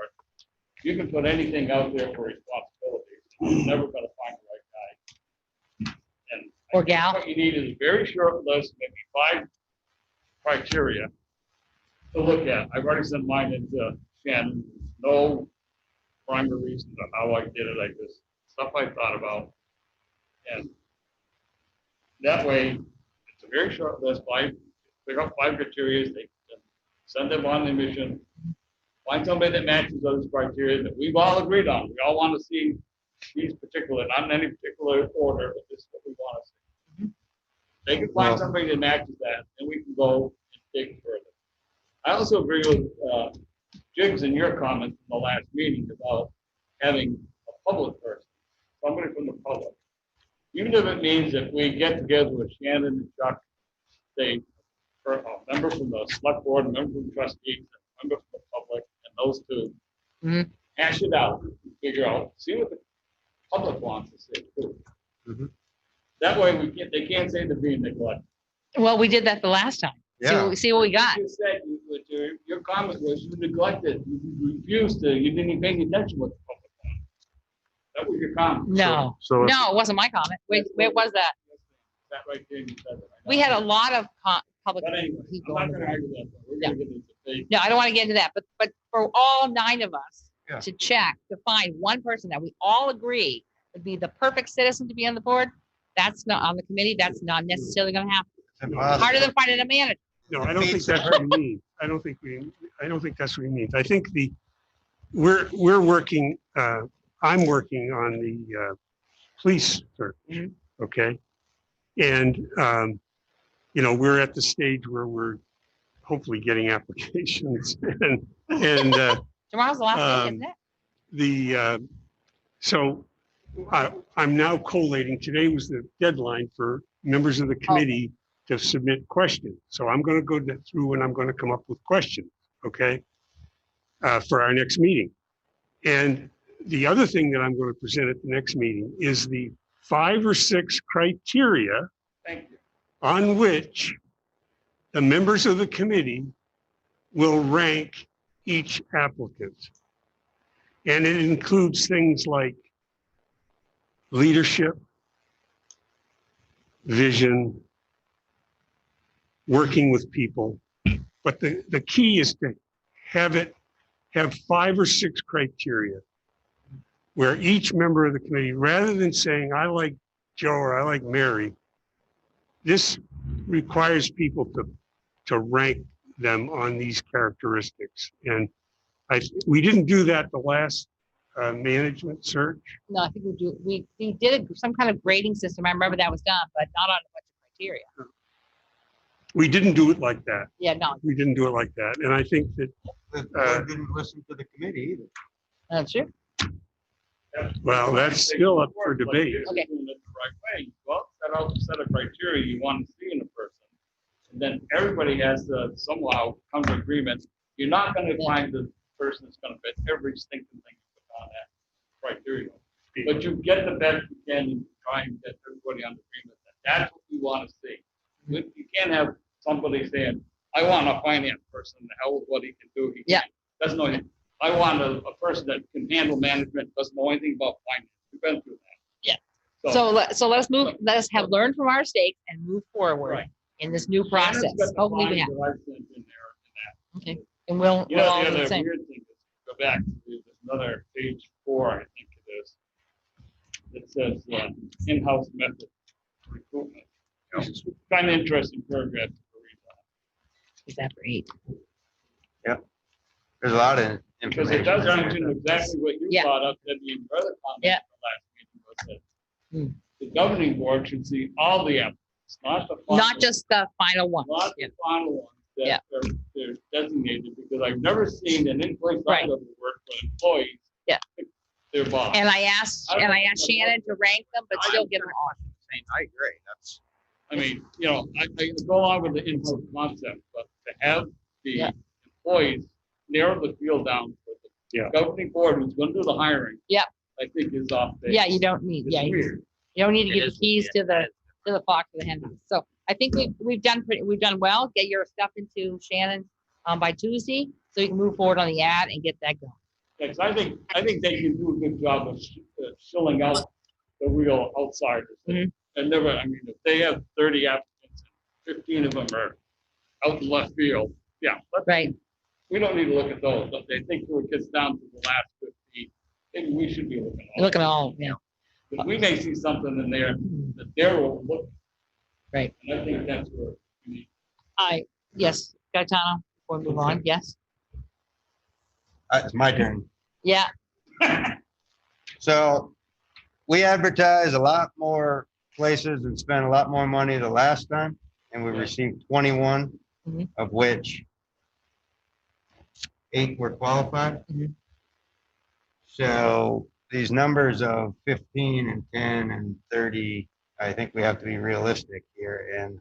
You can put anything out there for responsibilities. You're never going to find the right guy. And I Or think gal. what you need is a very short list, maybe 5 criteria to look at. I've already sent mine into Shannon. No primary reasons on how I did it. I just, stuff I thought about. And that way, it's a very short list, pick up 5 criteria, they can send them on the mission, Find somebody that matches those criteria that we've all agreed on. We all want to see these particular, not in any particular order, but this is what we want to see. They can find somebody that matches that, and we can go and dig further. I also agree with Jiggs in your comments in the last meeting about having a public person, somebody from the public. Even if it means that we get together with Shannon and Chuck, say, for a member from the select board, a member from the trustees, a member from the public, and those two, hash it out, figure out, see what the public wants to see too. That way they can't say they're being neglected. Well, we did that the last time. Yeah. See what we got. You said, your comment was you neglected, you refused to, you didn't even pay attention what the public wanted. That was your comment. No, So if- no, it wasn't my comment. Wait, where was that? That right there, you said it. We had a lot of public. But anyway, people I'm on not the gonna board. argue that. Though. We're gonna get into debate. No, I don't want to get into that, but for all 9 of us Yeah. to check, to find one person that we all agree would be the perfect citizen to be on the board, that's not on the committee, that's not necessarily gonna happen. Harder than finding a manager. No, I don't think that's what we mean. I don't think that's what we mean. I think we're working, I'm working on the police search, okay? And, we're at the stage where we're hopefully getting applications and Tomorrow's the last day, isn't it? So I'm now collating. Today was the deadline for members of the committee to submit questions. So I'm going to go through and I'm going to come up with questions, okay, for our next meeting. And the other thing that I'm going to present at the next meeting is the 5 or 6 criteria on which the members of the committee will rank each applicant. And it includes things like leadership, vision, working with people. But the key is to have 5 or 6 criteria where each member of the committee, rather than saying, I like Joe or I like Mary, this requires people to rank them on these characteristics. And we didn't do that the last management search. No, I think we did some kind of grading system. I remember that was done, but not on a bunch of criteria. We didn't do it like that. Yeah, no. We didn't do it like that. And I think that Didn't listen to the committee either. That's true. well, that's still up for debate. Okay. Doing it the right way. Well, set out a set of criteria you want to see in a person. And then everybody has to somehow come to agreement. You're not going to find the person that's going to fit every stinking thing you put on that criteria. But you get the best you can and try and get everybody on agreement that that's what we want to see. You can't have somebody saying, I want a finance person, the hell with what he can do. He doesn't know anything. I want a person that can handle management, doesn't know anything about finance. We've been through that. Yeah. So let's move, let us have learned from our mistakes and move forward in this new process. Shannon's got the Hopefully we lines have. that I've sent in there and that. Okay. And we'll You know, all the do the other same. weird thing is, go back to there's another page 4, I think it is. It says in-house method recruitment. Kind of interesting paragraph to read on. Is that for 8? Yep. There's a lot of Because it information. does mention exactly what you brought up, that the other comment in the last meeting was that the governing board should see all the applicants, not the final, Not just the final one. not the final ones that they're designated, because I've never seen an in-place I've ever worked with employees. pick their boss. And I asked Shannon to rank them, but still give them all. I agree. That's. I mean, I go along with the in-house concept, but to have the employees narrow the field down for the governing board who's going to do the hiring. Yeah. I think is off base. Yeah, you don't need. It's weird. You don't need to give the keys to the fox or the hen house. So I think we've done well. Get your stuff into Shannon by Tuesday, so you can move forward on the ad and get that going. Yes, I think they can do a good job of filling out the real outsiders. And never, I mean, if they have 30 applicants, 15 of them are out in left field. Yeah. Right. We don't need to look at those, but they think when it gets down to the last 15, maybe we should be looking at all. Look at all, yeah. But we may see something in there that they're overlooking. Right. And I think that's where we need. Yes, Gaetano, before we move on, yes. It's my turn. Yeah. So we advertise a lot more places and spent a lot more money the last time, and we received 21, of which 8 were qualified. So these numbers of 15 and 10 and 30, I think we have to be realistic here. And,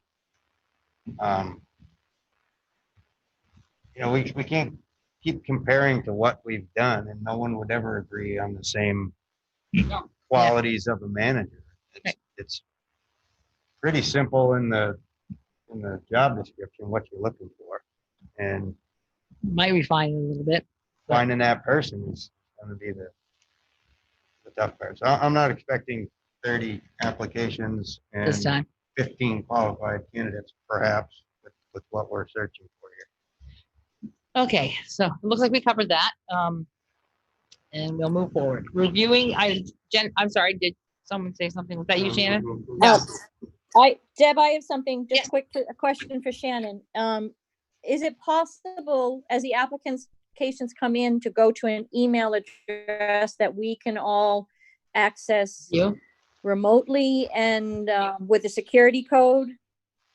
we can't keep comparing to what we've done, and no one would ever agree on the same qualities of a manager. It's pretty simple in the job description, what you're looking for. And might refine it a little bit. Finding that person is going to be the tough part. So I'm not expecting 30 applications This and time. 15 qualified candidates, perhaps, with what we're searching for here. Okay, so it looks like we covered that. And we'll move forward. Reviewing, I'm sorry, did someone say something? Was that you, Shannon? No. Deb, I have something, just a question for Shannon. Is it possible, as the applications come in, to go to an email address that we can all access remotely and with a security code?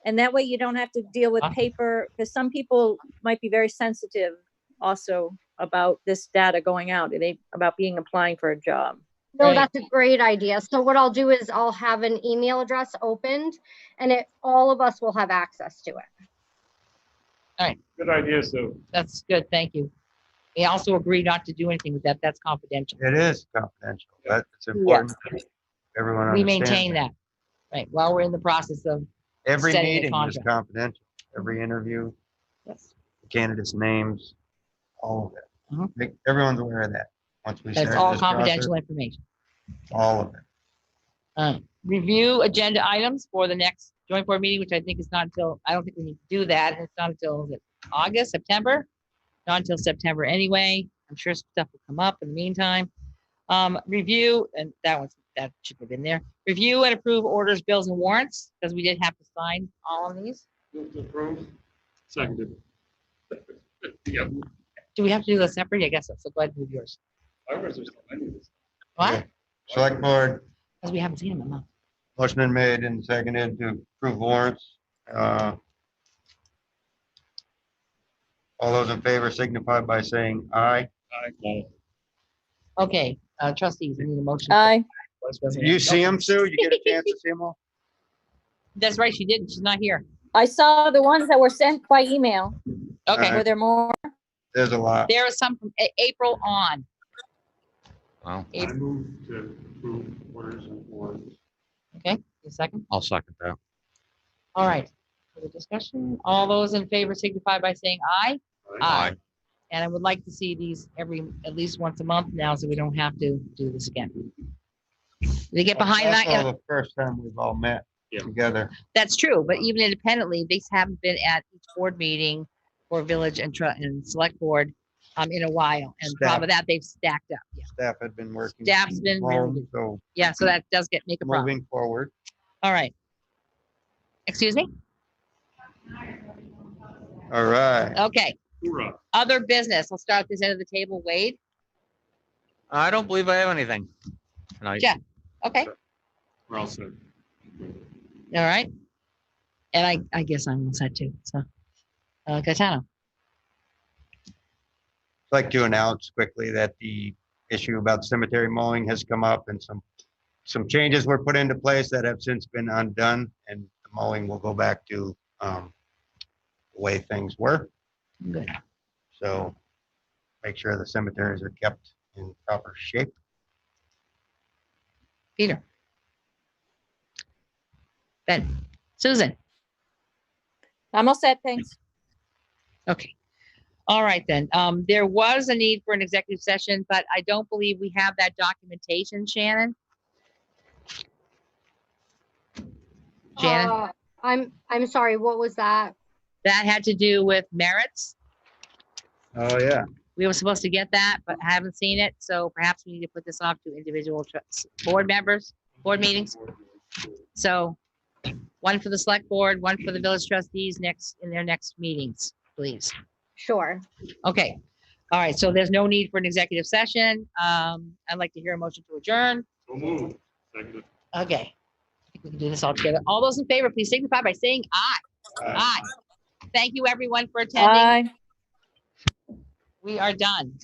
And that way you don't have to deal with paper, because some people might be very sensitive also about this data going out, about applying for a job. No, that's a great idea. So what I'll do is I'll have an email address opened, and all of us will have access to it. All right. Good idea, Sue. That's good. Thank you. We also agree not to do anything with that. That's confidential. It is confidential. That's important. Everyone We understands maintain that. Right. While we're in the process of every setting the meeting is contract. confidential. Every interview, Yes. the candidates' names, all of it. Everyone's aware of that. Once we That's start all this confidential process, information. all of it. Review agenda items for the next joint board meeting, which I think is not until, I don't think we need to do that. It's not until, is it August, September? Not until September anyway. I'm sure stuff will come up in the meantime. Review, and that should have been there. Review and approve orders, bills, and warrants, because we did have to sign all of these. Move to approve. Seconded. Yep. Do we have to do this separate? I guess so. So go ahead and move yours. I was just, I knew this. What? Select board, Because we haven't seen them in a month. motion been made and seconded to approve warrants. All those in favor signify by saying aye. Aye. Okay, trustees, we need a motion. Aye. Did you see them, Sue? You get a chance to see them all? That's right, she didn't. She's not here. I saw the ones that were sent by email. Okay. Were there more? There's a lot. There was some from April on. Wow. I move to approve orders and warrants. Okay, a second. I'll second that. All right. For the discussion, all those in favor signify by saying aye. Aye. And I would like to see these at least once a month now, so we don't have to do this again. They get behind that. Also the first time we've all met together. That's true, but even independently, these haven't been at each board meeting for village and select board in a while. And Staff. probably that they've stacked up. Yeah. Staff had been working. Staff's been from really home, good. so Yeah, so that does make a problem. moving forward. All right. Excuse me? All right. Okay. Hoorah. Other business. We'll start at this end of the table. Wade? I don't believe I have anything tonight. Jeff? Okay. We're all set. All right. And I guess I'm all set too. So, Gaetano? I'd like to announce quickly that the issue about cemetery mowing has come up, and some changes were put into place that have since been undone, and the mowing will go back to the way things were. Good. So make sure the cemeteries are kept in proper shape. Peter? Ben? Susan? I'm all set, thanks. Okay. All right, then. There was a need for an executive session, but I don't believe we have that documentation, Shannon. Shannon? I'm sorry, what was that? That had to do with merits. Oh, yeah. We were supposed to get that, but I haven't seen it. So perhaps we need to put this off to individual board members, board meetings. So one for the select board, one for the village trustees in their next meetings, please. Sure. Okay. All right, so there's no need for an executive session. I'd like to hear a motion to adjourn. So moved. Second. Okay. I think we can do this all together. All those in favor, please signify by saying aye. Aye. Thank you, everyone, for attending. We are done.